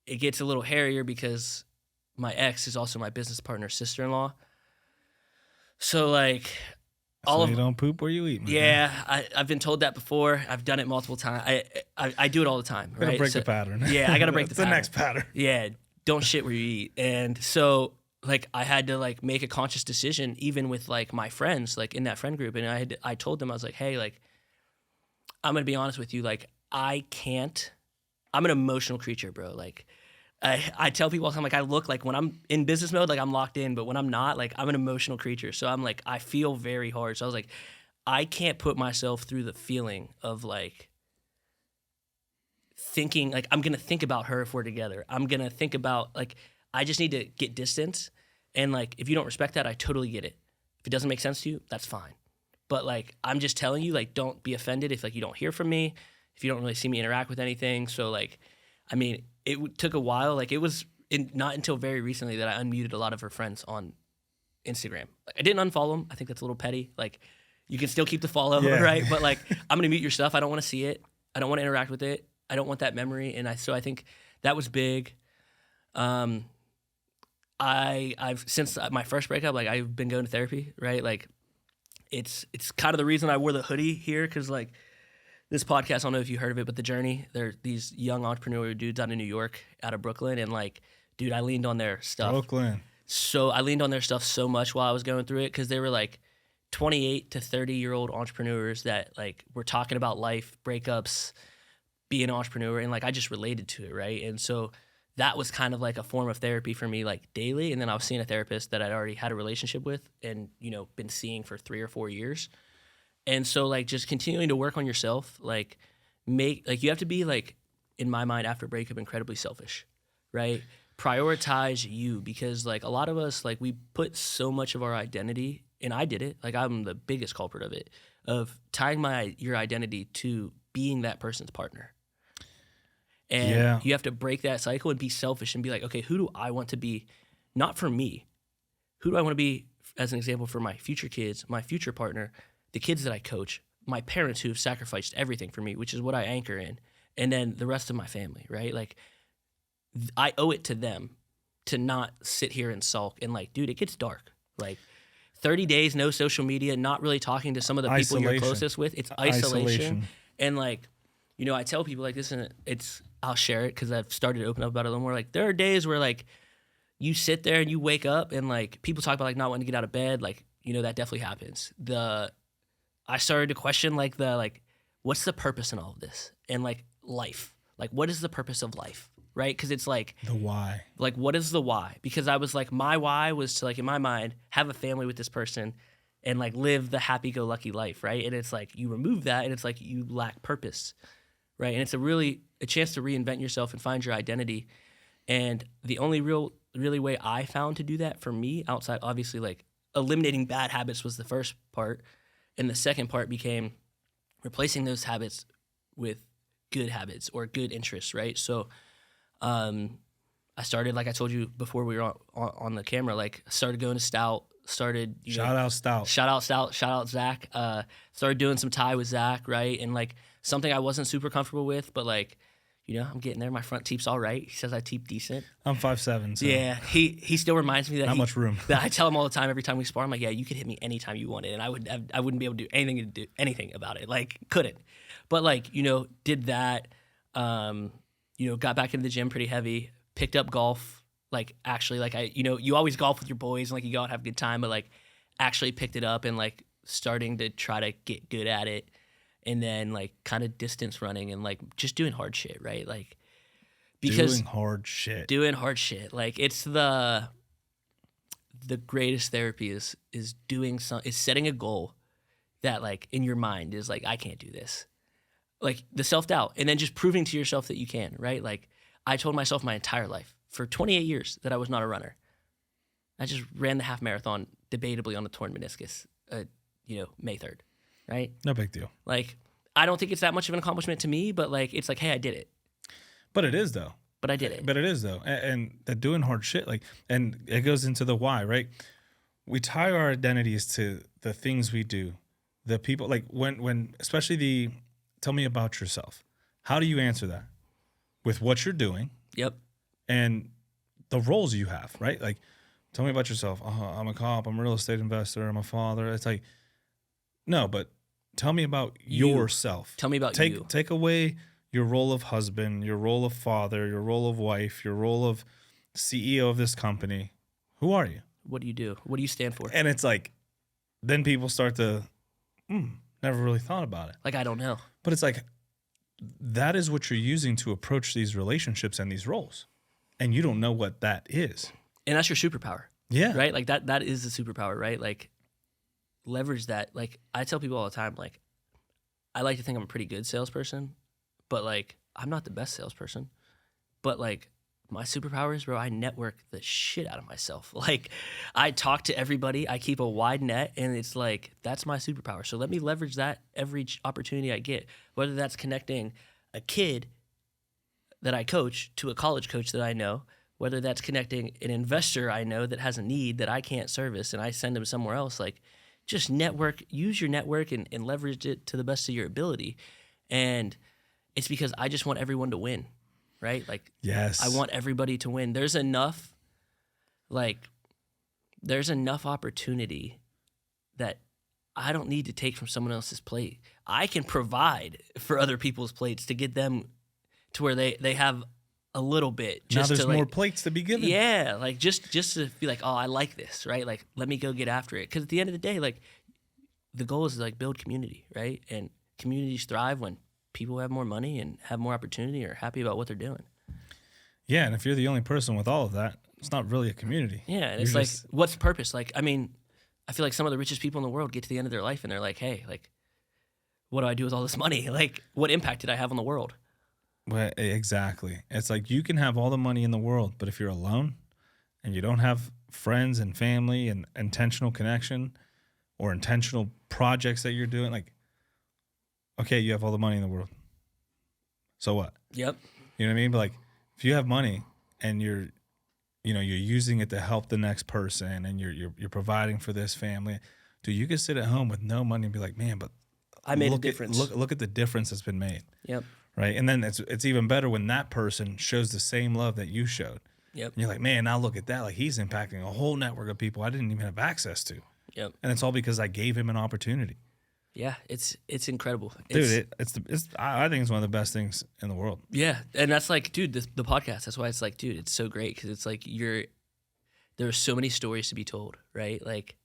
it gets a little hairier because my ex is also my business partner's sister-in-law. So like so you don't poop where you eat, man. yeah, I've been told that before. I've done it multiple times. I do it all the time. Gotta right? break So- the pattern. Yeah, I gotta break the It's the pattern. next pattern. Yeah, don't shit where you eat. And so like I had to like make a conscious decision even with like my friends like in that friend group, and I told them I was like, hey, like I'm gonna be honest with you, like I'm an emotional creature, bro. Like I tell people all the time, like I look like when I'm in business mode, like I'm locked in, but when I'm not, like I'm an emotional creature. So I'm like, I feel very hard. So I was like, I can't put myself through the feeling of like thinking, like I'm gonna think about her if we're together. I'm gonna think about like, I just need to get distance. And like, if you don't respect that, I totally get it. If it doesn't make sense to you, that's fine. But like, I'm just telling you, like, don't be offended if like you don't hear from me, if you don't really see me interact with anything. So like, I mean, took a while. Like it was not until very recently that I unmuted a lot of her friends on Instagram. Like, I didn't unfollow them. I think that's a little petty. Like you can still keep the follow, Yeah. right? But like, I'm gonna mute your stuff. I don't want to see it. I don't want to interact with it. I don't want that memory. And so I think that was big. I've since my first breakup, like I've been going to therapy, right? Like it's kind of the reason I wore the hoodie here, because like this podcast, I don't know if you heard of it, but The Journey, they're these young entrepreneurial dudes out of New York, out of Brooklyn, and like, dude, I leaned on their stuff. Brooklyn. So I leaned on their stuff so much while I was going through it, because they were like 28 to 30-year-old entrepreneurs that like were talking about life, breakups, being an entrepreneur, and like I just related to it, right? And so that was kind of like a form of therapy for me, like daily. And then I was seeing a therapist that I'd already had a relationship with and, been seeing for 3 or 4 years. And so like just continuing to work on yourself, like you have to be like, in my mind, after breakup, incredibly selfish, right? Prioritize you, because like a lot of us, like we put so much of our identity, and I did it, like I'm the biggest culprit of it, of tying your identity to being that person's partner. And you have to break that cycle and be selfish and be like, okay, who do I want to be? Not for me. Who do I want to be, as an example, for my future kids, my future partner, the kids that I coach, my parents who have sacrificed everything for me, which is what I anchor in, and then the rest of my family, right? Like, I owe it to them to not sit here and sulk. And like, dude, it gets dark. Like 30 days, no social media, not really talking to some of the people you're closest with. It's isolation. And like, I tell people like this, and I'll share it because I've started to open up about it a little more. Like there are days where like you sit there and you wake up and like people talk about like not wanting to get out of bed. Like, that definitely happens. I started to question like what's the purpose in all of this? And like life, like what is the purpose of life? Right? Because it's like the why. Like, what is the why? Because I was like, my why was to like, in my mind, have a family with this person and like live the happy-go-lucky life, right? And it's like you remove that and it's like you lack purpose, right? And it's a chance to reinvent yourself and find your identity. And the only really way I found to do that for me, outside obviously like eliminating bad habits, was the first part, and the second part became replacing those habits with good habits or good interests, right? So I started, like I told you before we were on the camera, like started going to Stout, shout out Stout, shout out Zach, started doing some Thai with Zach, right? And like something I wasn't super comfortable with, but like, I'm getting there. My front teep's all right. He says I teep decent. I'm 5'7", so. Yeah, he still reminds me that not much room. That I tell him all the time every time we spar. I'm like, yeah, you could hit me anytime you wanted, and I wouldn't be able to do anything about it. Like, couldn't. But like, did that. Got back into the gym pretty heavy. Picked up golf. Like actually, like you always golf with your boys and like you go out and have a good time, but like actually picked it up and like starting to try to get good at it. And then like kind of distance running and like just doing hard shit, right? Like because doing hard shit. Like it's the greatest therapy is setting a goal that like in your mind is like, I can't do this. Like the self-doubt, and then just proving to yourself that you can, right? Like I told myself my entire life for 28 years that I was not a runner. I just ran the half marathon debatably on a torn meniscus, May 3rd. Right? No big deal. Like, I don't think it's that much of an accomplishment to me, but like, it's like, hey, I did it. But it is though. But I did it. But it is though. And that doing hard shit, like, and it goes into the why, right? We tie our identities to the things we do, the people, like when especially tell me about yourself. How do you answer that? With what you're doing. Yep. And the roles you have, right? Like, tell me about yourself. I'm a cop, I'm a real estate investor, I'm a father. It's like, no, but tell me about yourself. Tell me about you. Take away your role of husband, your role of father, your role of wife, your role of CEO of this company. Who are you? What do you do? What do you stand for? And it's like, then people start to, never really thought about it. Like, I don't know. But it's like, that is what you're using to approach these relationships and these roles. And you don't know what that is. And that's your superpower. Yeah. Right? Like, that is the superpower, right? Like, leverage that. Like, I tell people all the time, like, I like to think I'm a pretty good salesperson, but like, I'm not the best salesperson. But like, my superpower is, bro, I network the shit out of myself. Like, I talk to everybody, I keep a wide net, and it's like, that's my superpower. So let me leverage that every opportunity I get, whether that's connecting a kid that I coach to a college coach that I know, whether that's connecting an investor I know that has a need that I can't service and I send them somewhere else. Like, just network, use your network and leverage it to the best of your ability. And it's because I just want everyone to win, right? Like, yes, I want everybody to win. There's enough opportunity that I don't need to take from someone else's plate. I can provide for other people's plates to get them to where they have a little bit. Just now there's to, more plates to be given. Yeah, like just to be like, oh, I like this, right? Like, let me go get after it. Because at the end of the day, like, the goal is to like build community, right? And communities thrive when people have more money and have more opportunity or are happy about what they're doing. Yeah, and if you're the only person with all of that, it's not really a community. Yeah, and You're it's like, just- what's the purpose? Like, I mean, I feel like some of the richest people in the world get to the end of their life and they're like, hey, like, what do I do with all this money? Like, what impact did I have on the world? well, exactly. It's like you can have all the money in the world, but if you're alone and you don't have friends and family and intentional connection or intentional projects that you're doing, like, okay, you have all the money in the world. So what? Yep. You know what I mean? But like, if you have money and you're using it to help the next person and you're providing for this family, dude, you can sit at home with no money and be like, man, but I made a look difference. Look at the difference that's been made. Yep. Right. And then it's even better when that person shows the same love that you showed. Yep. And you're like, man, now look at that. Like, he's impacting a whole network of people I didn't even have access to. Yep. And it's all because I gave him an opportunity. Yeah, it's incredible. Dude, I think it's one of the best things in the world. Yeah, and that's like, dude, the podcast. That's why it's like, dude, it's so great because it's like there are so many stories to be told, right? Like,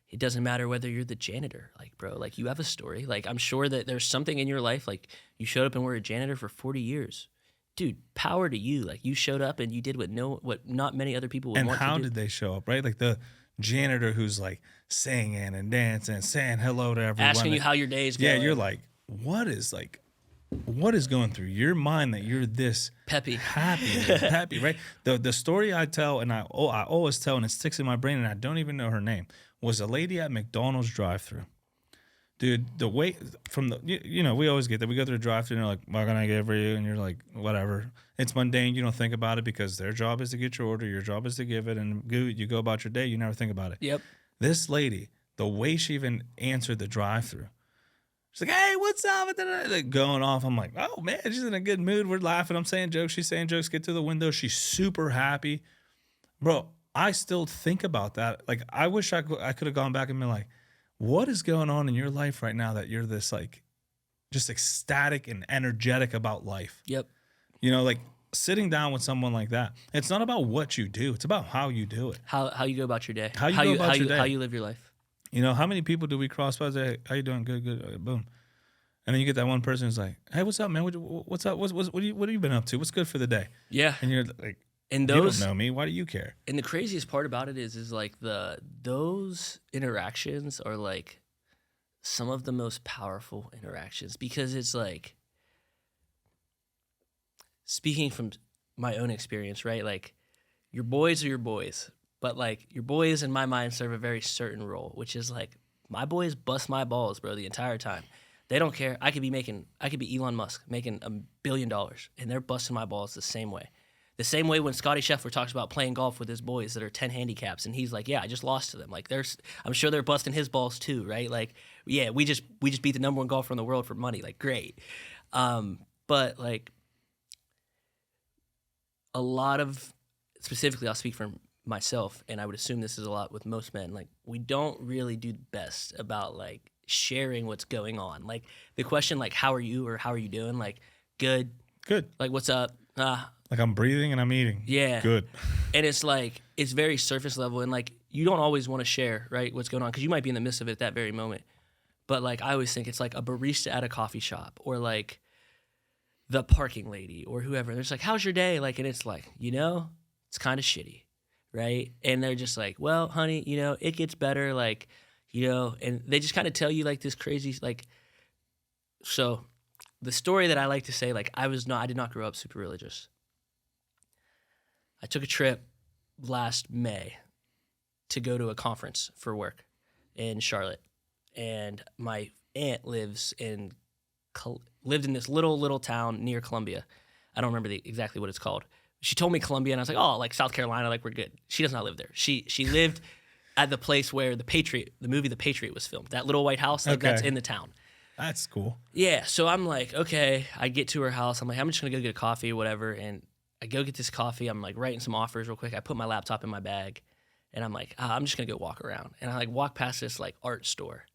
it doesn't matter whether you're the janitor, like, bro, like you have a story. Like, I'm sure that there's something in your life, like you showed up and were a janitor for 40 years. Dude, power to you. Like, you showed up and you did what not many other people would And want to do. how did they show up, right? Like the janitor who's like singing and dancing and saying hello to everyone. Asking you how your day is going. Yeah, you're like, what is going through your mind that you're this Peppy. happy, right? The story I tell, and I always tell, and it sticks in my brain, and I don't even know her name, was a lady at McDonald's drive-thru. Dude, the way from the, we always get that. We go through the drive-thru and they're like, what can I get for you? And you're like, whatever. It's mundane. You don't think about it because their job is to get your order. Your job is to give it. And you go about your day. You never think about it. Yep. This lady, the way she even answered the drive-thru, she's like, hey, what's up? Like, going off. I'm like, oh, man, she's in a good mood. We're laughing. I'm saying jokes. She's saying jokes. Get to the window. She's super happy. Bro, I still think about that. Like, I wish I could have gone back and been like, what is going on in your life right now that you're this, like, just ecstatic and energetic about life? Yep. Like, sitting down with someone like that, it's not about what you do. It's about how you do it. How you go about your day. How you go about your day. How you live your life. How many people do we cross by and say, hey, how you doing? Good, good. Boom. And then you get that one person who's like, hey, what's up, man? What's up? What have you been up to? What's good for the day? Yeah. And you're like, And you those don't know me. Why do you care? And the craziest part about it is like those interactions are like some of the most powerful interactions because it's like, speaking from my own experience, right? Like, your boys are your boys, but like your boys in my mind serve a very certain role, which is like, my boys bust my balls, bro, the entire time. They don't care. I could be Elon Musk making $1 billion and they're busting my balls the same way. The same way when Scotty Scheffler talks about playing golf with his boys that are 10 handicaps, and he's like, yeah, I just lost to them. Like, I'm sure they're busting his balls too, right? Like, yeah, we just beat the number one golfer in the world for money. Like, great. But like, a lot of, specifically, I'll speak for myself, and I would assume this is a lot with most men, like, we don't really do the best about like sharing what's going on. Like, the question, like, how are you, or how are you doing? Like, good. Like, what's up? Like, I'm breathing and I'm eating. Yeah. Good. And it's like, it's very surface level, and like, you don't always want to share, right, what's going on, because you might be in the midst of it at that very moment. But like, I always think it's like a barista at a coffee shop, or like the parking lady, or whoever. They're just like, how's your day? Like, and it's like, it's kind of shitty, right? And they're just like, well, honey, it gets better, like, and they just kind of tell you like this crazy, like, so the story that I like to say, like, I did not grow up super religious. I took a trip last May to go to a conference for work in Charlotte, and my aunt lived in this little town near Columbia. I don't remember exactly what it's called. She told me Columbia, and I was like, oh, like South Carolina, like, we're good. She does not live there. She lived at the place where the movie The Patriot was filmed. That little white house, like, that's in the town. That's cool. Yeah, so I'm like, okay. I get to her house. I'm like, I'm just gonna go get a coffee or whatever, and I go get this coffee. I'm like writing some offers real quick. I put my laptop in my bag, and I'm like, I'm just gonna go walk around. And I like walk past this like art store,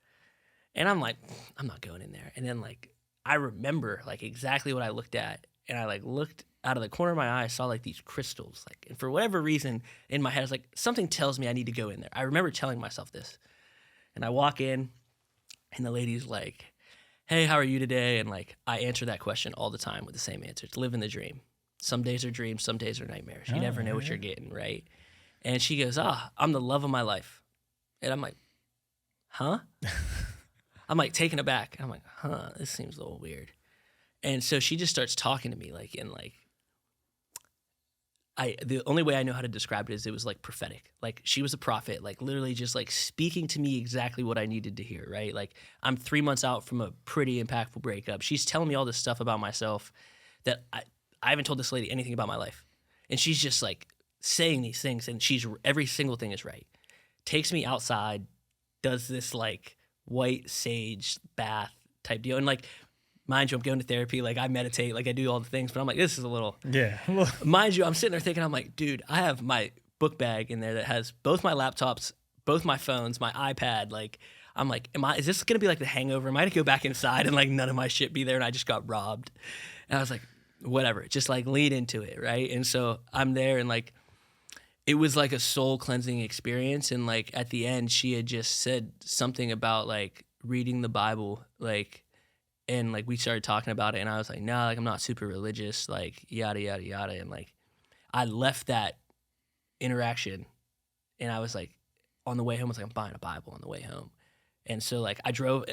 and I'm like, I'm not going in there. And then like, I remember like exactly what I looked at, and I like looked out of the corner of my eye, I saw like these crystals, like, and for whatever reason in my head, I was like, something tells me I need to go in there. I remember telling myself this, and I walk in, and the lady's like, hey, how are you today? And like, I answer that question all the time with the same answer. It's living the dream. Some days are dreams, some days are nightmares. You Oh, never know what yeah. you're getting, right? And she goes, I'm the love of my life. And I'm like, huh? I'm like taken aback. I'm like, this seems a little weird. And so she just starts talking to me the only way I know how to describe it is it was like prophetic. Like she was a prophet, like literally just like speaking to me exactly what I needed to hear, right? Like I'm 3 months out from a pretty impactful breakup. She's telling me all this stuff about myself that I haven't told this lady anything about my life. And she's just like saying these things, and every single thing is right. Takes me outside, does this like white sage bath type deal. And like, mind you, I'm going to therapy, like I meditate, like I do all the things, but I'm like, this is a little, Yeah. mind you, I'm sitting there thinking, I'm like, dude, I have my book bag in there that has both my laptops, both my phones, my iPad. Like, I'm like, is this going to be like The Hangover? Am I going to go back inside and like none of my shit be there and I just got robbed? And I was like, whatever, just like lean into it, right? And so I'm there, and like, it was like a soul cleansing experience. And like at the end, she had just said something about like reading the Bible, like, and like we started talking about it, and I was like, no, like I'm not super religious, like yada yada yada. And like I left that interaction, and I was like, on the way home, I was like, I'm buying a Bible on the way home. And so like I drove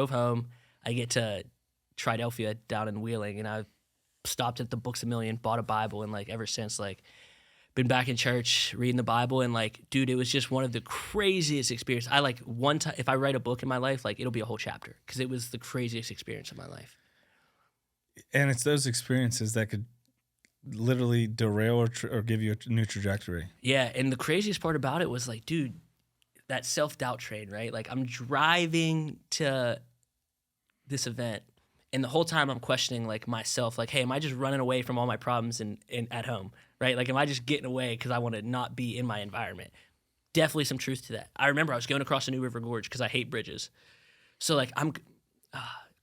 home. I get to Triadelphia down in Wheeling, and I stopped at the Books A Million, bought a Bible, and like ever since, like been back in church reading the Bible. And like, dude, it was just one of the craziest experiences. I like one time, if I write a book in my life, like it'll be a whole chapter, because it was the craziest experience of my life. And it's those experiences that could literally derail or give you a new trajectory. Yeah, and the craziest part about it was like, dude, that self-doubt train, right? Like I'm driving to this event, and the whole time I'm questioning like myself, like, hey, am I just running away from all my problems in at home, right? Like, am I just getting away because I want to not be in my environment? Definitely some truth to that. I remember I was going across the New River Gorge because I hate bridges. So like I'm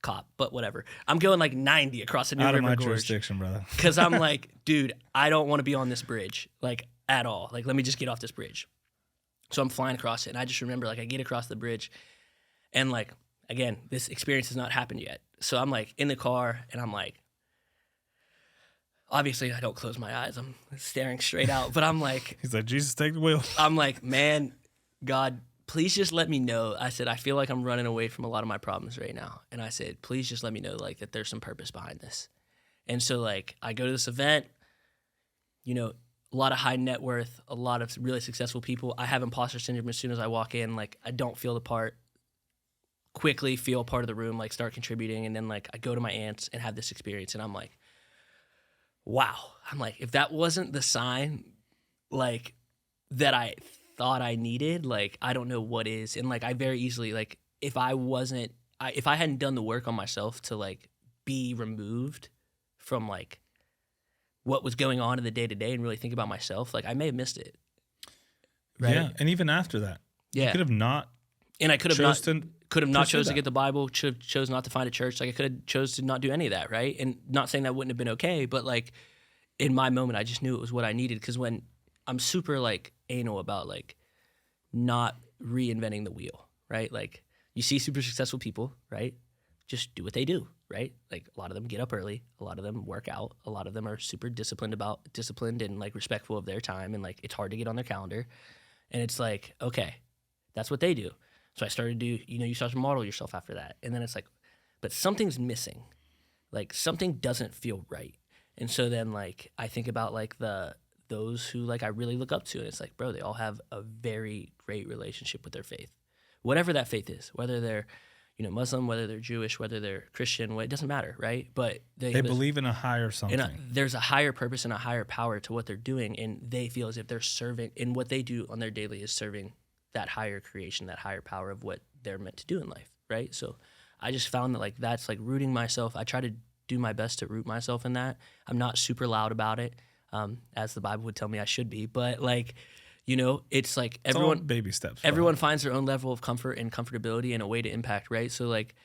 cop, but whatever. I'm going like 90 across the New Out River of my Gorge jurisdiction, brother. because I'm like, dude, I don't want to be on this bridge like at all. Like, let me just get off this bridge. So I'm flying across it, and I just remember like I get across the bridge, and like, again, this experience has not happened yet. So I'm like in the car, and I'm like, obviously I don't close my eyes. I'm staring straight out, but I'm like, He's like, Jesus, take the wheel. I'm like, man, God, please just let me know. I said, I feel like I'm running away from a lot of my problems right now. And I said, please just let me know like that there's some purpose behind this. And so like I go to this event, you know, a lot of high net worth, a lot of really successful people. I have imposter syndrome as soon as I walk in. Like I don't feel the part. Quickly feel part of the room, like start contributing. And then like I go to my aunt's and have this experience, and I'm like, wow. I'm like, if that wasn't the sign like that I thought I needed, like I don't know what is. And like I very easily, like if I hadn't done the work on myself to like be removed from like what was going on in the day to day and really think about myself, like I may have missed it. Right? Yeah, and even after that, you could have not. And I could have not chose to that. get the Bible, should have chose not to find a church. Like I could have chose to not do any of that, right? And not saying that wouldn't have been okay, but like in my moment, I just knew it was what I needed. Because when I'm super like anal about like not reinventing the wheel, right? Like you see super successful people, right? Just do what they do, right? Like a lot of them get up early, a lot of them work out, a lot of them are super disciplined and like respectful of their time, and like it's hard to get on their calendar. And it's like, okay, that's what they do. So I started to do, you start to model yourself after that. And then it's like, but something's missing. Like something doesn't feel right. And so then like I think about like those who like I really look up to, and it's like, bro, they all have a very great relationship with their faith. Whatever that faith is, whether they're, Muslim, whether they're Jewish, whether they're Christian, it doesn't matter, right? But they believe in a higher something. There's a higher purpose and a higher power to what they're doing, and they feel as if they're serving, and what they do on their daily is serving that higher creation, that higher power of what they're meant to do in life, right? So I just found that like that's like rooting myself. I try to do my best to root myself in that. I'm not super loud about it, as the Bible would tell me I should be, but like, it's like everyone, it's all baby steps. Everyone finds their own level of comfort and comfortability and a way to impact, right? So like,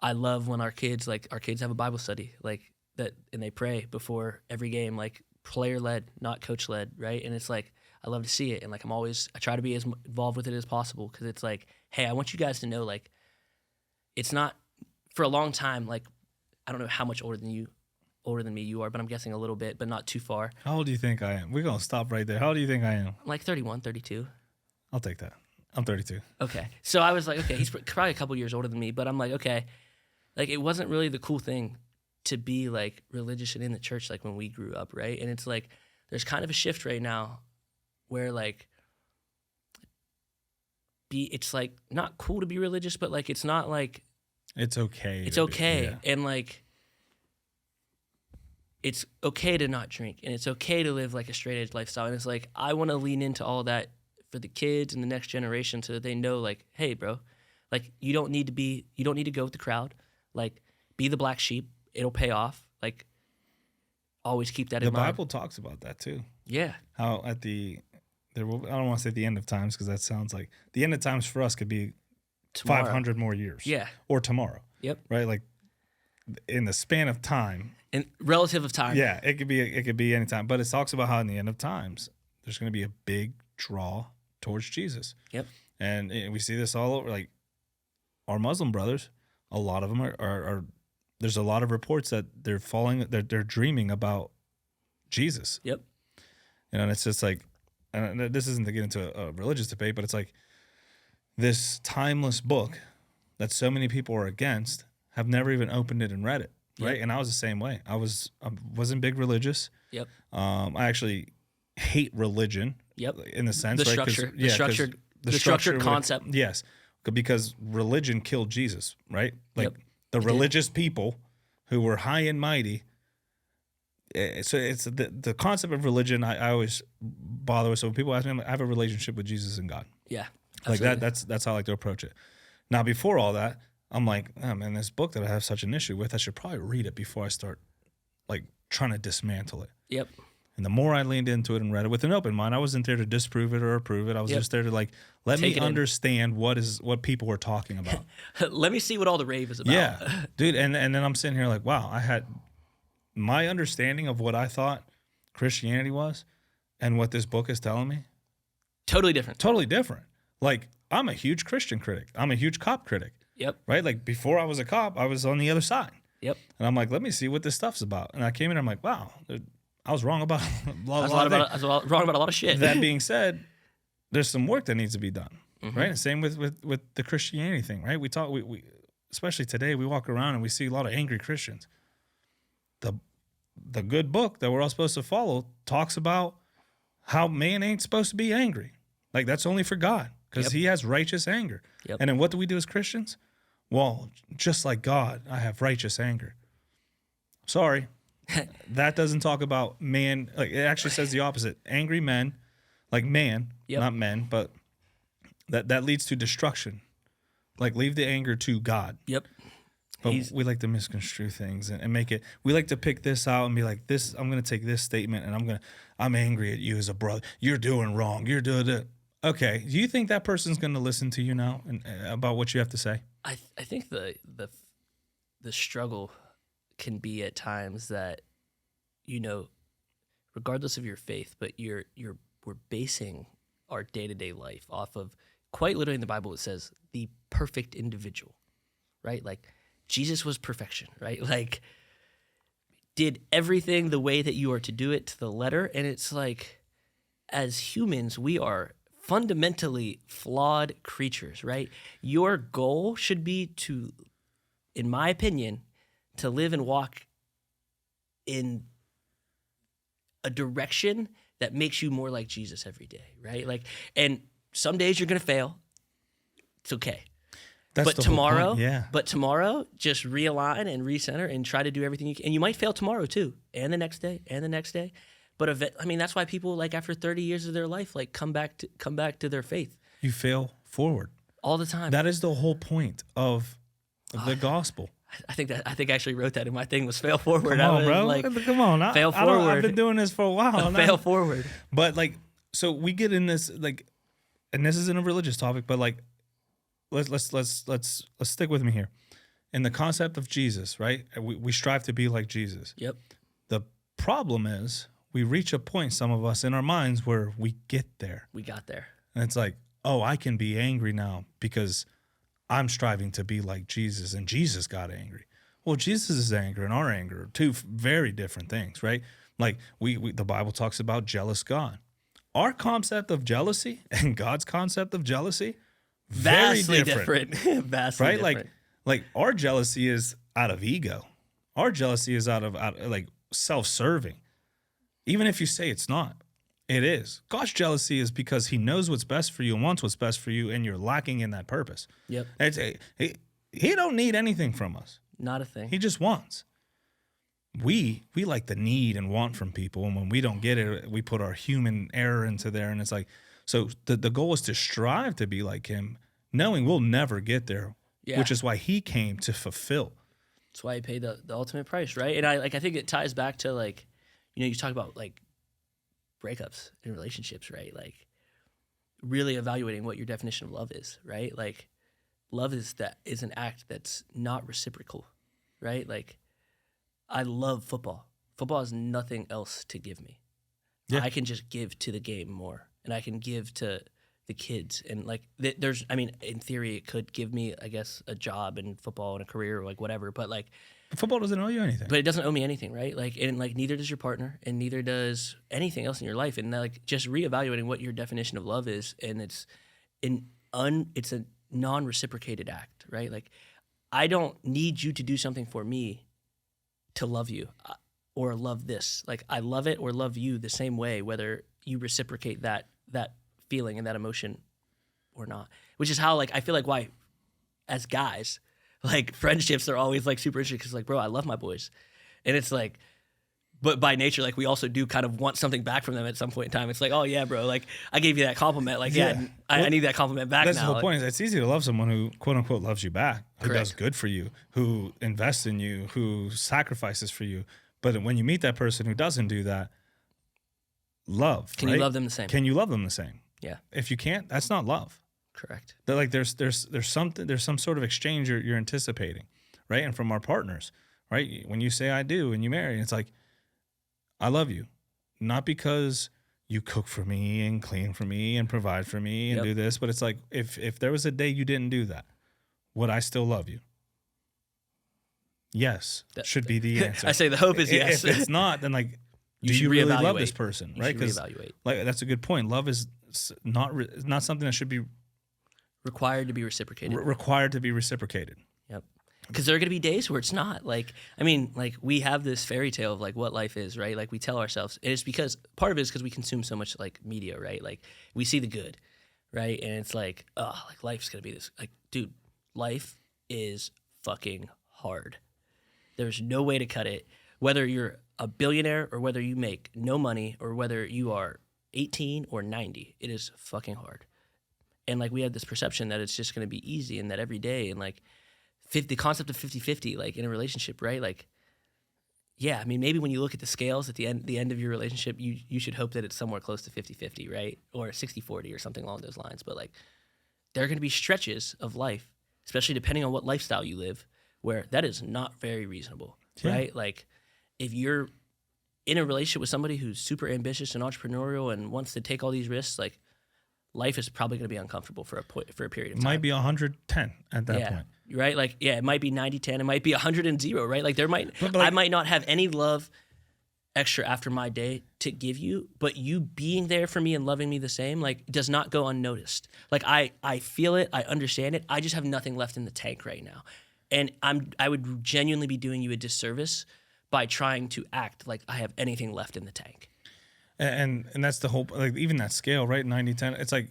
I love when our kids have a Bible study like that, and they pray before every game, like player led, not coach led, right? And it's like, I love to see it. And like, I try to be as involved with it as possible. Cause it's like, hey, I want you guys to know, like, it's not for a long time. Like, I don't know how much older than you older than me. You are, but I'm guessing a little bit, but not too far. How old do you think I am? We're going to stop right there. How old do you think I am? Like 31, 32. I'll take that. I'm 32. Okay. So I was like, okay, he's probably a couple years older than me, but I'm like, okay. Like, it wasn't really the cool thing to be, like, religious and in the church, like, when we grew up, right? And it's like, there's kind of a shift right now where, like, it's, like, not cool to be religious, but, like, it's not, like... It's okay. It's okay. And, like, it's okay to not drink, and it's okay to live, like, a straight-edge lifestyle. And it's like, I want to lean into all that for the kids and the next generation so that they know, like, hey, bro, like, you don't need to go with the crowd. Like, be the black sheep. It'll pay off. Like, always keep that in mind. The Bible talks about that too. Yeah. How I don't want to say the end of times because that sounds like the end of times for us could be Tomorrow. 500 more years. Yeah. Or tomorrow. Yep. Right? Like in the span of time. And relative of time. Yeah, it could be any time. But it talks about how in the end of times there's going to be a big draw towards Jesus. Yep. And we see this all over. Like our Muslim brothers, a lot of them are there's a lot of reports that they're dreaming about Jesus. Yep. You know, and it's just like, and this isn't to get into a religious debate, but it's like this timeless book that so many people are against have never even opened it and read it, right? Yep. And I was the same way. I wasn't big religious. Yep. I actually hate religion. Yep. In the sense, The right? structure. The structured concept. Yes, because religion killed Jesus, right? Like Yep. the religious people who were high and mighty. So it's the concept of religion. I always bother with. So when people ask me, I'm like, I have a relationship with Jesus and God. Yeah. Like Absolutely. that's how I like to approach it. Now, before all that, I'm like, oh man, this book that I have such an issue with, I should probably read it before I start like trying to dismantle it. Yep. And the more I leaned into it and read it with an open mind, I wasn't there to disprove it or approve it. I was just there to like let Take me it in. understand what people were talking about. Let me see what all the rave is about. Yeah, dude. And then I'm sitting here like, wow, I had my understanding of what I thought Christianity was and what this book is telling me. Totally different. Totally different. Like, I'm a huge Christian critic. I'm a huge cop critic. Yep. Right? Like, before I was a cop, I was on the other side. Yep. And I'm like, let me see what this stuff's about. And I came in and I'm like, wow, I was wrong about a lot of things. I was wrong about a lot of shit. That being said, there's some work that needs to be done. Mm-hmm. Right? And same with the Christianity thing, right? We especially today, we walk around and we see a lot of angry Christians. The good book that we're all supposed to follow talks about how man ain't supposed to be angry. Like, that's only for God because he has righteous anger. Yep. And then what do we do as Christians? Well, just like God, I have righteous anger. Sorry. That doesn't talk about man. Like, it actually says the opposite. Angry men, like man, not men, but that leads to destruction. Like, leave the anger to God. Yep. But we like to misconstrue things and make it. We like to pick this out and be like, "This, I'm going to take this statement and I'm angry at you as a brother. You're doing wrong. You're doing it." Okay, do you think that person's going to listen to you now and about what you have to say? I think the struggle can be at times that, you know, regardless of your faith, but we're basing our day-to-day life off of, quite literally in the Bible it says, the perfect individual, right? Like, Jesus was perfection, right? Like, did everything the way that you are to do it to the letter. And it's like, as humans, we are fundamentally flawed creatures, right? Your goal should be to, in my opinion, to live and walk in a direction that makes you more like Jesus every day, right? Like, and some days you're going to fail. It's okay. That's the whole point. Yeah. But tomorrow, just realign and recenter and try to do everything you can. And you might fail tomorrow too, and the next day, and the next day. But that's why people, like, after 30 years of their life, like, come back to their faith. You fail forward all the time. That is the whole point of the gospel. I think I actually wrote that in my thing was fail forward. Come on, bro. Like, come on. Fail forward. I've been doing this for a while. Fail forward. But like, so we get in this, like, and this isn't a religious topic, but like, let's stick with me here. In the concept of Jesus, right? We strive to be like Jesus. Yep. The problem is we reach a point, some of us in our minds, where we get there. We got there. And it's like, oh, I can be angry now because I'm striving to be like Jesus and Jesus got angry. Well, Jesus' anger and our anger are two very different things, right? Like the Bible talks about jealous God. Our concept of jealousy and God's concept of jealousy, very Vastly different. Vastly Right? different. Like our jealousy is out of ego. Our jealousy is out of like self-serving. Even if you say it's not, it is. God's jealousy is because he knows what's best for you and wants what's best for you, and you're lacking in that purpose. Yep. He don't need anything from us. Not a thing. He just wants. We like the need and want from people, and when we don't get it, we put our human error into there, and it's like, so the goal is to strive to be like him, knowing we'll never get there, which is why he came to fulfill. That's why he paid the ultimate price, right? And I think it ties back to, like, you talk about like breakups in relationships, right? Like really evaluating what your definition of love is, right? Like love is an act that's not reciprocal, right? Like I love football. Football has nothing else to give me. Yeah. I can just give to the game more, and I can give to the kids. And like in theory, it could give me, I guess, a job in football and a career or like whatever. But like football doesn't owe you anything. But it doesn't owe me anything, right? Like, and like neither does your partner, and neither does anything else in your life. And like just reevaluating what your definition of love is, and it's a non-reciprocated act, right? Like I don't need you to do something for me to love you or love this. Like I love it or love you the same way, whether you reciprocate that feeling and that emotion or not. Which is how, like, I feel like why as guys, like friendships are always like super interesting, because like, bro, I love my boys, and it's like, but by nature, like we also do kind of want something back from them at some point in time. It's like, oh yeah, bro, like I gave you that compliment, like I need that compliment back. That's now. the whole point. Is it's easy to love someone who quote unquote loves you back, who Correct. does good for you, who invests in you, who sacrifices for you. But when you meet that person who doesn't do that, Can you love them the same? Can you love them the same? Yeah. If you can't, that's not love. Correct. They're like there's some sort of exchange you're anticipating, right? And from our partners, right? When you say I do and you marry, it's like, I love you, not because you cook for me and clean for me and provide for me and do this, but it's like if there was a day you didn't do that, would I still love you? Yes, that should be the answer. I say the hope is yes. If it's not, then like, do you really love this person, right? Because reevaluate. Like that's a good point. Love is not something that should be required to be reciprocated. Required to be reciprocated. Yep. Because there are going to be days where it's not. Like, I mean, like we have this fairy tale of like what life is, right? Like we tell ourselves, and it's because part of it is because we consume so much like media, right? Like we see the good, right? And it's like, oh, like life's going to be this. Like, dude, life is fucking hard. There's no way to cut it. Whether you're a billionaire or whether you make no money or whether you are 18 or 90, it is fucking hard. And like we have this perception that it's just going to be easy and that every day, and like the concept of 50-50, like in a relationship, right? Like, yeah, I mean, maybe when you look at the scales at the end of your relationship, you should hope that it's somewhere close to 50-50, right? Or 60-40 or something along those lines. But like there are going to be stretches of life, especially depending on what lifestyle you live, where that is not very reasonable, right? Like if you're in a relationship with somebody who's super ambitious and entrepreneurial and wants to take all these risks, like life is probably going to be uncomfortable for a period of time. It might be 110 at that point. Right? Like, yeah, it might be 90-10. It might be 100-0, right? Like I might not have any love extra after my day to give you, but you being there for me and loving me the same, like does not go unnoticed. Like I feel it. I understand it. I just have nothing left in the tank right now. And I would genuinely be doing you a disservice by trying to act like I have anything left in the tank. And that's the whole, like even that scale, right? 90-10, it's like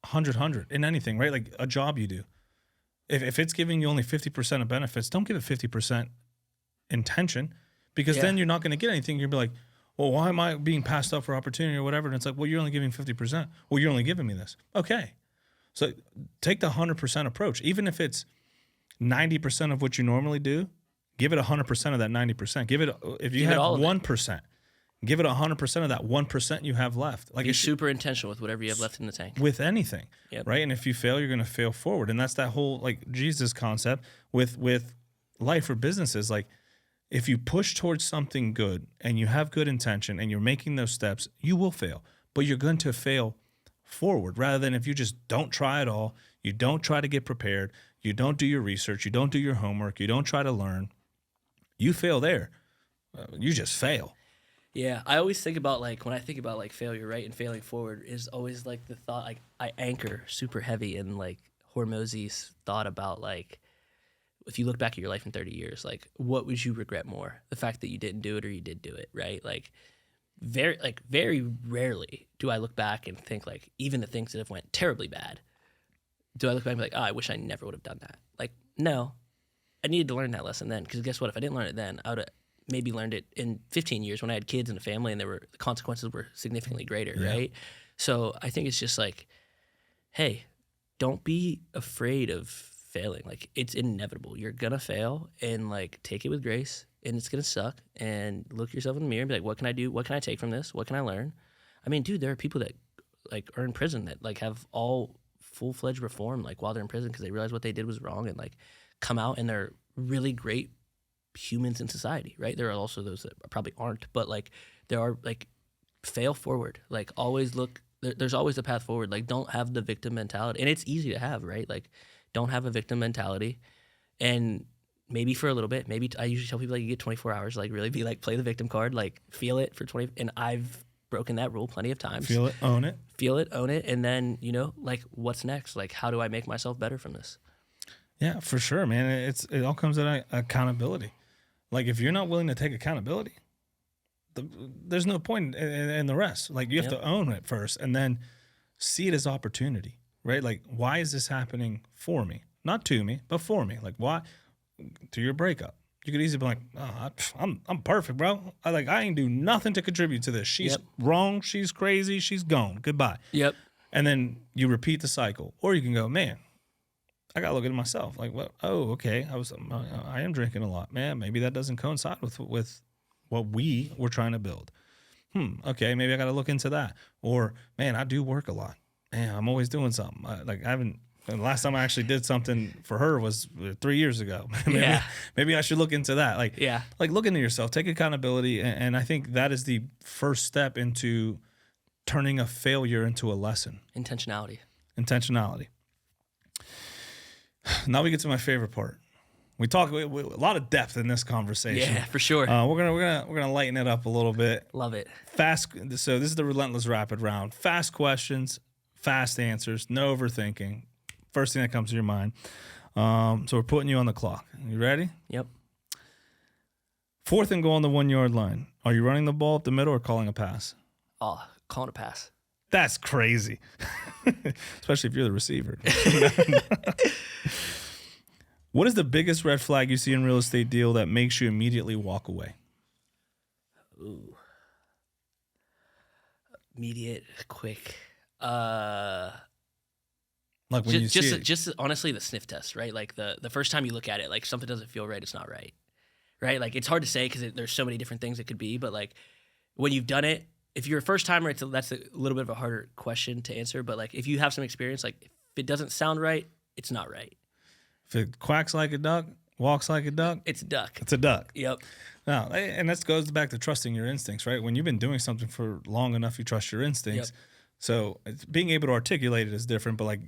100-100 in anything, right? Like a job you do. If it's giving you only 50% of benefits, don't give it 50% intention, because then you're not going to get anything. You'll be like, well, why am I being passed up for opportunity or whatever? And it's like, well, you're only giving 50%. Well, you're only giving me this. Okay. So take the 100% approach. Even if it's 90% of what you normally do, give it 100% of that 90%. Give it, if you have 1%, give it 100% of that 1% you have left. Like be super intentional with whatever you have left in the tank. With anything, right? And if you fail, you're going to fail forward. And that's that whole like Jesus concept with life or businesses. Like if you push towards something good and you have good intention and you're making those steps, you will fail. But you're going to fail forward, rather than if you just don't try at all, you don't try to get prepared, you don't do your research, you don't do your homework, you don't try to learn, You fail there, you just fail. Yeah, I always think about like when I think about like failure, right, and failing forward is always like the thought like I anchor super heavy in like Hormozy's thought about like if you look back at your life in 30 years, like what would you regret more? The fact that you didn't do it or you did do it, right? Like very rarely do I look back and think like even the things that have went terribly bad, do I look back and be like, oh, I wish I never would have done that. Like, no, I needed to learn that lesson then because guess what? If I didn't learn it then, I would have maybe learned it in 15 years when I had kids and a family and the consequences were significantly greater, right? So I think it's just like, hey, don't be afraid of failing. Like it's inevitable. You're gonna fail and like take it with grace and it's gonna suck and look yourself in the mirror and be like, what can I do? What can I take from this? What can I learn? I mean, dude, there are people that like are in prison that like have all full-fledged reform like while they're in prison because they realize what they did was wrong and like come out and they're really great humans in society, right? There are also those that probably aren't, but like there are like fail forward, like always look, there's always a path forward. Like don't have the victim mentality, and it's easy to have, right? Like don't have a victim mentality, and maybe for a little bit, maybe I usually tell people like you get 24 hours, like really be like play the victim card, like feel it for 20, and I've broken that rule plenty of times. Feel it, own it, and then like what's next? Like how do I make myself better from this? Yeah, for sure, man. It all comes at accountability. Like if you're not willing to take accountability, there's no point in the rest. Like you have to own it first and then see it as opportunity, right? Like why is this happening for me? Not to me, but for me. Like why? To your breakup, you could easily be like, oh, I'm perfect, bro. I ain't do nothing to contribute to this. She's wrong. She's crazy. She's gone. Goodbye. Yep. And then you repeat the cycle, or you can go, man, I gotta look at myself. Like, what? Oh, okay. I am drinking a lot, man. Maybe that doesn't coincide with what we were trying to build. Okay, maybe I gotta look into that. Or, man, I do work a lot. Man, I'm always doing something. The last time I actually did something for her was 3 years ago. Maybe I should look into that. Like look into yourself, take accountability, and I think that is the first step into turning a failure into a lesson. Intentionality. Now we get to my favorite part. We talk a lot of depth in this conversation. Yeah, for sure. We're gonna lighten it up a little bit. Love it. Fast. So this is the Relentless Rapid Round. Fast questions, fast answers, no overthinking. First thing that comes to your mind. So we're putting you on the clock. You ready? Yep. 4th and goal on the 1 yard line. Are you running the ball up the middle or calling a pass? Oh, calling a pass. That's crazy. Especially if you're the receiver. What is the biggest red flag you see in a real estate deal that makes you immediately walk away? Ooh. Immediate, quick. Like when just honestly the sniff test, right? Like the first time you look at it, like something doesn't feel right, it's not right. Right? Like it's hard to say because there's so many different things it could be, but like when you've done it, if you're a first timer, that's a little bit of a harder question to answer. But like if you have some experience, like if it doesn't sound right, it's not right. If it quacks like a duck, walks like a duck, it's a duck. It's a duck. Yep. No, and that goes back to trusting your instincts, right? When you've been doing something for long enough, you trust your instincts. Yep. So being able to articulate it is different, but like,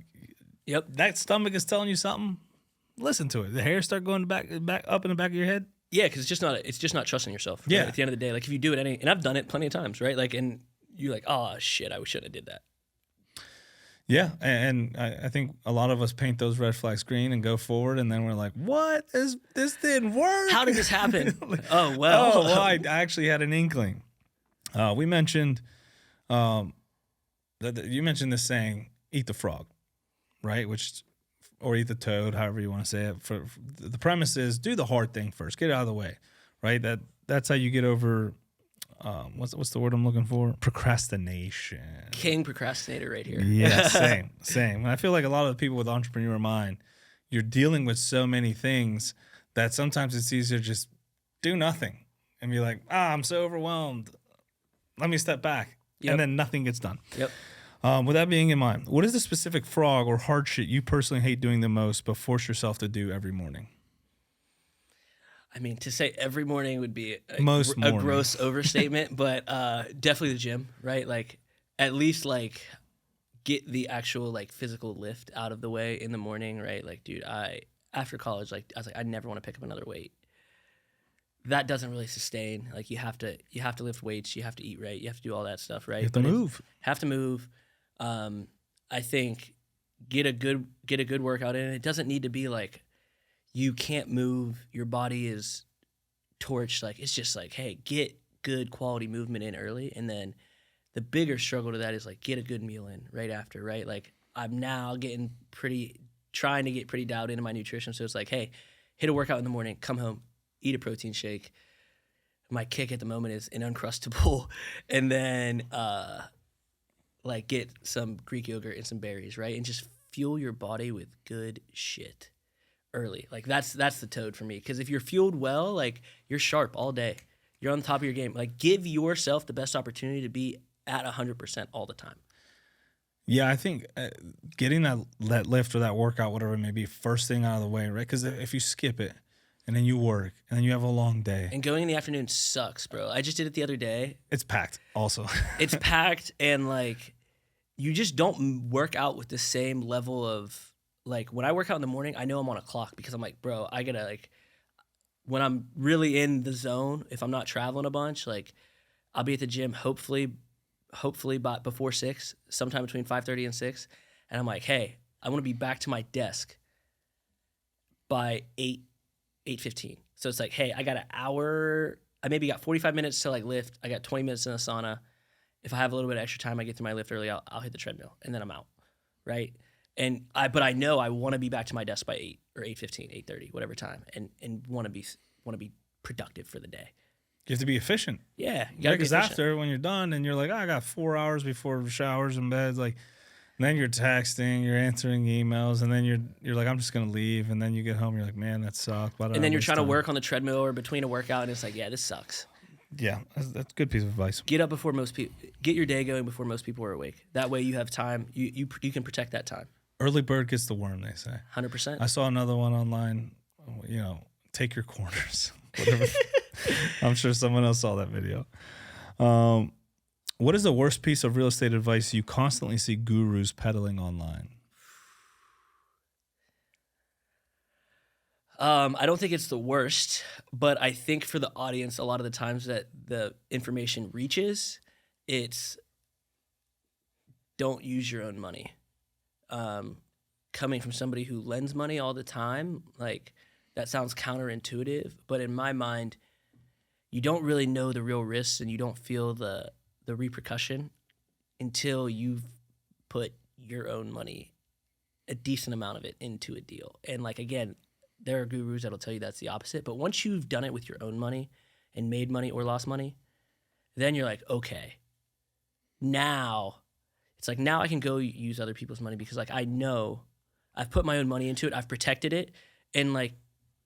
that stomach is telling you something. Listen to it. The hairs start going back up in the back of your head. Yeah, because it's just not trusting yourself. Right? Yeah. At the end of the day, like if you do it and I've done it plenty of times, right? Like and you're like, oh shit, I shouldn't have did that. Yeah, and I think a lot of us paint those red flags green and go forward, and then we're like, what? This didn't work. How did this happen? Oh, well. I actually had an inkling. We mentioned, you mentioned this saying, eat the frog, right? Or eat the toad, however you want to say it. For the premise is do the hard thing first, get it out of the way, right? That's how you get over. What's the word I'm looking for? Procrastination. King procrastinator right here. Yeah, same. And I feel like a lot of the people with entrepreneur mind, you're dealing with so many things that sometimes it's easier to just do nothing and be like, I'm so overwhelmed. Let me step back. Yep. And then nothing gets done. Yep. With that being in mind, what is the specific frog or hard shit you personally hate doing the most but force yourself to do every morning? I mean, to say every morning would be a gross overstatement, but definitely the gym, right? Like, at least, like, get the actual, like, physical lift out of the way in the morning, right? Like, dude, after college, like, I was like, I never want to pick up another weight. that doesn't really sustain. Like you have to lift weights, you have to eat right, you have to do all that stuff, right? You have to move. Have to move. I think get a good workout in. It doesn't need to be like you can't move, your body is torched. Like it's just like, hey, get good quality movement in early, and then the bigger struggle to that is like get a good meal in right after, right? Like I'm now trying to get pretty dialed into my nutrition. So it's like, hey, hit a workout in the morning, come home, eat a protein shake. My kick at the moment is an Uncrustable, and then like get some Greek yogurt and some berries, right? And just fuel your body with good shit early. Like that's the toad for me. Because if you're fueled well, like you're sharp all day. You're on the top of your game. Like give yourself the best opportunity to be at 100% all the time. Yeah, I think getting that lift or that workout, whatever it may be, first thing out of the way, right? Because if you skip it and then you work and then you have a long day. And going in the afternoon sucks, bro. I just did it the other day. It's packed also. It's packed, and like you just don't work out with the same level of like when I work out in the morning, I know I'm on a clock because I'm like, bro, I gotta like when I'm really in the zone, if I'm not traveling a bunch, like I'll be at the gym hopefully by before 6, sometime between 5:30 and 6, and I'm like, hey, I want to be back to my desk by 8:15. So it's like, hey, I got an hour. I maybe got 45 minutes to like lift. I got 20 minutes in the sauna. If I have a little bit of extra time, I get through my lift early. I'll hit the treadmill and then I'm out, right? But I know I want to be back to my desk by 8 or 8:15, 8:30, whatever time, and want to be productive for the day. You have to be efficient. Yeah. Yeah, because after, when you're done and you're like, I got 4 hours before showers and beds, like, and then you're texting, you're answering emails, and then you're like, I'm just going to leave. And then you get home, you're like, man, that sucked. And then you're trying to work on the treadmill or between a workout, and it's like, yeah, this sucks. Yeah, that's a good piece of advice. Get up before most people, get your day going before most people are awake. That way you have time. You can protect that time. Early bird gets the worm, they say. 100%. I saw another one online, take your corners. Whatever. I'm sure someone else saw that video. What is the worst piece of real estate advice you constantly see gurus peddling online? I don't think it's the worst, but I think for the audience, a lot of the times that the information reaches, it's don't use your own money. Coming from somebody who lends money all the time, like that sounds counterintuitive, but in my mind, you don't really know the real risks and you don't feel the repercussion until you've put your own money, a decent amount of it, into a deal. And like, again, there are gurus that'll tell you that's the opposite. But once you've done it with your own money and made money or lost money, then you're like, okay, now it's like, now I can go use other people's money because like, I know I've put my own money into it. I've protected it. And like,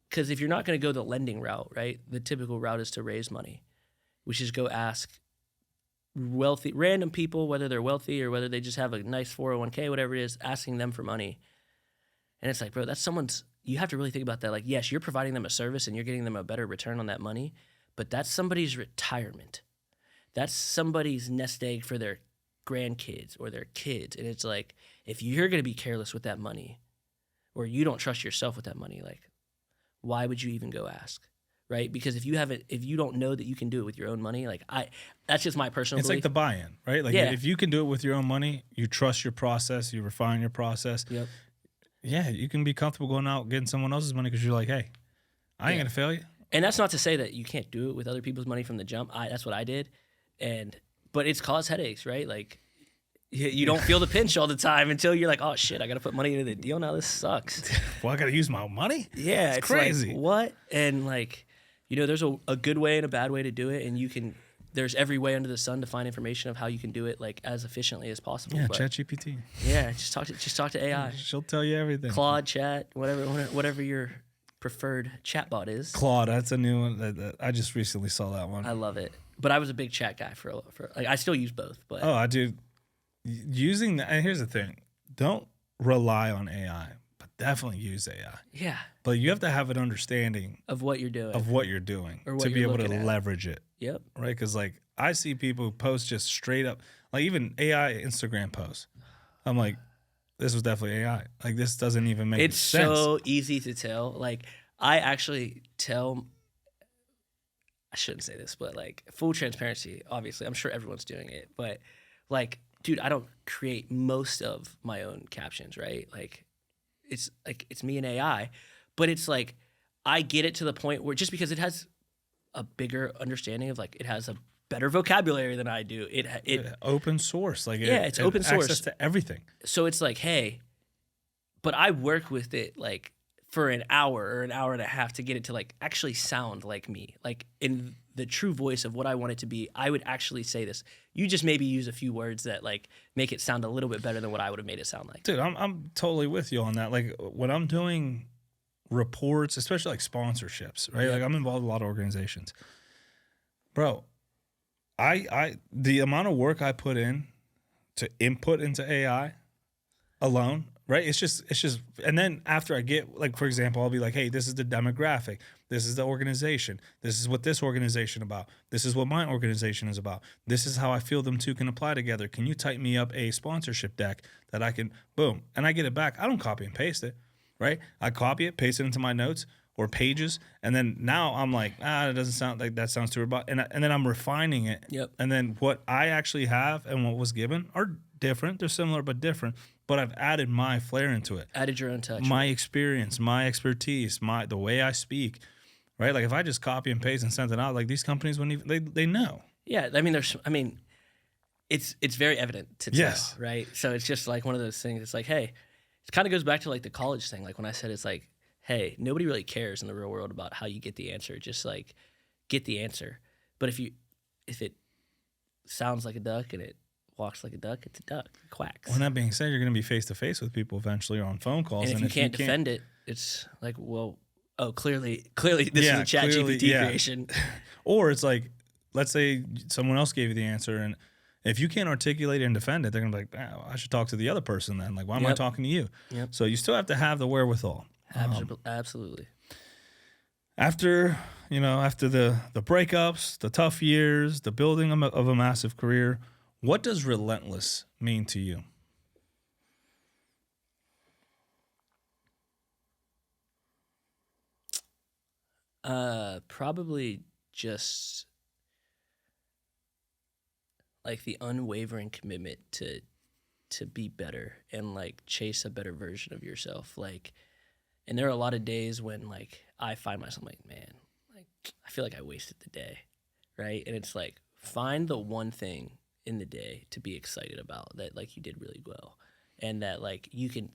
because if you're not going to go the lending route, right, the typical route is to raise money, which is go ask random people, whether they're wealthy or whether they just have a nice 401k, whatever it is, asking them for money. And it's like, bro, that's you have to really think about that. Like, yes, you're providing them a service and you're getting them a better return on that money, but that's somebody's retirement. That's somebody's nest egg for their grandkids or their kids. And it's like, if you're going to be careless with that money or you don't trust yourself with that money, like, why would you even go ask? Right? Because if you don't know that you can do it with your own money, like that's just my personal belief. Like the buy-in, right? Like if you can do it with your own money, you trust your process, you refine your process. Yep. Yeah, you can be comfortable going out getting someone else's money because you're like, hey, I ain't gonna fail you. And that's not to say that you can't do it with other people's money from the jump. That's what I did, but it's caused headaches, right? Like you don't feel the pinch all the time until you're like, oh shit, I got to put money into the deal now. This sucks. Well, I got to use my own money. Yeah, it's crazy. Like, what? And like, there's a good way and a bad way to do it, and there's every way under the sun to find information of how you can do it like as efficiently as possible. Yeah, ChatGPT. Yeah, just talk to AI. She'll tell you everything. Claude, Chat, whatever your preferred chatbot is. Claude, that's a new one. That I just recently saw that one. I love it, but I was a big chat guy for like I still use both. But I do. Using that, and here's the thing: don't rely on AI, but definitely use AI. Yeah. But you have to have an understanding of what you're doing, or to be able to leverage it. Yep. Right? Because like I see people who post just straight up, like even AI Instagram posts. I'm like, this was definitely AI. Like this doesn't even make sense. It's so easy to tell. Like I actually tell I shouldn't say this, but like full transparency, obviously, I'm sure everyone's doing it, but like, dude, I don't create most of my own captions, right? Like it's me and AI, but it's like I get it to the point where just because it has a bigger understanding of like it has a better vocabulary than I do. Open source, like it's open source, access to everything. So it's like, hey, but I work with it like for an hour or an hour and a half to get it to like actually sound like me, like in the true voice of what I want it to be. I would actually say this. You just maybe use a few words that like make it sound a little bit better than what I would have made it sound like. Dude, I'm totally with you on that. Like when I'm doing reports, especially like sponsorships, right? Yeah. Like I'm involved with a lot of organizations. Bro, I the amount of work I put in to input into AI alone, right? It's just, and then after I get, like, for example, I'll be like, hey, this is the demographic. This is the organization. This is what this organization about. This is what my organization is about. This is how I feel them two can apply together. Can you type me up a sponsorship deck that I can, boom, and I get it back. I don't copy and paste it, right? I copy it, paste it into my notes or pages, and then now I'm like, it doesn't sound like that sounds too robot, and then I'm refining it. Yep. And then what I actually have and what was given are different. They're similar but different. But I've added my flair into it. Added your own touch. My experience, my expertise, the way I speak, right? Like if I just copy and paste and send it out, like these companies wouldn't even, they know. Yeah, it's very evident to tell, Yes. right? So it's just like one of those things. It's like, hey, it kind of goes back to like the college thing. Like when I said it's like, hey, nobody really cares in the real world about how you get the answer. Just like get the answer. But if it sounds like a duck and it walks like a duck, it's a duck. It quacks. Well, that being said, you're going to be face to face with people eventually or on phone calls. And if you can't defend it, it's like, well, clearly this is a chat GPT creation. Or it's like, let's say someone else gave you the answer, and if you can't articulate it and defend it, they're going to be like, I should talk to the other person then. Like, why am I talking to you? Yep. So you still have to have the wherewithal. Absolutely. After the breakups, the tough years, the building of a massive career, what does relentless mean to you? Probably just like the unwavering commitment to be better and like chase a better version of yourself. Like, and there are a lot of days when like I find myself like, man, like I feel like I wasted the day, right? And it's like find the one thing in the day to be excited about that like you did really well, and that like you can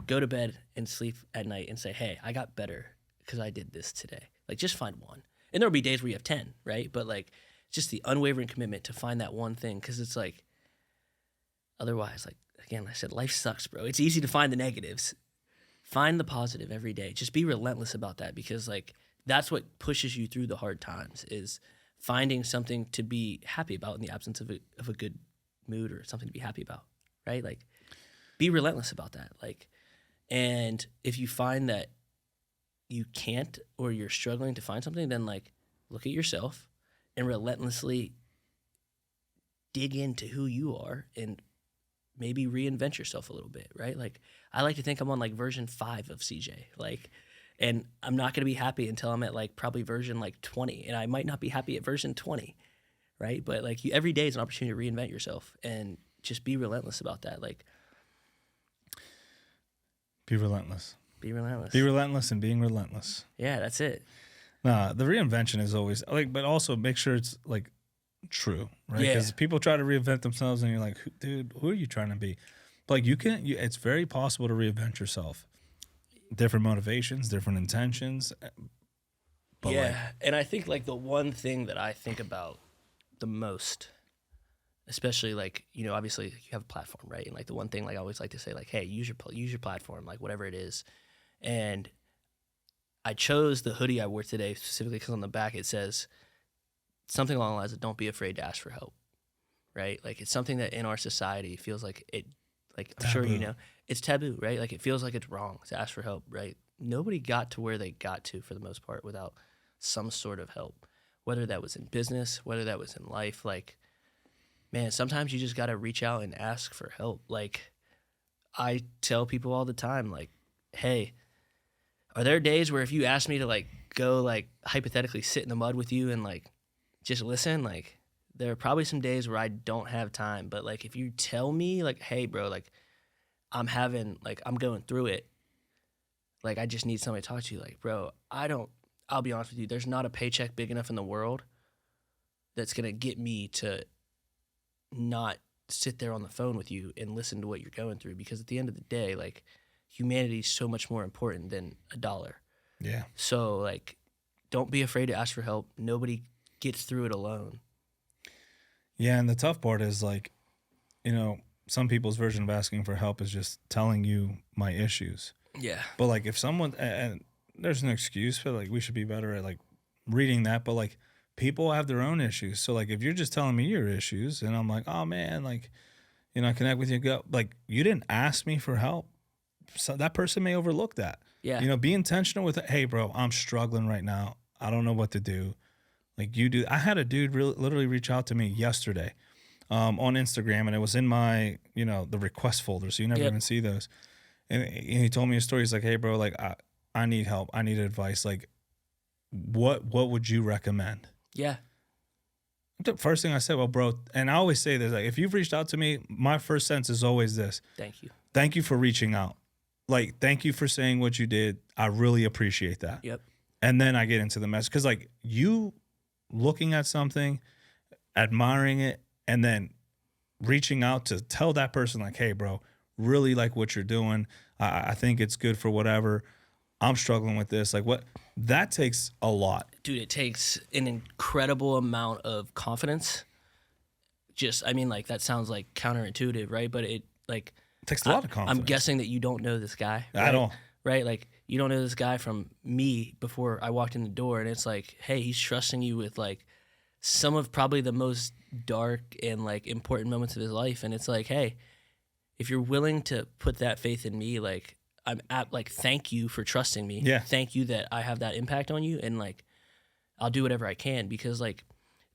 go to bed and sleep at night and say, hey, I got better because I did this today. Like just find one. And there'll be days where you have 10, right? But like just the unwavering commitment to find that one thing, because it's like otherwise, like again, I said, life sucks, bro. It's easy to find the negatives. Find the positive every day. Just be relentless about that, because like that's what pushes you through the hard times, is finding something to be happy about in the absence of a good mood or something to be happy about, right? Like be relentless about that. Like, and if you find that you can't, or you're struggling to find something, then like look at yourself and relentlessly dig into who you are and maybe reinvent yourself a little bit, right? Like I like to think I'm on like version 5 of CJ, like, and I'm not going to be happy until I'm at like probably version like 20, and I might not be happy at version 20, right? But like every day is an opportunity to reinvent yourself, and just be relentless about that. Like be relentless. Be relentless. Be relentless and being relentless. Yeah, that's it. Nah, the reinvention is always like, but also make sure it's like true, right? Because people try to reinvent themselves, and you're like, dude, who are you trying to be? But like it's very possible to reinvent yourself. Different motivations, different intentions. But and I think like the one thing that I think about the most, especially like, obviously you have a platform, right? And like the one thing like I always like to say, like, hey, use your platform, like whatever it is. And I chose the hoodie I wore today specifically because on the back it says something along the lines of don't be afraid to ask for help, right? Like it's something that in our society feels like it, like I'm sure you know, it's taboo, right? Like it feels like it's wrong to ask for help, right? Nobody got to where they got to for the most part without some sort of help, whether that was in business, whether that was in life. Like, man, sometimes you just got to reach out and ask for help. Like I tell people all the time, like, hey, Are there days where if you ask me to like go like hypothetically sit in the mud with you and like just listen, like there are probably some days where I don't have time. But like if you tell me like, hey bro, like I'm going through it, like I just need somebody to talk to you, like, bro, I'll be honest with you, there's not a paycheck big enough in the world that's gonna get me to not sit there on the phone with you and listen to what you're going through, because at the end of the day, like humanity is so much more important than a dollar. Yeah. So like, don't be afraid to ask for help. Nobody gets through it alone. Yeah, and the tough part is like, you know, some people's version of asking for help is just telling you my issues. Yeah. But like if someone, and there's an excuse for like we should be better at like reading that, but like people have their own issues. So like if you're just telling me your issues and I'm like, oh man, like, you know, I connect with you, go, like you didn't ask me for help. So that person may overlook that. Yeah. You know, be intentional with it. Hey bro, I'm struggling right now. I don't know what to do. Like you do. I had a dude literally reach out to me yesterday on Instagram, and it was in my, you know, the request folder. So you never even see those. And he told me a story. He's like, hey bro, like I need help. I need advice. Like what would you recommend? Yeah. The first thing I said, well, bro, and I always say this, like if you've reached out to me, my first sentence is always this. Thank you. Thank you for reaching out. Like, thank you for saying what you did. I really appreciate that. Yep. And then I get into the message. Because, like, you looking at something, admiring it, and then reaching out to tell that person, like, hey, bro, really like what you're doing. I think it's good for whatever. I'm struggling with this. Like, what? That takes a lot. Dude, it takes an incredible amount of confidence. I mean, like, that sounds, like, counterintuitive, right? But it, like... It takes a lot of confidence. I'm guessing that you don't know this guy. Right? I don't. Right? Like, you don't know this guy from me before I walked in the door, and it's like, hey, he's trusting you with, like, some of probably the most dark and, like, important moments of his life. And it's like, hey, if you're willing to put that faith in me, like, thank you for trusting me. Yeah. Thank you that I have that impact on you, and, like, I'll do whatever I can, because, like,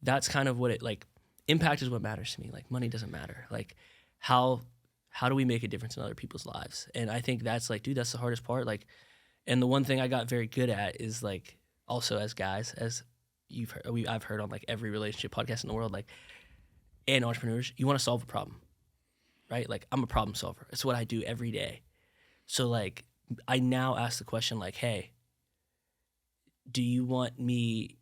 that's kind of what it, like, impact is what matters to me. Like, money doesn't matter. Like, how do we make a difference in other people's lives? And I think that's like, dude, that's the hardest part. Like, and the one thing I got very good at is like, also as guys, as you've heard, I've heard on like every relationship podcast in the world, like, and entrepreneurs, you want to solve a problem, right? Like, I'm a problem solver. It's what I do every day. So like, I now ask the question like, hey, do you want me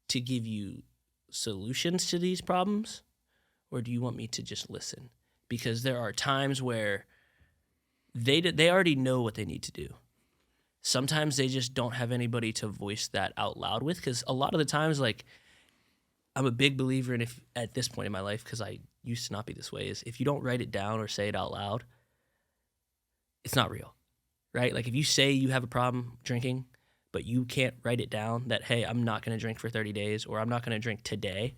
to give you solutions to these problems, or do you want me to just listen? Because there are times where they already know what they need to do. Sometimes they just don't have anybody to voice that out loud with, because a lot of the times, like, I'm a big believer in, if at this point in my life, because I used to not be this way, is if you don't write it down or say it out loud, it's not real, right? Like, if you say you have a problem drinking, but you can't write it down that, hey, I'm not going to drink for 30 days, or I'm not going to drink today,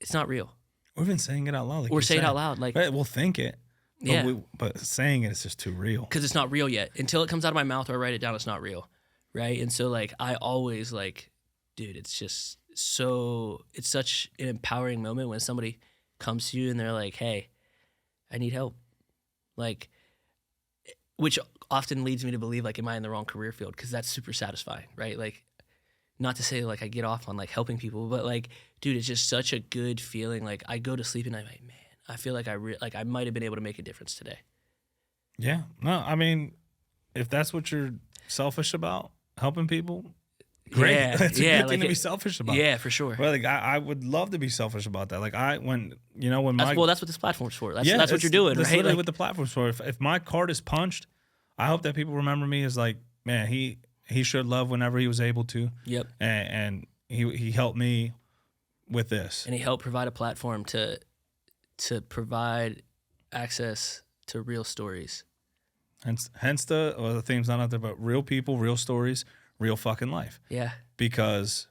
it's not real. Or even saying it out loud. Like or say it out loud. Like, right, we'll think it. But yeah. But saying it is just too real. Because it's not real yet. Until it comes out of my mouth or I write it down, it's not real, right? And so, like, I always, like, dude, it's just it's such an empowering moment when somebody comes to you and they're like, hey, I need help. Like, which often leads me to believe, like, am I in the wrong career field? Because that's super satisfying, right? Like, not to say, like, I get off on, like, helping people, but, like, dude, it's just such a good feeling. Like, I go to sleep and I'm like, man, I feel like I might have been able to make a difference today. Yeah. No, I mean, if that's what you're selfish about, helping people, great. Yeah, That's a yeah, good thing like to be selfish about. Yeah, for sure. Well, like, I would love to be selfish about that. Like, that's what this platform's for. That's what you're doing, that's right? Literally Like, what the platform's for. If my card is punched, I hope that people remember me as like, man, he showed love whenever he was able to. Yep. And he helped me with this. And he helped provide a platform to provide access to real stories. Hence the theme's not out there, but real people, real stories, real fucking life. Yeah. Because,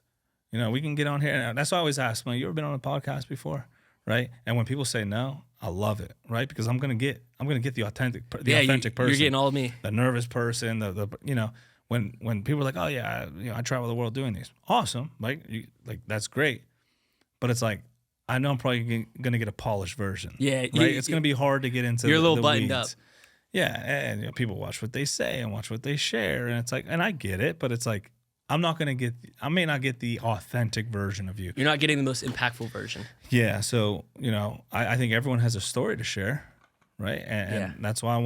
you know, we can get on here, and that's why I always ask, man, you ever been on a podcast before? Right? And when people say no, I love it, right? Because I'm gonna get the authentic person. You're getting all of me. The nervous person, the you know, when people are like, oh yeah, I travel the world doing these. Awesome. Like that's great. But it's like, I know I'm probably gonna get a polished version. Yeah. Right? It's gonna be hard to get into you're a little the buttoned weeds. up. Yeah, and people watch what they say and watch what they share, and it's like, and I get it, but it's like I may not get the authentic version of you. You're not getting the most impactful version. Yeah, so I think everyone has a story to share, right? And that's why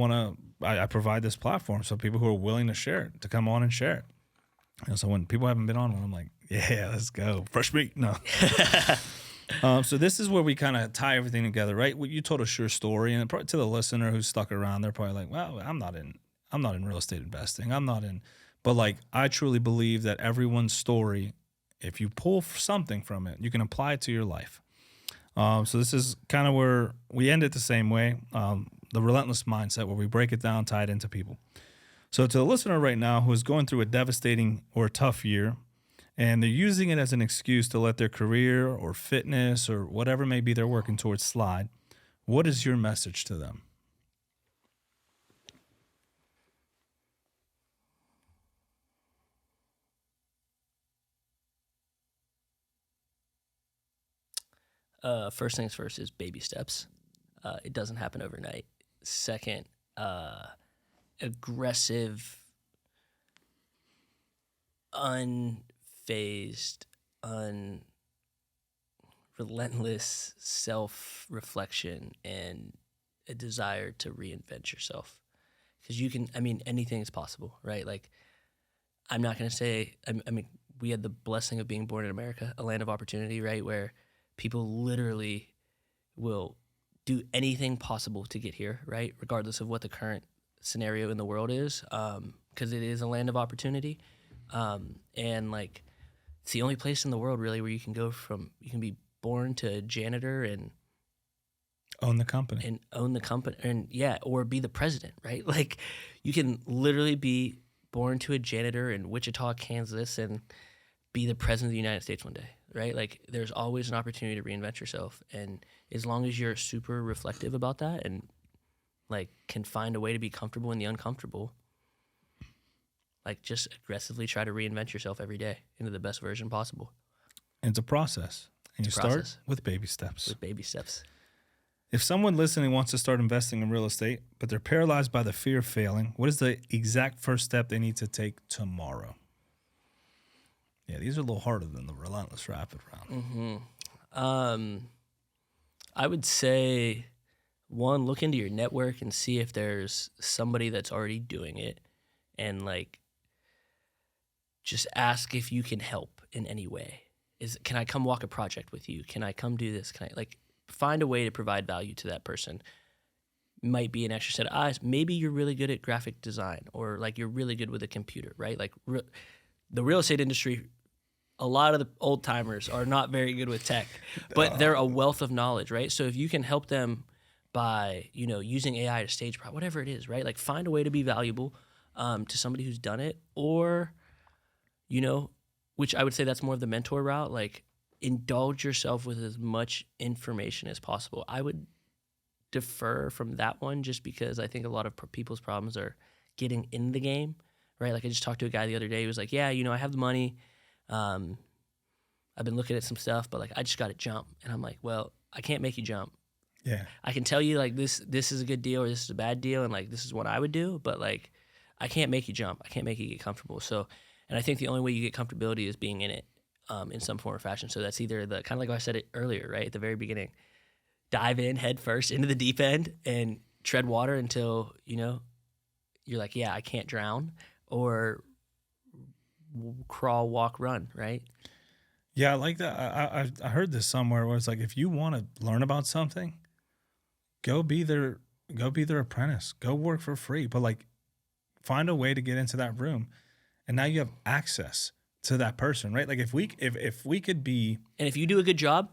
I provide this platform so people who are willing to share it to come on and share it. So when people haven't been on one, I'm like, yeah, let's go, fresh meat. No. So this is where we kind of tie everything together, right? You told us your story, and probably to the listener who's stuck around, they're probably like, well, I'm not in real estate investing. But like, I truly believe that everyone's story, if you pull something from it, you can apply it to your life. So this is kind of where we end it the same way. The relentless mindset, where we break it down, tie it into people. So to the listener right now who is going through a devastating or tough year, and they're using it as an excuse to let their career or fitness or whatever may be they're working towards slide, what is your message to them? First things first is baby steps. It doesn't happen overnight. Second, aggressive, unfazed, relentless self-reflection and a desire to reinvent yourself. Because anything is possible, right? Like, I'm not going to say, we had the blessing of being born in America, a land of opportunity, right? Where people literally will do anything possible to get here, right? Regardless of what the current scenario in the world is, because it is a land of opportunity. And like, it's the only place in the world really where you can you can be born to a janitor and own the company or be the president, right? Like, you can literally be born to a janitor in Wichita, Kansas, and be the president of the United States one day, right? Like, there's always an opportunity to reinvent yourself. And as long as you're super reflective about that and like can find a way to be comfortable in the uncomfortable, like, just aggressively try to reinvent yourself every day into the best version possible. It's a process. And you start with baby steps. If someone listening wants to start investing in real estate, but they're paralyzed by the fear of failing, what is the exact first step they need to take tomorrow? Yeah, these are a little harder than the relentless rapid round. Mm-hmm. I would say, one, look into your network and see if there's somebody that's already doing it, and like, just ask if you can help in any way. Can I come walk a project with you? Can I come do this? Can I find a way to provide value to that person? Might be an extra set of eyes. Maybe you're really good at graphic design, or like you're really good with a computer, right? Like the real estate industry, a lot of the old timers are not very good with tech, but they're a wealth of knowledge, right? So if you can help them by, using AI to stage prop, whatever it is, right? Like, find a way to be valuable to somebody who's done it, or, which I would say that's more of the mentor route, like, indulge yourself with as much information as possible. I would defer from that one just because I think a lot of people's problems are getting in the game, right? Like, I just talked to a guy the other day who was like, yeah, I have the money. I've been looking at some stuff, but like, I just got to jump. And I'm like, well, I can't make you jump. Yeah. I can tell you like this is a good deal or this is a bad deal, and like, this is what I would do, but like, I can't make you jump. I can't make you get comfortable. So, and I think the only way you get comfortability is being in it, in some form or fashion. So that's either the kind of like I said it earlier, right? At the very beginning, dive in head first into the deep end and tread water until, you're like, yeah, I can't drown, or crawl, walk, run, right? Yeah, I like that. I heard this somewhere where it's like, if you want to learn about something, go be their apprentice. Go work for free, but like, find a way to get into that room, and now you have access to that person, right? Like, if we could be, and if you do a good job,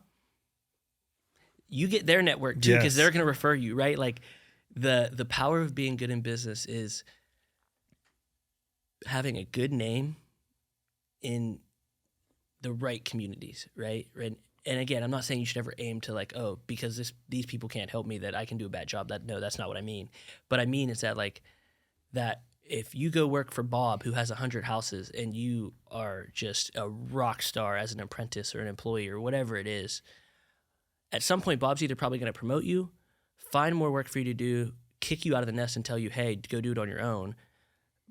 you get their network too, because they're going to refer you, right? Like, the power of being good in business is having a good name in the right communities, right? And again, I'm not saying you should ever aim to like, oh, because these people can't help me, that I can do a bad job. No, that's not what I mean. But I mean is that like, that if you go work for Bob, who has 100 houses, and you are just a rock star as an apprentice or an employee or whatever it is, at some point Bob's either probably going to promote you, find more work for you to do, kick you out of the nest and tell you, hey, go do it on your own.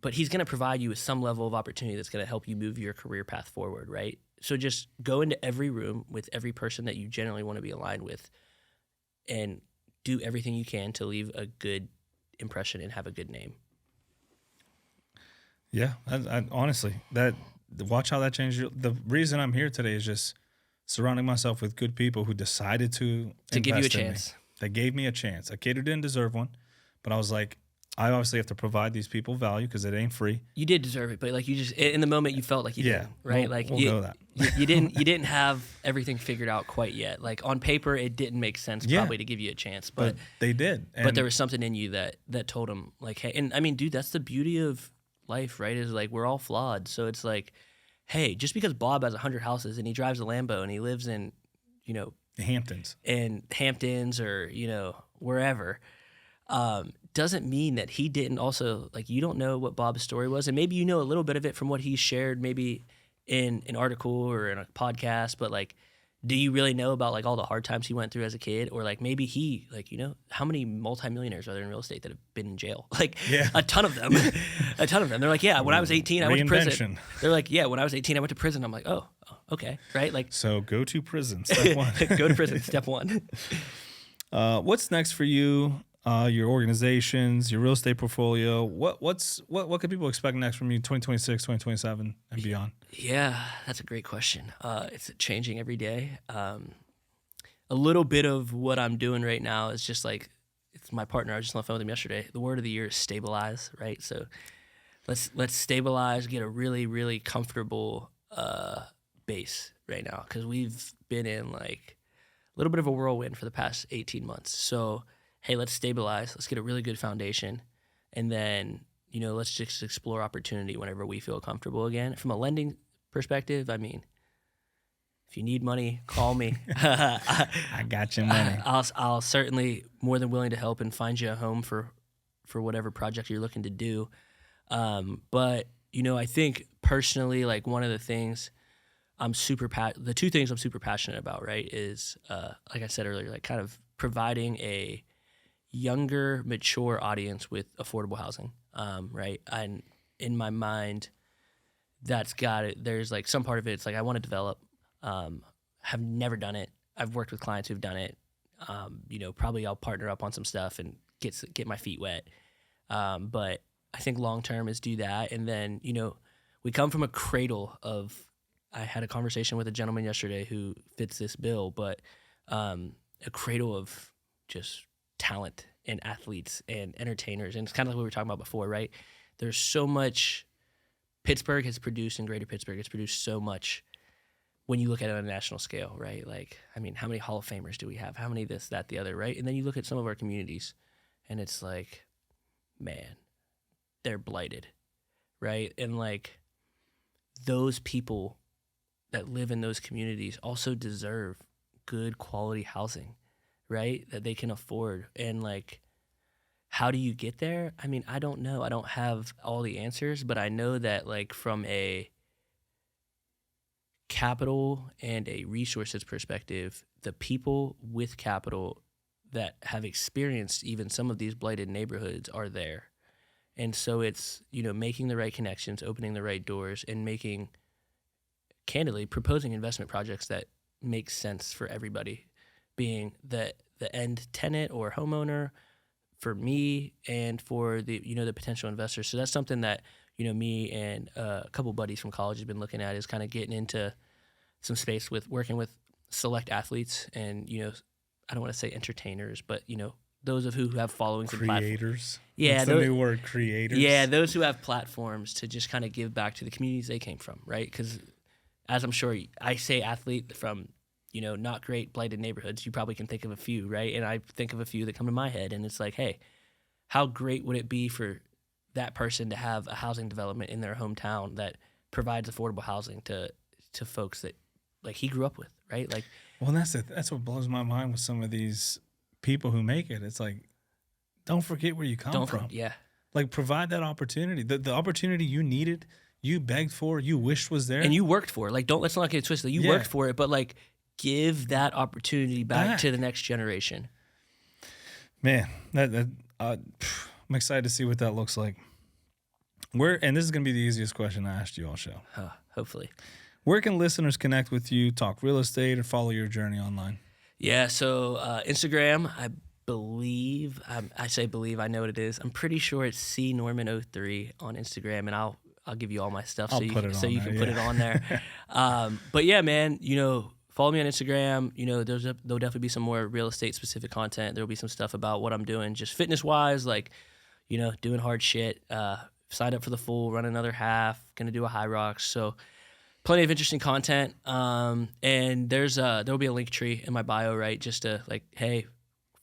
But he's going to provide you with some level of opportunity that's going to help you move your career path forward, right? So just go into every room with every person that you generally want to be aligned with and do everything you can to leave a good impression and have a good name. Yeah, I honestly, watch how that changed. The reason I'm here today is just surrounding myself with good people who decided to give you a invest in me. chance. They gave me a chance. A kid who didn't deserve one, but I was like, I obviously have to provide these people value because it ain't free. You did deserve it, but like you just in the moment you felt like you didn't, right? We'll go that. you didn't have everything figured out quite yet. Like on paper, it didn't make sense probably to give you a chance, but they did. But there was something in you that told them like, hey, and I mean, dude, that's the beauty of life, right? Is like we're all flawed, so it's like, hey, just because Bob has 100 houses and he drives a Lambo and he lives in, Hamptons or wherever. Doesn't mean that he didn't also, like, you don't know what Bob's story was. And maybe you know a little bit of it from what he shared maybe in an article or in a podcast, but like, do you really know about like all the hard times he went through as a kid? Or like maybe he, like, how many multimillionaires are there in real estate that have been in jail? Like a ton of them, a ton of them. They're like, yeah, when I was 18, I went to prison. They're like, yeah, when I was 18, I went to prison. I'm like, oh, okay. Right. Like, so go to prison. Step one. Go to prison. Step one. What's next for you? Your organizations, your real estate portfolio. What can people expect next from you 2026, 2027 and beyond? Yeah, that's a great question. It's changing every day. A little bit of what I'm doing right now is just like, it's my partner. I was just on the phone with him yesterday. The word of the year is stabilize, right? So let's stabilize, get a really, really comfortable base right now, because we've been in like a little bit of a whirlwind for the past 18 months. So hey, let's stabilize. Let's get a really good foundation. And then, let's just explore opportunity whenever we feel comfortable again. From a lending perspective, I mean, if you need money, call me. I got your money. I'll certainly more than willing to help and find you a home for whatever project you're looking to do. But, I think personally, like one of the things the two things I'm super passionate about, right, is, like I said earlier, like kind of providing a younger, mature audience with affordable housing, right? And in my mind, that's got it. There's like some part of it, it's like I want to develop, have never done it. I've worked with clients who've done it. Probably I'll partner up on some stuff and get my feet wet. But I think long term is do that. And then, we come from a cradle of, I had a conversation with a gentleman yesterday who fits this bill, but a cradle of just talent and athletes and entertainers. And it's kind of like what we were talking about before, right? There's so much Pittsburgh has produced, and greater Pittsburgh has produced so much when you look at it on a national scale, right? Like, I mean, how many Hall of Famers do we have? How many this, that, the other, right? And then you look at some of our communities and it's like, man, they're blighted, right? And like those people that live in those communities also deserve good quality housing, right? That they can afford. And like, how do you get there? I mean, I don't know. I don't have all the answers, but I know that like from a capital and a resources perspective, the people with capital that have experienced even some of these blighted neighborhoods are there. And so it's, making the right connections, opening the right doors, and proposing investment projects that make sense for everybody, being the end tenant or homeowner, for me and for the the potential investors. So that's something that me and a couple buddies from college have been looking at, is kind of getting into some space with working with select athletes and I don't want to say entertainers, but those of who have followings and creators. Yeah, that's the new word, creators. Yeah, those who have platforms to just kind of give back to the communities they came from, right? Because as I'm sure I say athlete from not great blighted neighborhoods, you probably can think of a few, right? And I think of a few that come to my head, and it's like, hey, how great would it be for that person to have a housing development in their hometown that provides affordable housing to folks that like he grew up with, right? Like, well, that's what blows my mind with some of these people who make it. It's like, don't forget where you come from. Yeah. Like, provide that opportunity. The opportunity you needed, you begged for, you wished was there. And you worked for it. Like, let's not get it twisted. You worked for it, but like, give that opportunity back to the next generation. Man, that I'm excited to see what that looks like. And this is going to be the easiest question I asked you all show. Hopefully. Where can listeners connect with you, talk real estate, or follow your journey online? Yeah, so Instagram, I believe, I say believe, I know what it is. I'm pretty sure it's cnorman03 on Instagram, and I'll give you all my stuff so you can put it on there. But yeah, man, follow me on Instagram. There'll definitely be some more real estate specific content. There'll be some stuff about what I'm doing, just fitness wise, like, doing hard shit. Signed up for the full, run another half, gonna do a high rocks. So plenty of interesting content. And there'll be a link tree in my bio, right? Just to hey,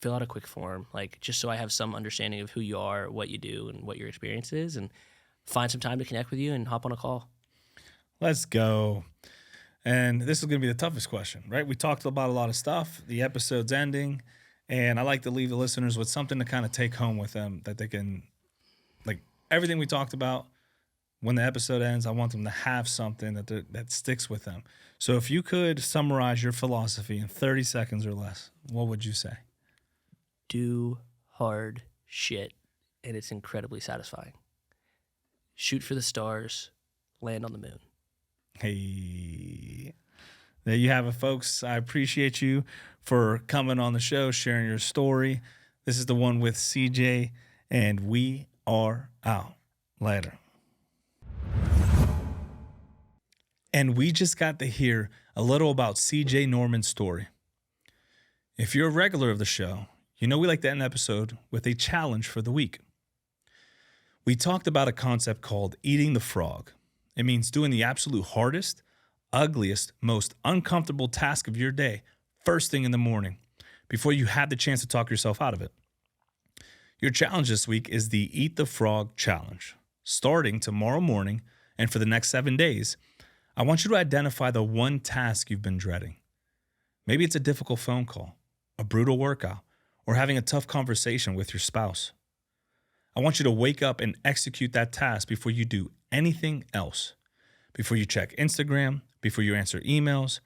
fill out a quick form, just so I have some understanding of who you are, what you do, and what your experience is, and find some time to connect with you and hop on a call. Let's go. And this is going to be the toughest question, right? We talked about a lot of stuff. The episode's ending, and I like to leave the listeners with something to kind of take home with them that they can, everything we talked about. When the episode ends, I want them to have something that sticks with them. So if you could summarize your philosophy in 30 seconds or less, what would you say? Do hard shit, and it's incredibly satisfying. Shoot for the stars, land on the moon. Hey, there you have it, folks. I appreciate you for coming on the show, sharing your story. This is the one with CJ, and we are out. Later. And we just got to hear a little about CJ Norman's story. If you're a regular of the show, we like to end the episode with a challenge for the week. We talked about a concept called eating the frog. It means doing the absolute hardest, ugliest, most uncomfortable task of your day first thing in the morning before you have the chance to talk yourself out of it. Your challenge this week is the Eat the Frog Challenge. Starting tomorrow morning and for the next 7 days, I want you to identify the one task you've been dreading. Maybe it's a difficult phone call, a brutal workout, or having a tough conversation with your spouse. I want you to wake up and execute that task before you do anything else. Before you check Instagram, before you answer emails,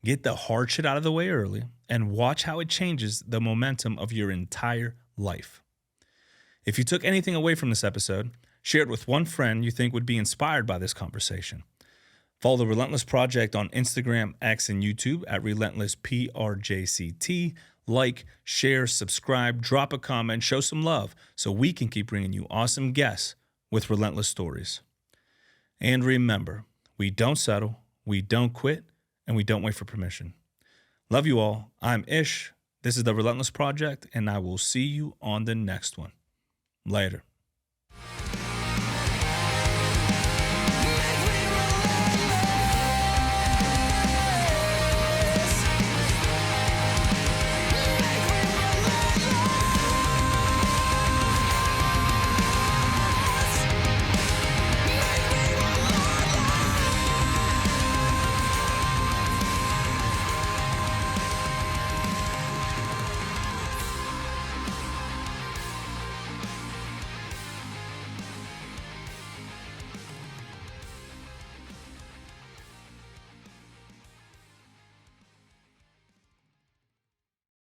get the hard shit out of the way early and watch how it changes the momentum of your entire life. If you took anything away from this episode, share it with one friend you think would be inspired by this conversation. Follow the Relentless Project on Instagram, X, and YouTube at Relentless PRJCT. Like, share, subscribe, drop a comment, show some love so we can keep bringing you awesome guests with relentless stories. And remember, we don't settle, we don't quit, and we don't wait for permission. Love you all. I'm Ish. This is the Relentless Project, and I will see you on the next one. Later.